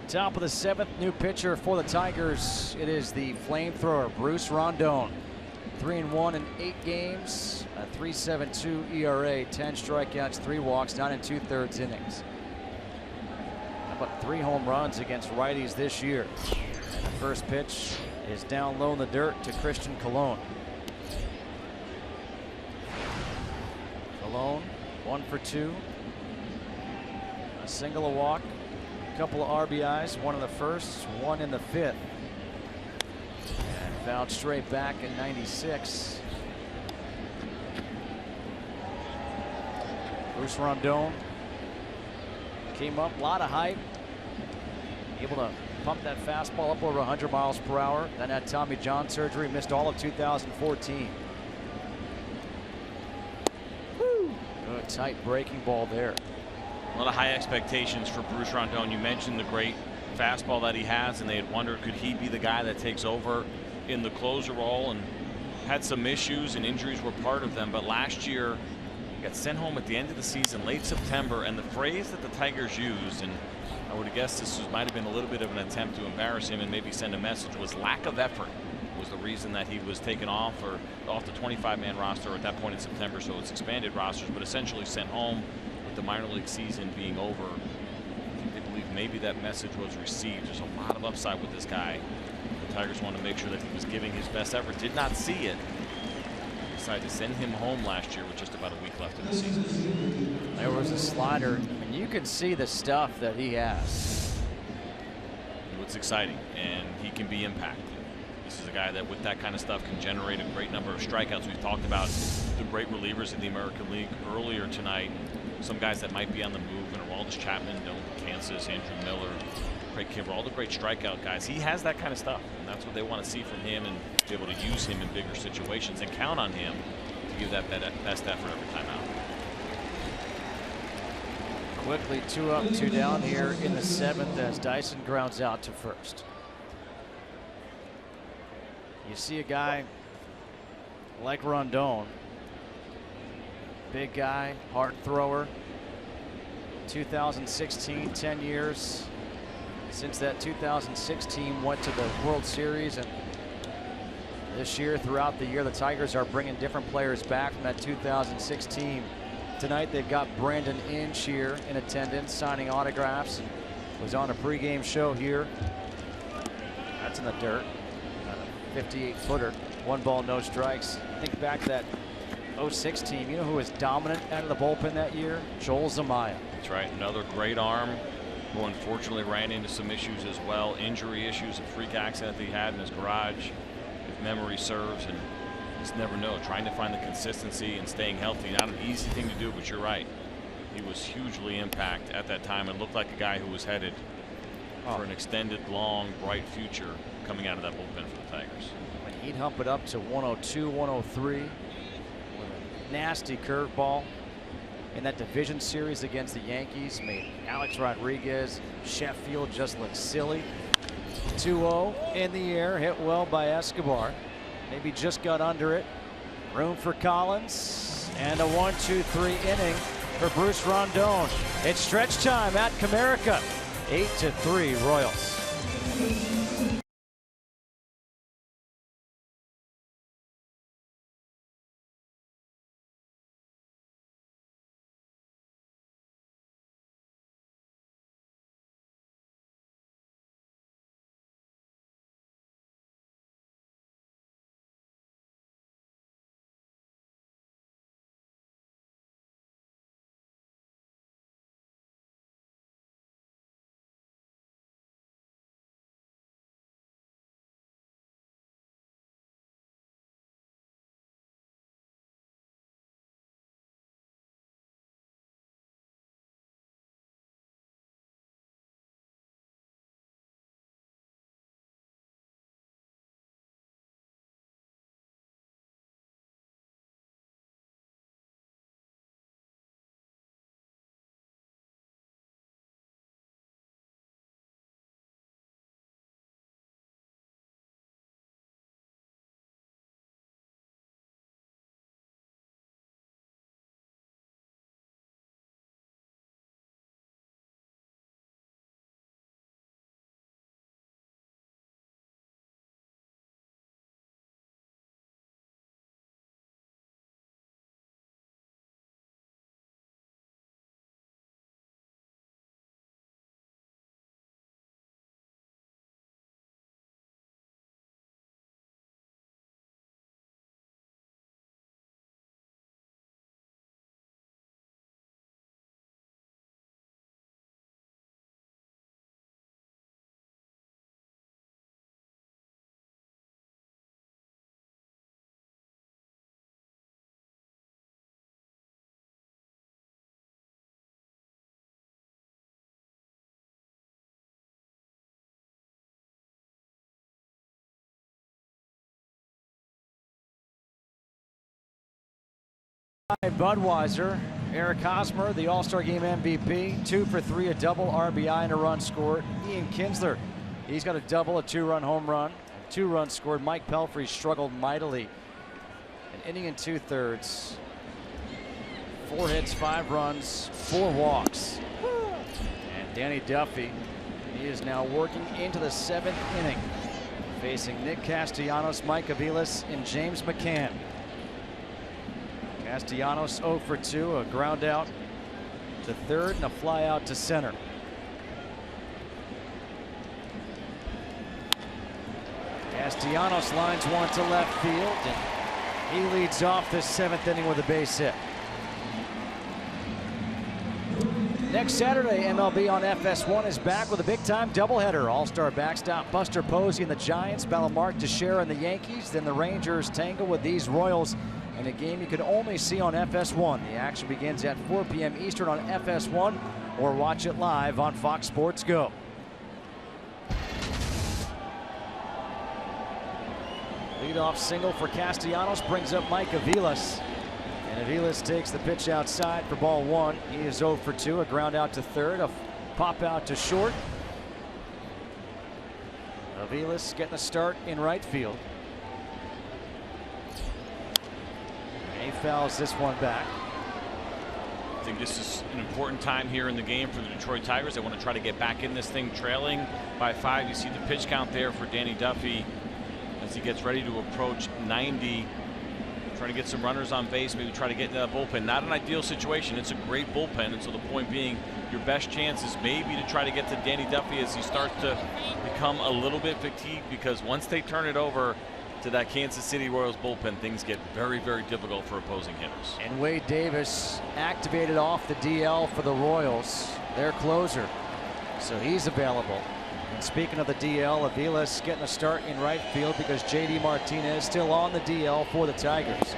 Top of the 7th, new pitcher for the Tigers. It is the flamethrower, Bruce Rondon. 3-1 in 8 games, a 3.72 ERA, 10 strikeouts, 3 walks, 9 2/3 innings. How about 3 home runs against righties this year? And the first pitch is down low in the dirt to Christian Colon. Colon, 1 for 2. A single, a walk, a couple of RBIs, 1 in the first, 1 in the 5th. And fouled straight back at 96. Bruce Rondon came up, a lot of hype, able to pump that fastball up over 100 miles per hour. Then had Tommy John surgery, missed all of 2014. Good tight breaking ball there. A lot of high expectations for Bruce Rondon. You mentioned the great fastball that he has, and they had wondered, could he be the guy that takes over in the closer role, and had some issues, and injuries were part of them. But last year he got sent home at the end of the season, late September, and the phrase that the Tigers used, and I would have guessed this might have been a little bit of an attempt to embarrass him and maybe send a message, was lack of effort was the reason that he was taken off, or off the 25-man roster at that point in September. So it's expanded rosters, but essentially sent home with the minor league season being over. I think they believe maybe that message was received. There's a lot of upside with this guy. The Tigers want to make sure that he was giving his best effort. Did not see it. Decided to send him home last year with just about a week left in the season. There was a slider, and you can see the stuff that he has. It's exciting, and he can be impacted. This is a guy that with that kind of stuff can generate a great number of strikeouts. We've talked about the great relievers in the American League earlier tonight. Some guys that might be on the move, and Aroldis Chapman, Dylan Kansas, Andrew Miller, Craig Kimbrel, all the great strikeout guys. He has that kind of stuff, and that's what they want to see from him, and be able to use him in bigger situations and count on him to give that best effort every time out. Quickly 2 up, 2 down here in the 7th as Dyson grounds out to first. You see a guy like Rondon, big guy, hard thrower. 2016, 10 years since that 2016 went to the World Series, and this year, throughout the year, the Tigers are bringing different players back from that 2016. Tonight they've got Brandon Inge here in attendance, signing autographs. Was on a pregame show here. That's in the dirt. 58-footer, 1 ball, no strikes. Think back to that 06 team. You know who was dominant out of the bullpen that year? Joel Zumaya. That's right. Another great arm, who unfortunately ran into some issues as well. Injury issues, a freak accident that he had in his garage, if memory serves, and just never know. Trying to find the consistency and staying healthy. Not an easy thing to do, but you're right. He was hugely impacted at that time and looked like a guy who was headed for an extended, long, bright future coming out of that bullpen for the Tigers. When he'd hump it up to 102, 103 with a nasty curveball in that division series against the Yankees, made Alex Rodriguez, Sheffield just look silly. 2-0 in the air, hit well by Escobar. Maybe just got under it. Room for Collins, and a 1-2-3 inning for Bruce Rondon. It's stretch time at Comerica. 8-3 Royals. Budweiser, Eric Hosmer, the All-Star Game MVP, 2 for 3, a double, RBI, and a run scored. Ian Kinsler, he's got a double, a 2-run home run, and 2 runs scored. Mike Pelfrey struggled mightily. An inning and 2/3. 4 hits, 5 runs, 4 walks. And Danny Duffy, he is now working into the 7th inning, facing Nick Castellanos, Mike Aviles, and James McCann. Castellanos 0 for 2, a ground out to third and a fly out to center. Castellanos lines one to left field, and he leads off this 7th inning with a base hit. Next Saturday, MLB on FS1 is back with a big-time doubleheader. All-Star backstop Buster Posey and the Giants battle Mark Teixeira and the Yankees. Then the Rangers tangle with these Royals in a game you can only see on FS1. The action begins at 4 p.m. Eastern on FS1, or watch it live on Fox Sports Go. Leadoff single for Castellanos brings up Mike Aviles. And Aviles takes the pitch outside for ball 1. He is 0 for 2, a ground out to third, a pop out to short. Aviles getting a start in right field. He fouls this one back. I think this is an important time here in the game for the Detroit Tigers. They want to try to get back in this thing, trailing by 5. You see the pitch count there for Danny Duffy as he gets ready to approach 90. Trying to get some runners on base, maybe try to get into that bullpen. Not an ideal situation. It's a great bullpen, and so the point being, your best chance is maybe to try to get to Danny Duffy as he starts to become a little bit fatigued, because once they turn it over to that Kansas City Royals bullpen, things get very, very difficult for opposing hitters. And Wade Davis activated off the DL for the Royals, their closer, so he's available. And speaking of the DL, Aviles getting a start in right field because J.D. Martinez still on the DL for the Tigers.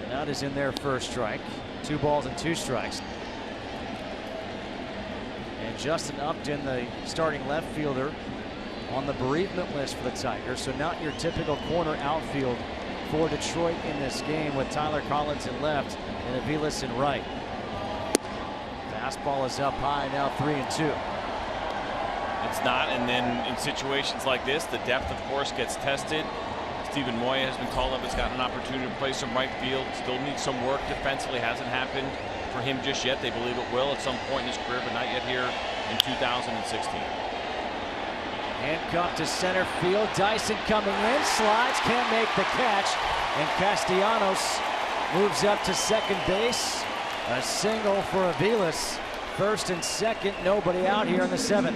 And that is in their first strike. 2 balls and 2 strikes. And Justin Upton, the starting left fielder, on the bereavement list for the Tigers. So not your typical corner outfield for Detroit in this game, with Tyler Collins in left and Aviles in right. Fastball is up high now, 3-2. It's not, and then in situations like this, the depth, of course, gets tested. Steven Moya has been called up. Has gotten an opportunity to play some right field. Still needs some work defensively. Hasn't happened for him just yet. They believe it will at some point in his career, but not yet here in 2016. Handcuffed to center field. Dyson coming in, slides, can't make the catch, and Castellanos moves up to second base. A single for Aviles. First and second, nobody out here in the 7th.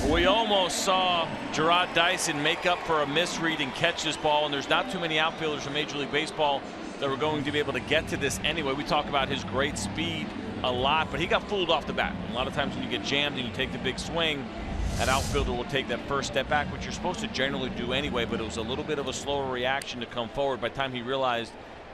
We almost saw Jarrod Dyson make up for a misread and catch this ball, and there's not too many outfielders in Major League Baseball that were going to be able to get to this anyway. We talk about his great speed a lot, but he got fooled off the bat. A lot of times when you get jammed and you take the big swing, that outfielder will take that first step back, which you're supposed to generally do anyway, but it was a little bit of a slower reaction to come forward. By the time he realized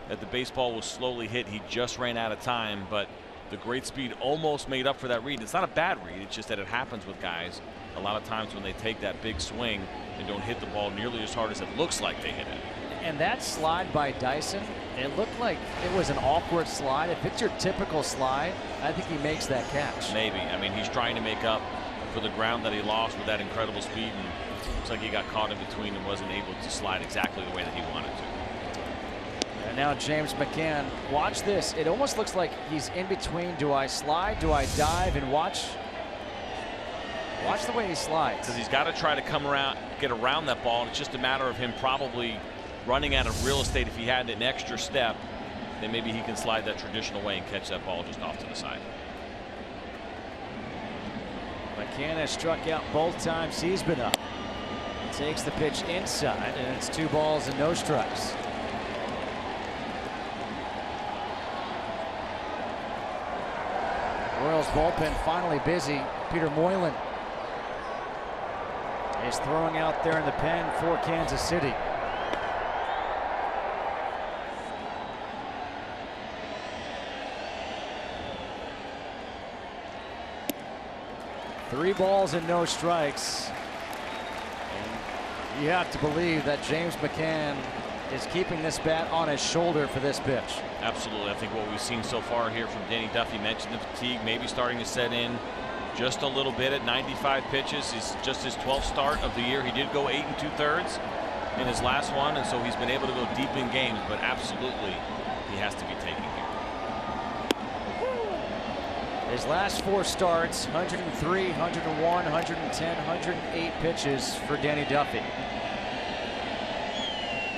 that the baseball was slowly hit, he just ran out of time, but the great speed almost made up for that read. It's not a bad read, it's just that it happens with guys a lot of times when they take that big swing and don't hit the ball nearly as hard as it looks like they hit it. And that slide by Dyson, it looked like it was an awkward slide. If it's your typical slide, I think he makes that catch. Maybe. I mean, he's trying to make up for the ground that he lost with that incredible speed, and it looks like he got caught in between and wasn't able to slide exactly the way that he wanted to. And now James McCann, watch this. It almost looks like he's in between. Do I slide? Do I dive? And watch the way he slides. Because he's got to try to come around, get around that ball, and it's just a matter of him probably running out of real estate. If he had an extra step, then maybe he can slide that traditional way and catch that ball just off to the side. McCann has struck out both times he's been up. Takes the pitch inside, and it's 2 balls and no strikes. Royals bullpen finally busy. Peter Moylan is throwing out there in the pen for Kansas City. Three balls and no strikes. And you have to believe that James McCann is keeping this bat on his shoulder for this pitch. Absolutely. I think what we've seen so far here from Danny Duffy, mentioned the fatigue maybe starting to set in just a little bit at 95 pitches. It's just his 12th start of the year. He did go 8 2/3 in his last one, and so he's been able to go deep in games, but absolutely he has to be taking here. His last 4 starts, 103, 101, 110, 108 pitches for Danny Duffy.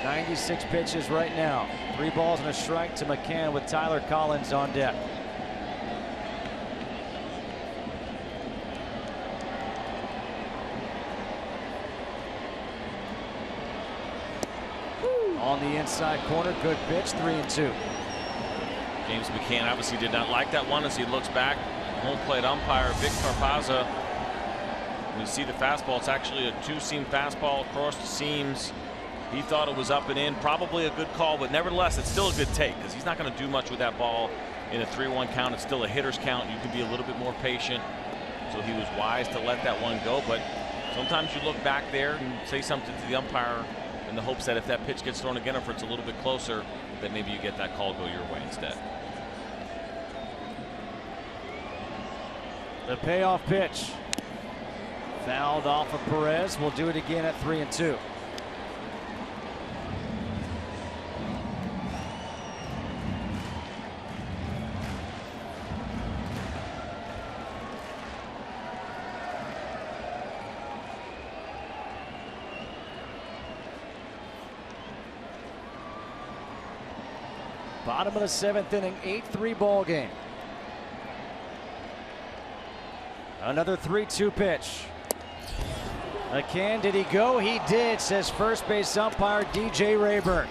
96 pitches right now. 3 balls and a strike to McCann with Tyler Collins on deck. On the inside corner, good pitch, 3-2. James McCann obviously did not like that one as he looks back. Home plate umpire Vic Carpazza. When you see the fastball, it's actually a 2-seam fastball across the seams. He thought it was up and in, probably a good call, but nevertheless, it's still a good take because he's not going to do much with that ball in a 3-1 count. It's still a hitter's count. You can be a little bit more patient. So he was wise to let that one go, but sometimes you look back there and say something to the umpire in the hopes that if that pitch gets thrown again, or if it's a little bit closer, that maybe you get that call go your way instead. The payoff pitch. Fouled off of Perez. We'll do it again at 3-2. Bottom of the 7th inning, 8-3 ball game. Another 3-2 pitch. McCann, did he go? He did, says first base umpire DJ Rayburn.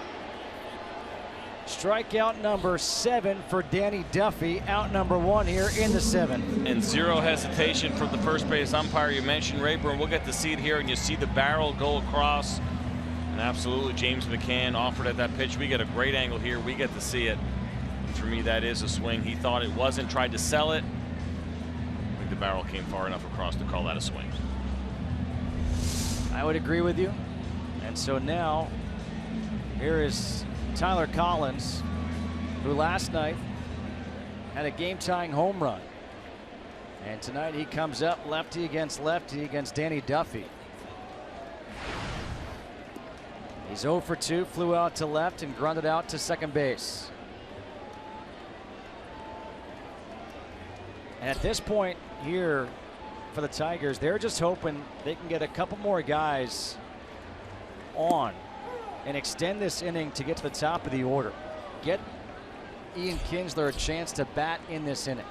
Strikeout number 7 for Danny Duffy, out number 1 here in the 7th. And zero hesitation from the first base umpire. You mentioned Rayburn. We'll get to see it here, and you see the barrel go across. And absolutely, James McCann offered at that pitch. We get a great angle here. We get to see it. And for me, that is a swing. He thought it wasn't, tried to sell it. I think the barrel came far enough across to call that a swing. I would agree with you. And so now, here is Tyler Collins, who last night had a game-tying home run. And tonight he comes up lefty against Danny Duffy. He's 0 for 2, flew out to left and grunted out to second base. And at this point here for the Tigers, they're just hoping they can get a couple more guys on and extend this inning to get to the top of the order. Get Ian Kinsler a chance to bat in this inning.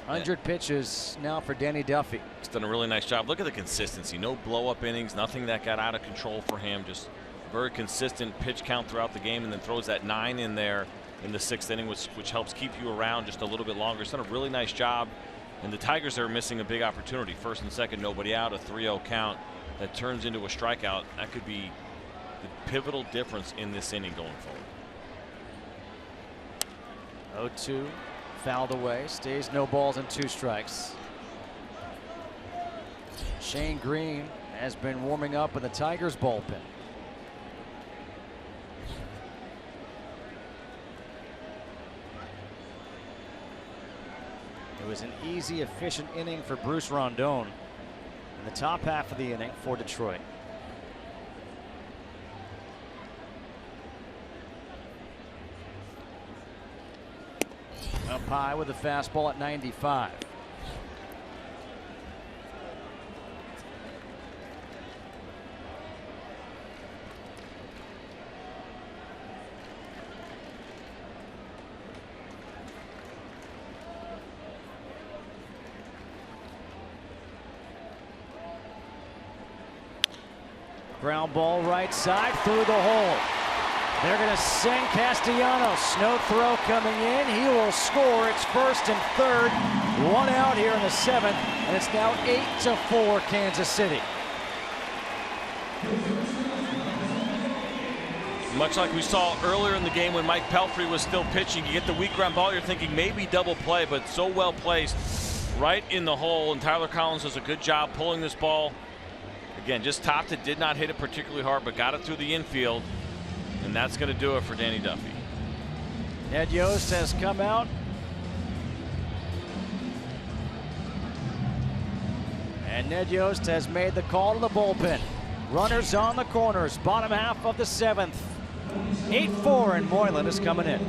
100 pitches now for Danny Duffy. He's done a really nice job. Look at the consistency. No blow-up innings, nothing that got out of control for him. Just very consistent pitch count throughout the game, and then throws that 9 in there in the 6th inning, which helps keep you around just a little bit longer. He's done a really nice job. And the Tigers are missing a big opportunity. 1st and 2nd, nobody out, a 3-0 count that turns into a strikeout. That could be the pivotal difference in this inning going forward. 0-2. Fouled away, stays no balls and 2 strikes. Shane Green has been warming up in the Tigers bullpen. It was an easy, efficient inning for Bruce Rondon in the top half of the inning for Detroit. Up high with a fastball at 95. Ground ball right side through the hole. They're going to send Castellanos. Snow throw coming in. He will score. It's 1st and 3rd. 1 out here in the 7th, and it's now 8-4 Kansas City. Much like we saw earlier in the game when Mike Pelfrey was still pitching, you get the weak ground ball, you're thinking maybe double play, but so well placed right in the hole, and Tyler Collins does a good job pulling this ball Again, just topped it, did not hit it particularly hard, but got it through the infield, and that's going to do it for Danny Duffy. Ned Yost has come out. And Ned Yost has made the call to the bullpen. Runners on the corners, bottom half of the 7th. 8-4, and Moylan is coming in.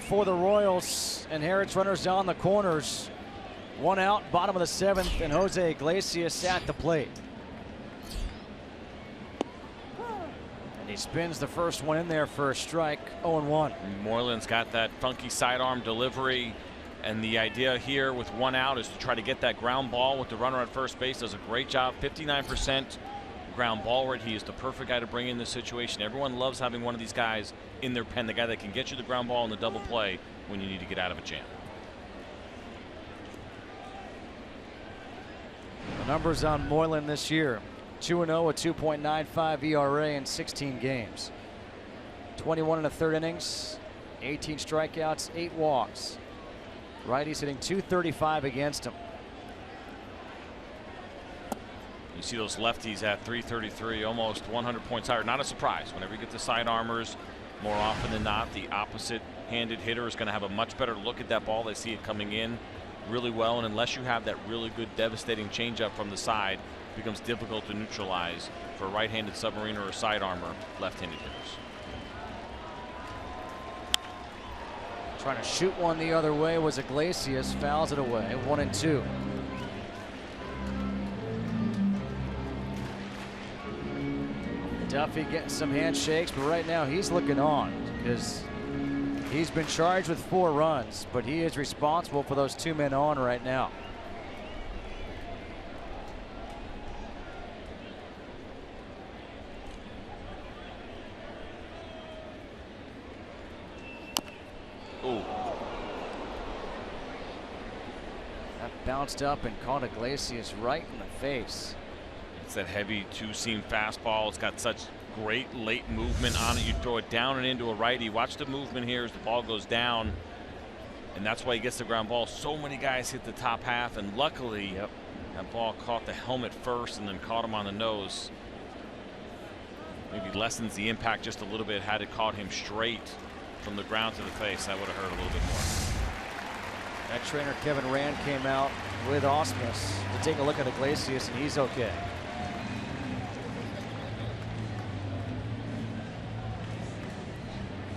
For the Royals, inherits runners on the corners. One out, bottom of the 7th, and Jose Iglesias at the plate. And he spins the first one in there for a strike, 0-1. Moylan's got that funky sidearm delivery, and the idea here with one out is to try to get that ground ball with the runner at first base. Does a great job, 59% ground ball rate. He is the perfect guy to bring in this situation. Everyone loves having one of these guys in their pen, the guy that can get you the ground ball and the double play when you need to get out of a jam. The numbers on Moylan this year: 2-0, a 2.95 ERA in 16 games. 21 1/3 innings, 18 strikeouts, 8 walks. Righties hitting .235 against him. You see those lefties at .333, almost 100 points higher. Not a surprise. Whenever you get the side armors, more often than not, the opposite-handed hitter is going to have a much better look at that ball. They see it coming in really well, and unless you have that really good, devastating changeup from the side, it becomes difficult to neutralize for a right-handed submariner or side armor left-handed hitters. Trying to shoot one the other way was Iglesias, fouls it away, 1-2. Duffy getting some handshakes, but right now he's looking on because he's been charged with 4 runs, but he is responsible for those 2 men on right now. Ooh. That bounced up and caught Iglesias right in the face. It's that heavy 2-seam fastball. It's got such great late movement on it. You throw it down and into a righty. Watch the movement here as the ball goes down, and that's why he gets the ground ball. So many guys hit the top half, and luckily that ball caught the helmet first and then caught him on the nose. Maybe lessens the impact just a little bit. Had it caught him straight from the ground to the face, that would have hurt a little bit more. That trainer Kevin Rand came out with Ausmus to take a look at Iglesias, and he's okay.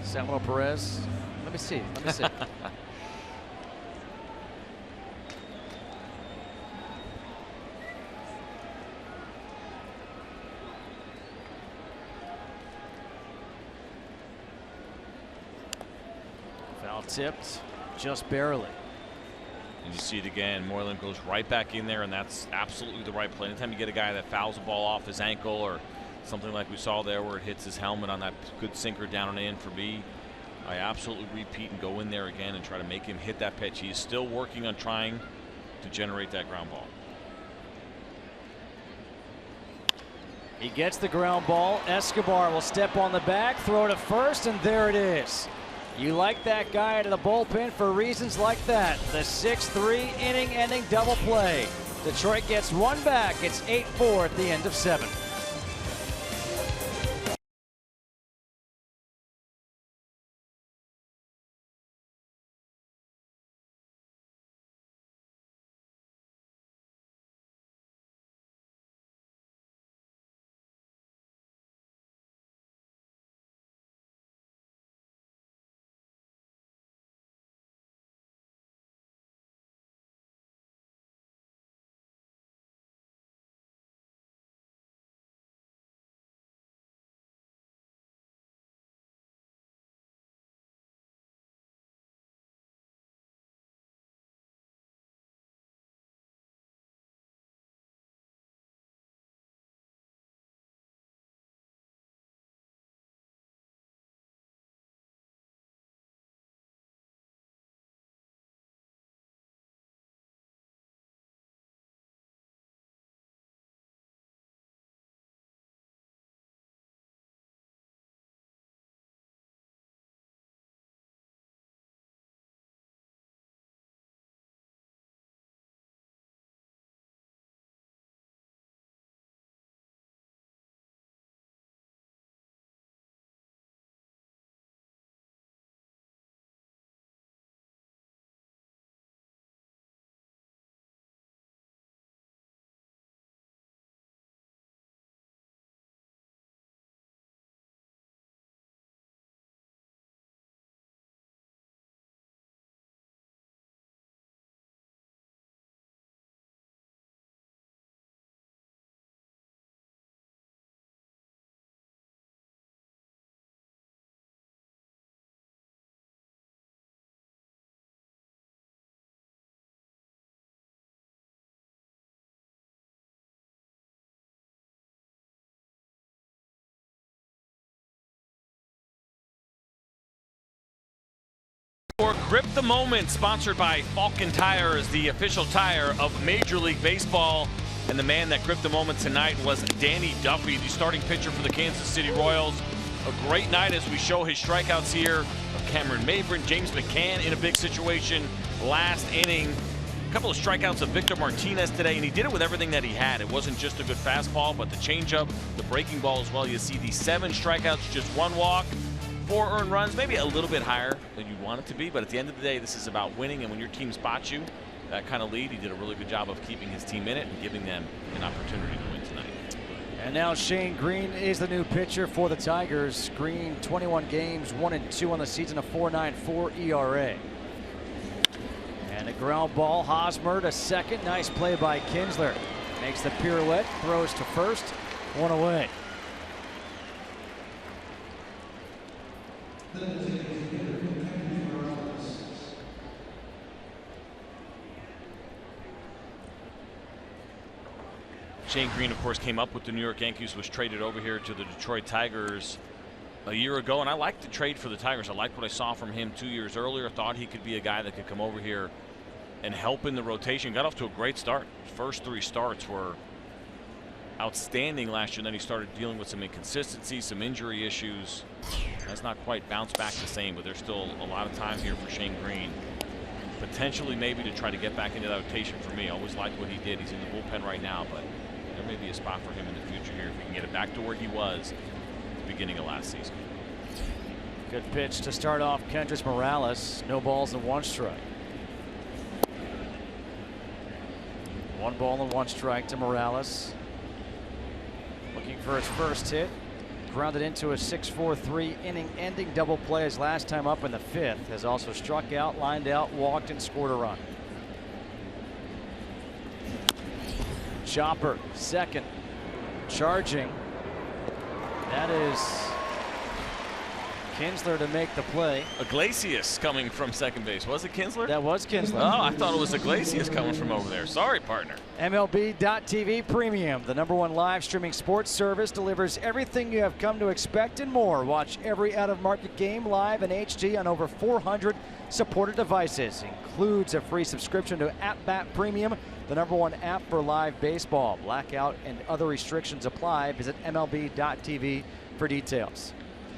Samuel Perez, let me see. Let me see. Foul tipped, just barely. And you see it again. Moylan goes right back in there, and that's absolutely the right play. Anytime you get a guy that fouls the ball off his ankle or something like we saw there where it hits his helmet on that good sinker down and in, for me, I absolutely repeat and go in there again and try to make him hit that pitch. He is still working on trying to generate that ground ball. He gets the ground ball. Escobar will step on the back, throw to first, and there it is. You like that guy out of the bullpen for reasons like that. The 6-3 inning-ending double play. Detroit gets one back. It's 8-4 at the end of 7. For Grip the Moment, sponsored by Falken Tire, is the official tire of Major League Baseball. And the man that gripped the moment tonight was Danny Duffy, the starting pitcher for the Kansas City Royals. A great night as we show his strikeouts here of Cameron Maybin, James McCann in a big situation last inning. A couple of strikeouts of Victor Martinez today, and he did it with everything that he had. It wasn't just a good fastball, but the changeup, the breaking ball as well. You see the 7 strikeouts, just 1 walk. 4 earned runs, maybe a little bit higher than you want it to be, but at the end of the day, this is about winning, and when your team spots you, that kind of lead, he did a really good job of keeping his team in it and giving them an opportunity to win tonight. And now Shane Green is the new pitcher for the Tigers. Green, 21 games, 1-2 on the season, a 4.94 ERA. And a ground ball, Hosmer to second. Nice play by Kinsler. Makes the pirouette, throws to first, 1 away. Shane Green, of course, came up with the New York Yankees, was traded over here to the Detroit Tigers a year ago, and I liked the trade for the Tigers. I liked what I saw from him 2 years earlier. Thought he could be a guy that could come over here and help in the rotation. Got off to a great start. First 3 starts were outstanding last year, and then he started dealing with some inconsistency, some injury issues. That's not quite bounced back the same, but there's still a lot of time here for Shane Green. Potentially maybe to try to get back into that rotation for me. I always liked what he did. He's in the bullpen right now, but there may be a spot for him in the future here if he can get it back to where he was at the beginning of last season. Good pitch to start off Kendrys Morales. No balls and 1 strike. 1 ball and 1 strike to Morales. Looking for his first hit. grounded into a 6-4-3 inning-ending double play his last time up in the 5th. Has also struck out, lined out, walked, and scored a run. Chopper, second, charging. That is Kinsler to make the play. Iglesias coming from second base. Was it Kinsler? That was Kinsler. Oh, I thought it was Iglesias coming from over there. Sorry, partner. MLB.TV Premium, the #1 live streaming sports service, delivers everything you have come to expect and more. Watch every out-of-market game live in HD on over 400 supported devices. Includes a free subscription to AppBat Premium, the #1 app for live baseball. Blackout and other restrictions apply. Visit MLB.TV for details.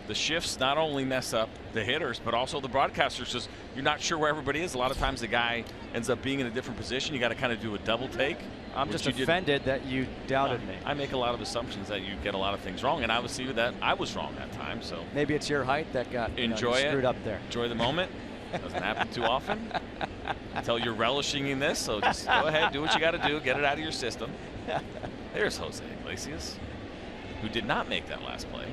The shifts not only mess up the hitters, but also the broadcasters, because you're not sure where everybody is. A lot of times the guy ends up being in a different position. You got to kind of do a double take. I'm just offended that you doubted me. I make a lot of assumptions that you get a lot of things wrong, and I was see that I was wrong that time. So maybe it's your height that got screwed up there. Enjoy the moment. Doesn't happen too often until you're relishing in this. So just go ahead, do what you got to do, get it out of your system. There's Jose Iglesias, who did not make that last play.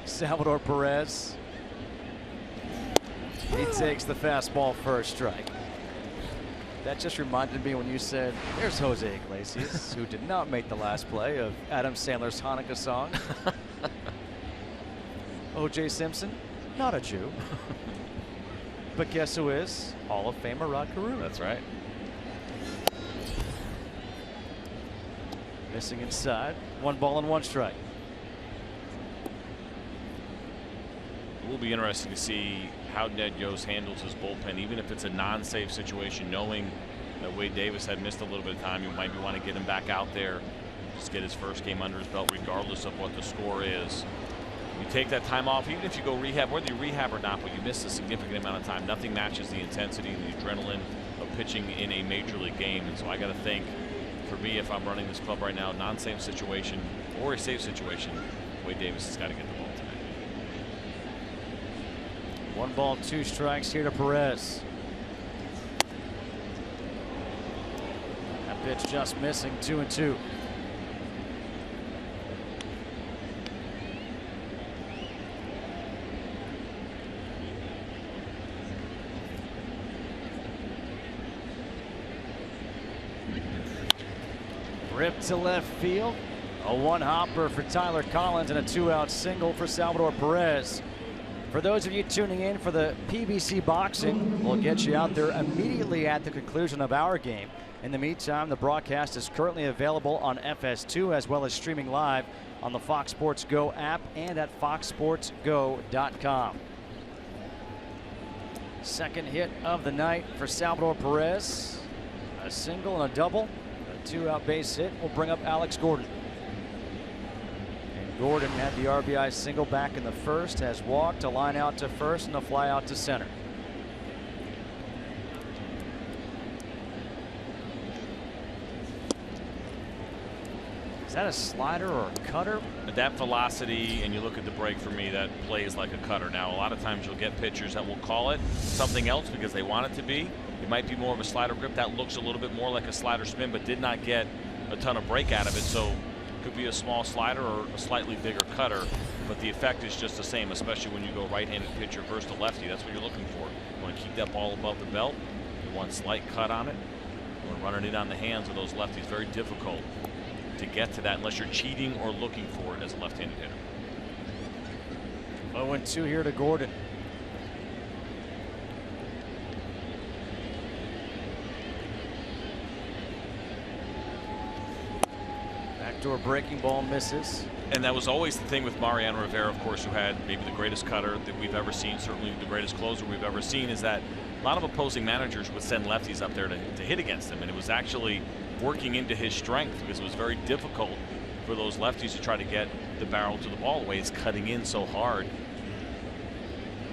Salvador Perez. He takes the fastball for a strike. That just reminded me when you said, there's Jose Iglesias, who did not make the last play of Adam Sandler's Hanukkah song. O.J. Simpson, not a Jew. But guess who is? Hall of Famer Rod Carew. That's right. Missing inside. 1 ball and 1 strike. It will be interesting to see how Ned Yost handles his bullpen, even if it's a non-save situation, knowing that Wade Davis had missed a little bit of time. You might want to get him back out there, just get his first game under his belt, regardless of what the score is. You take that time off, even if you go rehab, whether you rehab or not, but you miss a significant amount of time. Nothing matches the intensity and the adrenaline of pitching in a major league game. And so I got to think, for me, if I'm running this club right now, non-save situation or a save situation, Wade Davis has got to get the ball tonight. 1 ball, 2 strikes here to Perez. That pitch just missing, 2-2. Ripped to left field. A 1-hopper for Tyler Collins and a 2-out single for Salvador Perez. For those of you tuning in for the PBC Boxing, we'll get you out there immediately at the conclusion of our game. In the meantime, the broadcast is currently available on FS2 as well as streaming live on the Fox Sports Go app and at foxsportsgo.com. Second hit of the night for Salvador Perez. A single and a double. A 2-out base hit will bring up Alex Gordon. And Gordon had the RBI single back in the first, has walked, a line out to first and a fly out to center. Is that a slider or a cutter? That velocity, and you look at the break, for me, that plays like a cutter. Now, a lot of times you'll get pitchers that will call it something else because they want it to be. It might be more of a slider grip. That looks a little bit more like a slider spin, but did not get a ton of break out of it. So it could be a small slider or a slightly bigger cutter, but the effect is just the same, especially when you go right-handed pitcher versus the lefty. That's what you're looking for. You want to keep that ball above the belt. You want slight cut on it. You want running it on the hands of those lefties. Very difficult to get to that unless you're cheating or looking for it as a left-handed hitter. 0-2 here to Gordon. Backdoor breaking ball misses. And that was always the thing with Mariano Rivera, of course, who had maybe the greatest cutter that we've ever seen, certainly the greatest closer we've ever seen, is that a lot of opposing managers would send lefties up there to hit against him, and it was actually working into his strength because it was very difficult for those lefties to try to get the barrel to the ball the way it's cutting in so hard.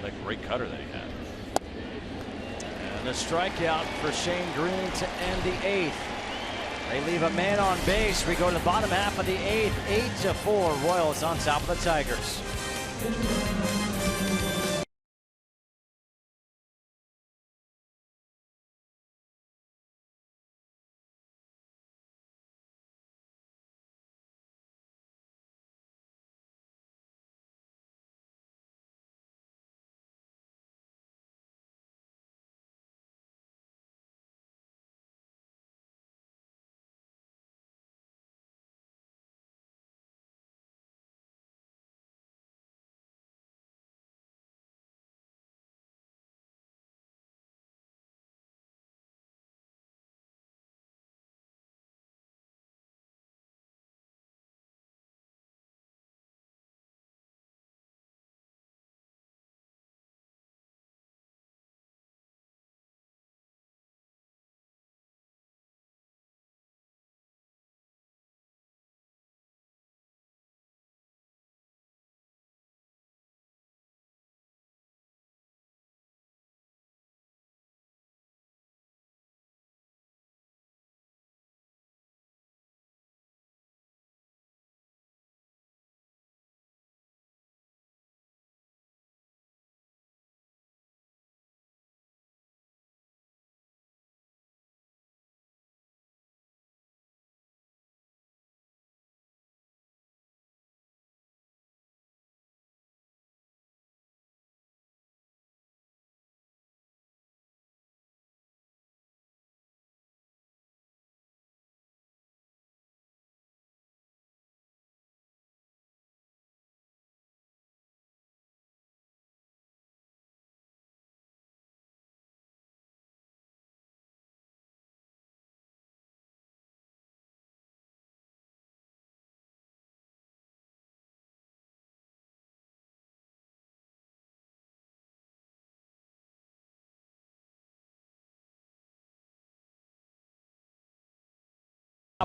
That great cutter that he had. And a strikeout for Shane Green to end the 8th. They leave a man on base. We go to the bottom half of the 8th. 8-4 Royals on top of the Tigers.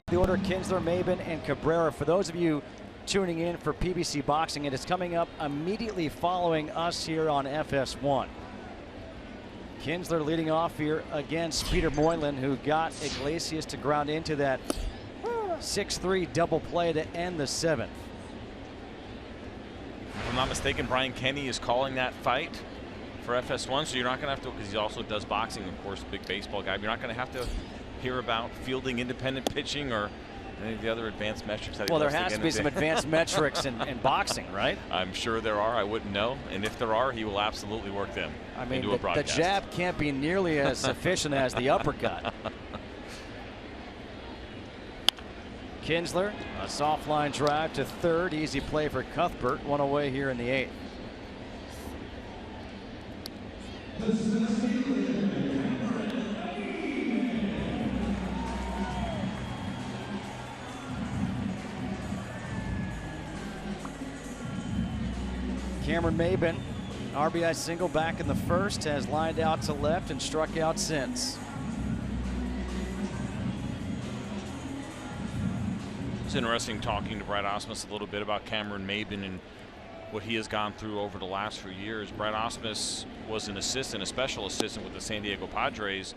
the order, Kinsler, Maben, and Cabrera. For those of you tuning in for PBC Boxing, it is coming up immediately following us here on FS1. Kinsler leading off here against Peter Moylan, who got Iglesias to ground into that 6-3 double play to end the 7th. If I'm not mistaken, Brian Kenny is calling that fight for FS1, so you're not going to have to, because he also does boxing, of course, big baseball guy, but you're not going to have to hear about fielding independent pitching or any of the other advanced metrics. Well, there has to be some advanced metrics in boxing, right? I'm sure there are. I wouldn't know. And if there are, he will absolutely work them. I mean, the jab can't be nearly as efficient as the uppercut. Kinsler, a soft line drive to third. Easy play for Cuthbert. One away here in the 8th. Cameron Maben, RBI single back in the 1st, has lined out to left and struck out since. It's interesting talking to Brad Ausmus a little bit about Cameron Maben and what he has gone through over the last few years. Brad Ausmus was an assistant, a special assistant with the San Diego Padres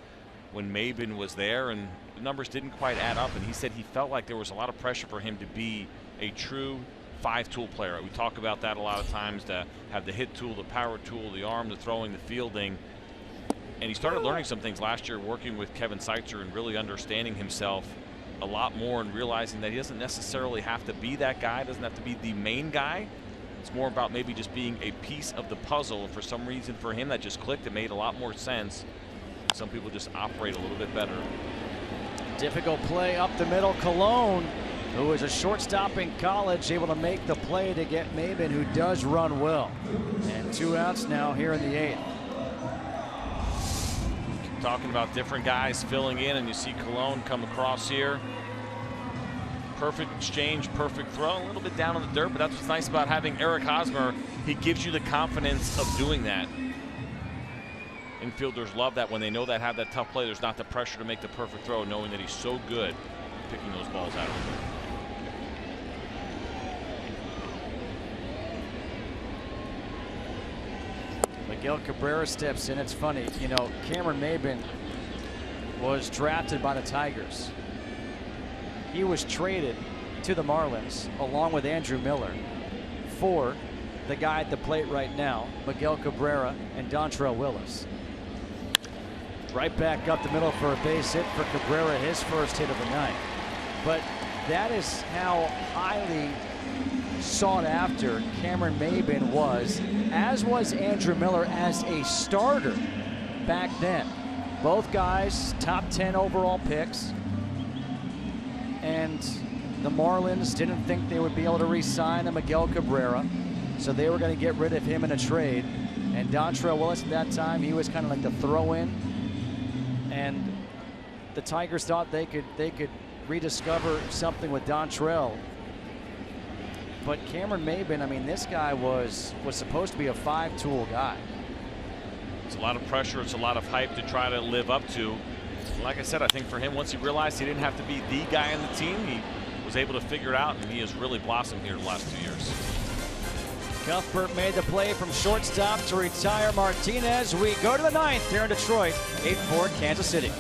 when Maben was there, and the numbers didn't quite add up, and he said he felt like there was a lot of pressure for him to be a true 5-tool player. We talk about that a lot of times, to have the hit tool, the power tool, the arm, the throwing, the fielding. And he started learning some things last year working with Kevin Seitzer and really understanding himself a lot more and realizing that he doesn't necessarily have to be that guy, doesn't have to be the main guy. It's more about maybe just being a piece of the puzzle. And for some reason for him that just clicked. It made a lot more sense. Some people just operate a little bit better. Difficult play up the middle. Colon, who was a shortstop in college, able to make the play to get Maben, who does run well. And 2 outs now here in the 8th. Talking about different guys filling in, and you see Colon come across here. Perfect exchange, perfect throw. A little bit down on the dirt, but that's what's nice about having Eric Hosmer. He gives you the confidence of doing that. Infielders love that when they know that have that tough play. There's not the pressure to make the perfect throw, knowing that he's so good at picking those balls out. Miguel Cabrera steps in. It's funny, you know, Cameron Maben was drafted by the Tigers. He was traded to the Marlins along with Andrew Miller for the guy at the plate right now, Miguel Cabrera and Dontrelle Willis. Right back up the middle for a base hit for Cabrera, his first hit of the night. But that is how highly sought after Cameron Maben was, as was Andrew Miller as a starter back then. Both guys top 10 overall picks, and the Marlins didn't think they would be able to re-sign a Miguel Cabrera, so they were going to get rid of him in a trade. And Dontrelle Willis at that time, he was kind of like the throw-in, and the Tigers thought they could rediscover something with Dontrelle. But Cameron Maben, I mean, this guy was supposed to be a 5-tool guy. It's a lot of pressure. It's a lot of hype to try to live up to. Like I said, I think for him, once he realized he didn't have to be the guy on the team, he was able to figure it out, and he has really blossomed here the last 2 years. Cuthbert made the play from shortstop to retire Martinez. We go to the 9th here in Detroit, 8-4 Kansas City.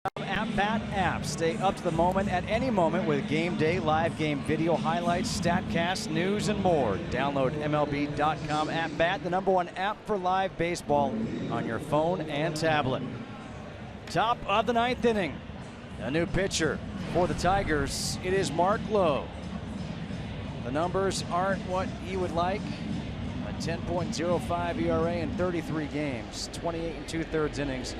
At app. Stay up to the moment at any moment with game day, live game video highlights, StatCast, news, and more. Download MLB.com at bat, the #1 app for live baseball on your phone and tablet. Top of the 9th inning. A new pitcher for the Tigers. It is Mark Lowe. The numbers aren't what you would like. A 10.05 ERA in 33 games, 28 2/3 innings.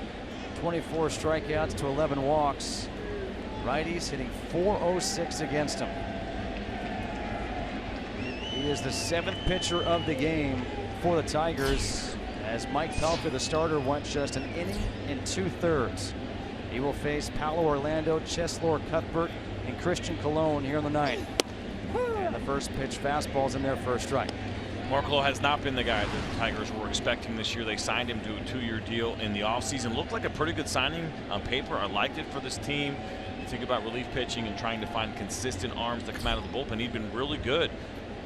24 strikeouts to 11 walks. Righties hitting .406 against him. He is the 7th pitcher of the game for the Tigers, as Mike Pelfrey, the starter, went just an inning and 2/3. He will face Paolo Orlando, Cheslor Cuthbert, and Christian Colon here in the 9th. And the first pitch fastball's in there for a strike. Mark Lowe has not been the guy that the Tigers were expecting this year. They signed him to a 2-year deal in the offseason. Looked like a pretty good signing on paper. I liked it for this team. You think about relief pitching and trying to find consistent arms to come out of the bullpen. He'd been really good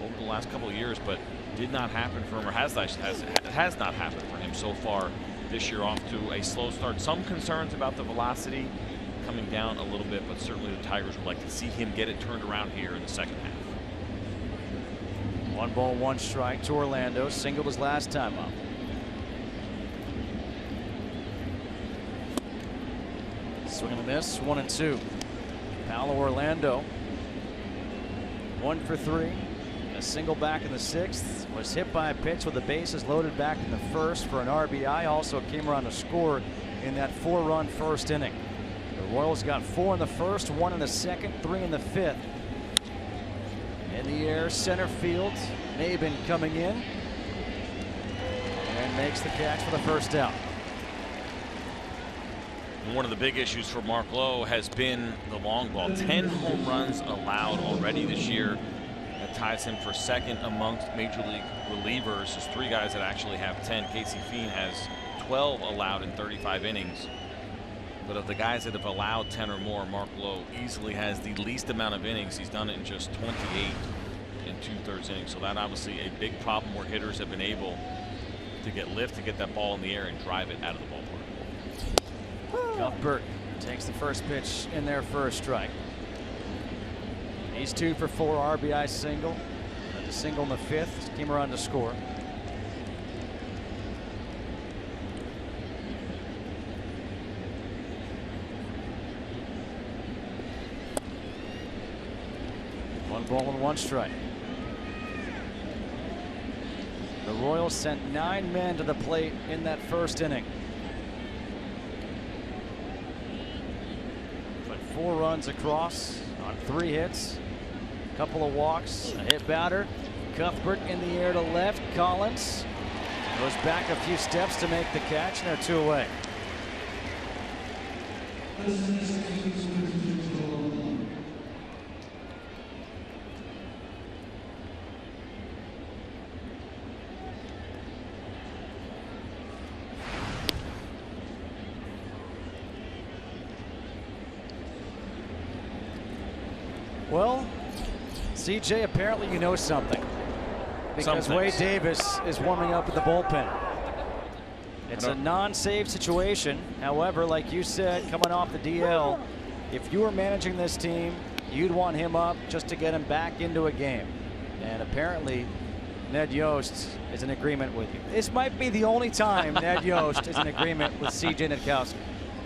over the last couple of years, but did not happen for him, or has not happened for him so far this year. Off to a slow start. Some concerns about the velocity coming down a little bit, but certainly the Tigers would like to see him get it turned around here in the second half. 1 ball, 1 strike to Orlando. Singled his last time up. Swing and a miss. 1-2. Paolo Orlando 1 for 3. A single back in the 6th. Was hit by a pitch with the bases loaded back in the 1st for an RBI. Also came around to score in that 4-run first inning. The Royals got 4 in the 1st, 1 in the 2nd, 3 in the 5th. In the air, center field. Maben coming in and makes the catch for the first out. One of the big issues for Mark Lowe has been the long ball. 10 home runs allowed already this year. That ties him for 2nd amongst Major League relievers. There's 3 guys that actually have 10. Casey Fien has 12 allowed in 35 innings. But of the guys that have allowed 10 or more, Mark Lowe easily has the least amount of innings. He's done it in just 28 in 2/3 innings. So that obviously a big problem where hitters have been able to get lift, to get that ball in the air and drive it out of the ballpark. Cuthbert takes the first pitch in there for a strike. He's 2 for 4 RBI single. The single in the 5th came around to score. One ball and 1 strike. The Royals sent 9 men to the plate in that first inning. Put 4 runs across on 3 hits. A couple of walks, a hit batter. Cuthbert in the air to left. Collins goes back a few steps to make the catch, and they're 2 away. Well, CJ, apparently you know something, because Wade Davis is warming up at the bullpen. It's a non-save situation. However, like you said, coming off the DL, if you were managing this team, you'd want him up just to get him back into a game. And apparently, Ned Yost is in agreement with you. This might be the only time Ned Yost is in agreement with CJ Nitkowski.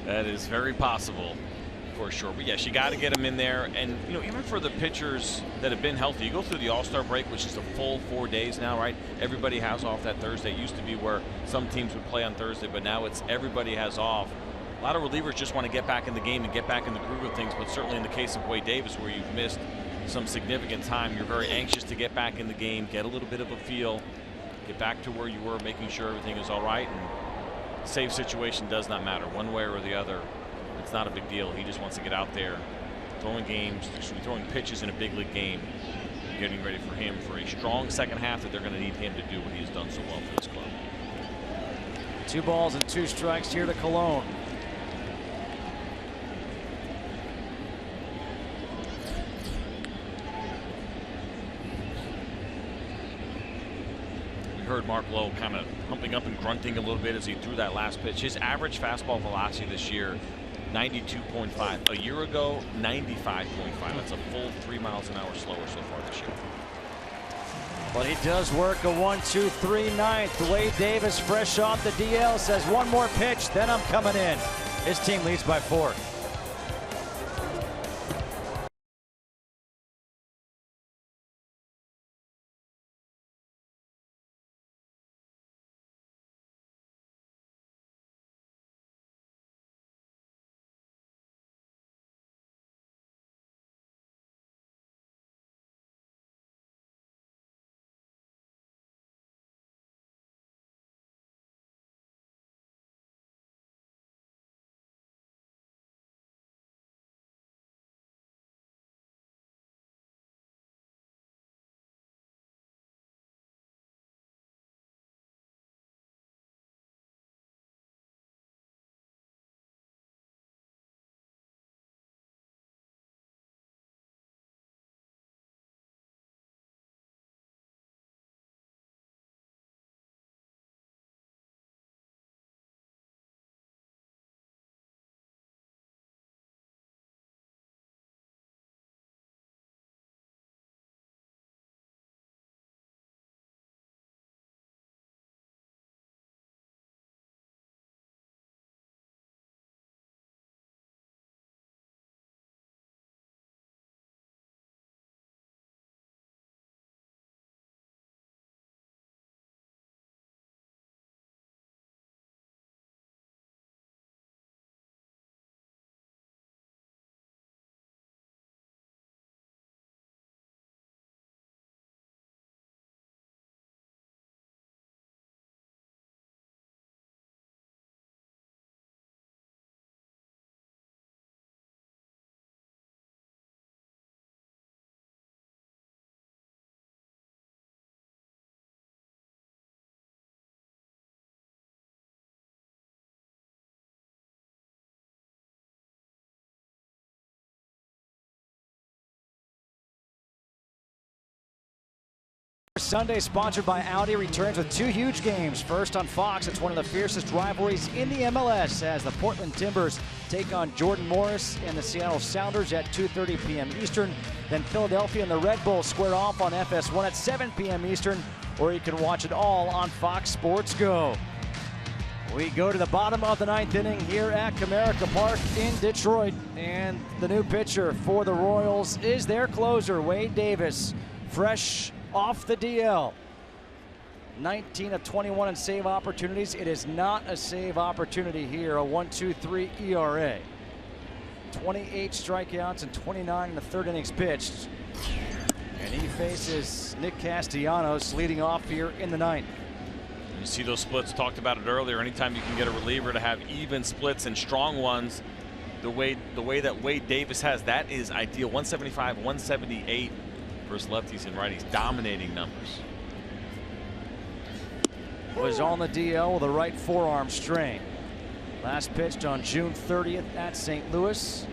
That is very possible. For sure, but yes, you got to get him in there. And you know, even for the pitchers that have been healthy, you go through the All-Star break, which is a full 4 days now, right? Everybody has off that Thursday. It used to be where some teams would play on Thursday, but now it's everybody has off. A lot of relievers just want to get back in the game and get back in the groove of things, but certainly in the case of Wade Davis, where you've missed some significant time, you're very anxious to get back in the game, get a little bit of a feel, get back to where you were, making sure everything is all right. And save situation does not matter one way or the other. It's not a big deal. He just wants to get out there, throwing games, throwing pitches in a big league game, getting ready for him for a strong second half that they're going to need him to do what he's done so well for this club. 2 balls and 2 strikes here to Colon. We heard Mark Lowe kind of humping up and grunting a little bit as he threw that last pitch. His average fastball velocity this year 92.5. A year ago, 95.5. That's a full 3 miles an hour slower so far this year. But he does work a 1-2-3 ninth. Wade Davis, fresh off the DL, says one more pitch, then I'm coming in. His team leads by 4. Sunday, sponsored by Audi, returns with 2 huge games. First on Fox, it's one of the fiercest rivalries in the MLS as the Portland Timbers take on Jordan Morris and the Seattle Sounders at 2:30 p.m. Eastern. Then Philadelphia and the Red Bulls square off on FS1 at 7 p.m. Eastern, or you can watch it all on Fox Sports Go. We go to the bottom of the 9th inning here at Comerica Park in Detroit, and the new pitcher for the Royals is their closer, Wade Davis, fresh off the DL. 19 of 21 in save opportunities. It is not a save opportunity here, a 1.23 ERA. 28 strikeouts and 29 in the 3rd innings pitched. And he faces Nick Castellanos leading off here in the 9th. You see those splits, talked about it earlier. Anytime you can get a reliever to have even splits and strong ones, the way that Wade Davis has, that is ideal. 175, 178 versus lefties and righties, dominating numbers. Was on the DL with a right forearm strain. Last pitched on June 30th at St. Louis.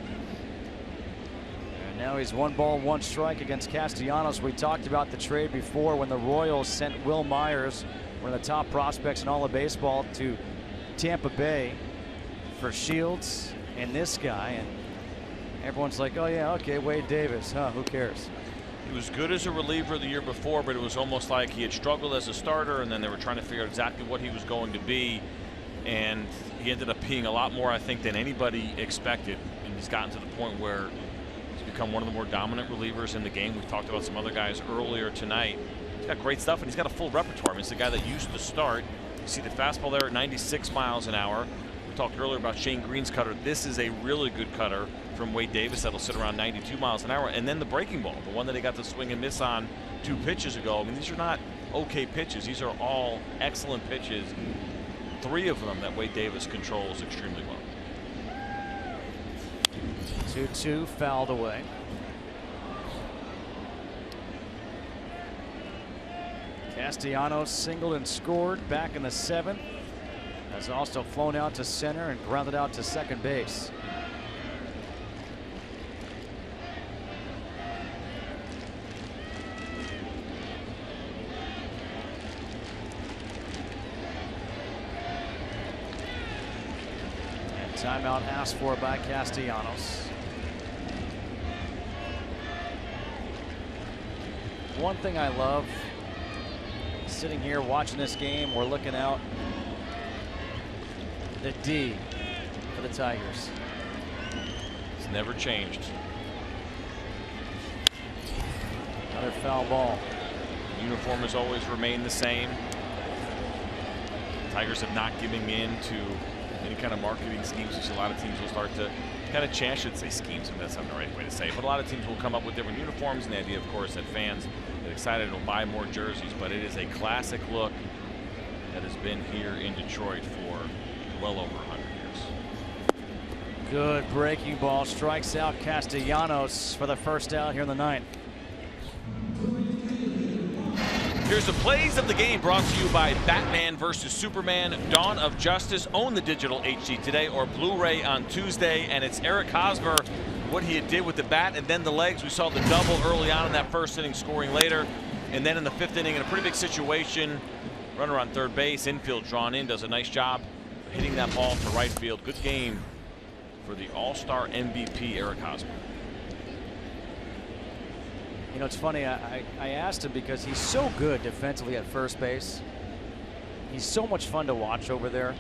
And now he's 1 ball, 1 strike against Castellanos. We talked about the trade before when the Royals sent Will Myers, one of the top prospects in all of baseball, to Tampa Bay for Shields and this guy. And everyone's like, oh yeah, okay, Wade Davis, huh, who cares? He was good as a reliever the year before, but it was almost like he had struggled as a starter, and then they were trying to figure out exactly what he was going to be. And he ended up being a lot more, I think, than anybody expected. And he's gotten to the point where he's become one of the more dominant relievers in the game. We've talked about some other guys earlier tonight. He's got great stuff, and he's got a full repertoire. I mean, he's the guy that used to start. You see the fastball there at 96 miles an hour. We talked earlier about Shane Green's cutter. This is a really good cutter from Wade Davis that'll sit around 92 miles an hour. And then the breaking ball, the one that he got to swing and miss on 2 pitches ago. I mean, these are not okay pitches. These are all excellent pitches. 3 of them that Wade Davis controls extremely well. 2-2 fouled away. Castellanos singled and scored back in the 7th. Has also flown out to center and grounded out to second base. Timeout asked for by Castellanos. One thing I love, sitting here watching this game, we're looking out the D for the Tigers. It's never changed. Another foul ball. The uniform has always remained the same. Tigers have not giving in to any kind of marketing schemes, which a lot of teams will start to kind of chance. I should say schemes, and that's not the right way to say it, but a lot of teams will come up with different uniforms, and the idea, of course, that fans get excited and will buy more jerseys. But it is a classic look that has been here in Detroit for well over 100 years. Good breaking ball, strikes out Castellanos for the first out here in the ninth. Here's the plays of the game brought to you by Batman vs. Superman, Dawn of Justice. Own the digital HD today or Blu-ray on Tuesday. And it's Eric Hosmer, what he did with the bat and then the legs. We saw the double early on in that first inning, scoring later. And then in the fifth inning, in a pretty big situation, runner on third base, infield drawn in, does a nice job hitting that ball to right field. Good game for the All-Star MVP, Eric Hosmer. You know, it's funny, I asked him because he's so good defensively at first base. He's so much fun to watch over there.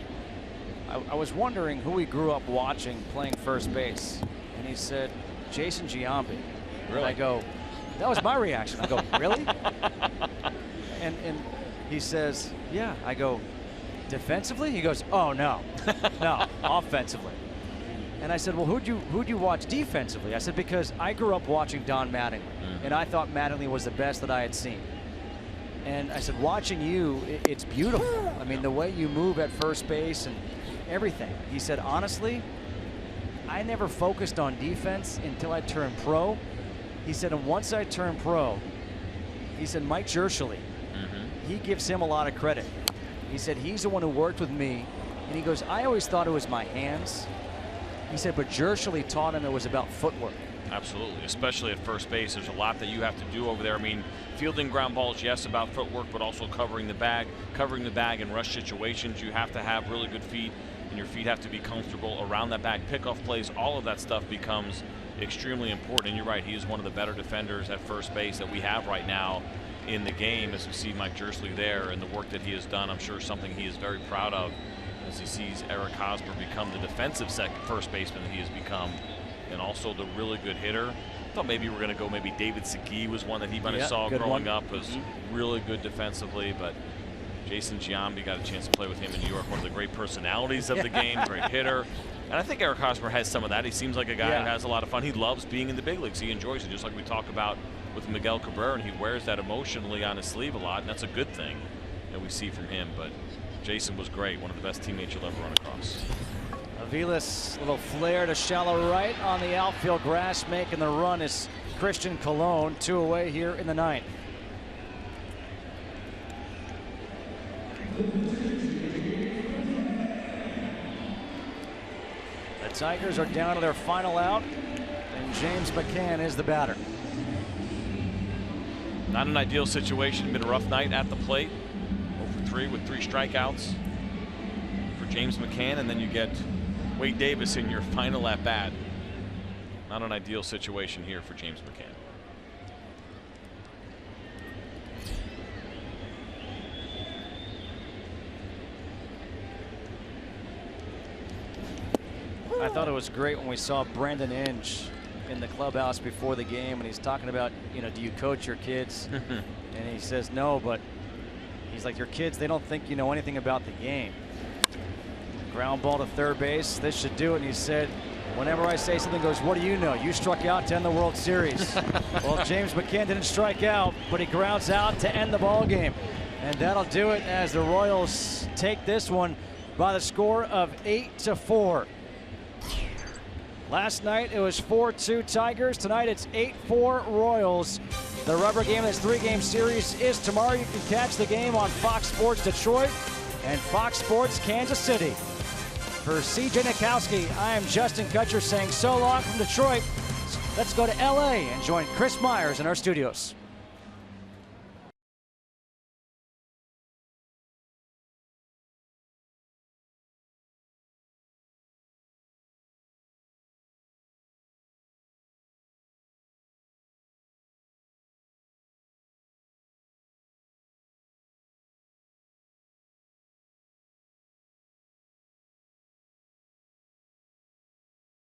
I was wondering who he grew up watching playing first base. And he said, Jason Giambi. Really? And I go, that was my reaction. I go, really? and he says, yeah. I go, defensively? He goes, oh, no. No, offensively. And I said, well, who'd you watch defensively? I said, because I grew up watching Don Mattingly, and I thought Mattingly was the best that I had seen. And I said, watching you, it's beautiful. I mean, the way you move at first base and everything. He said, honestly, I never focused on defense until I turned pro. He said, and once I turned pro, he said, Mike Jershely, he gives him a lot of credit. He said, he's the one who worked with me. And he goes, I always thought it was my hands. He said, but Jershely taught him it was about footwork. Absolutely, especially at first base. There's a lot that you have to do over there. I mean, fielding ground balls, yes, about footwork, but also covering the bag in rush situations. You have to have really good feet, and your feet have to be comfortable around that bag. Pickoff plays, all of that stuff becomes extremely important. And you're right, he is one of the better defenders at first base that we have right now in the game, as we see Mike Jershely there and the work that he has done. I'm sure something he is very proud of as he sees Eric Hosmer become the defensive first baseman that he has become, and also the really good hitter. I thought maybe we were going to go maybe David Segui was one that he might have saw growing up, was really good defensively, but Jason Giambi got a chance to play with him in New York, one of the great personalities of the game, great hitter. And I think Eric Hosmer has some of that. He seems like a guy who has a lot of fun. He loves being in the big leagues. He enjoys it, just like we talk about with Miguel Cabrera, and he wears that emotionally on his sleeve a lot, and that's a good thing that we see from him. But Jason was great, one of the best teammates you'll ever run across. Aviles, little flare to shallow right on the outfield grass, making the run is Christian Colon, 2 away here in the ninth. The Tigers are down to their final out, and James McCann is the batter. Not an ideal situation, been a rough night at the plate. 0 for 3 with 3 strikeouts for James McCann, and then you get Wade Davis in your final at bat. Not an ideal situation here for James McCann. I thought it was great when we saw Brandon Inge in the clubhouse before the game, and he's talking about, you know, do you coach your kids? And he says no, but he's like, your kids, they don't think you know anything about the game. Ground ball to third base, this should do it. And he said, whenever I say something goes, what do you know? You struck out to end the World Series. Well, James McCann didn't strike out, but he grounds out to end the ball game. And that'll do it as the Royals take this one by the score of 8-4. Last night it was 4-2 Tigers. Tonight it's 8-4 Royals. The rubber game of this 3-game series is tomorrow. You can catch the game on Fox Sports Detroit and Fox Sports Kansas City. For CJ Nitkowski, I am Justin Kutcher saying so long from Detroit. Let's go to LA and join Chris Myers in our studios.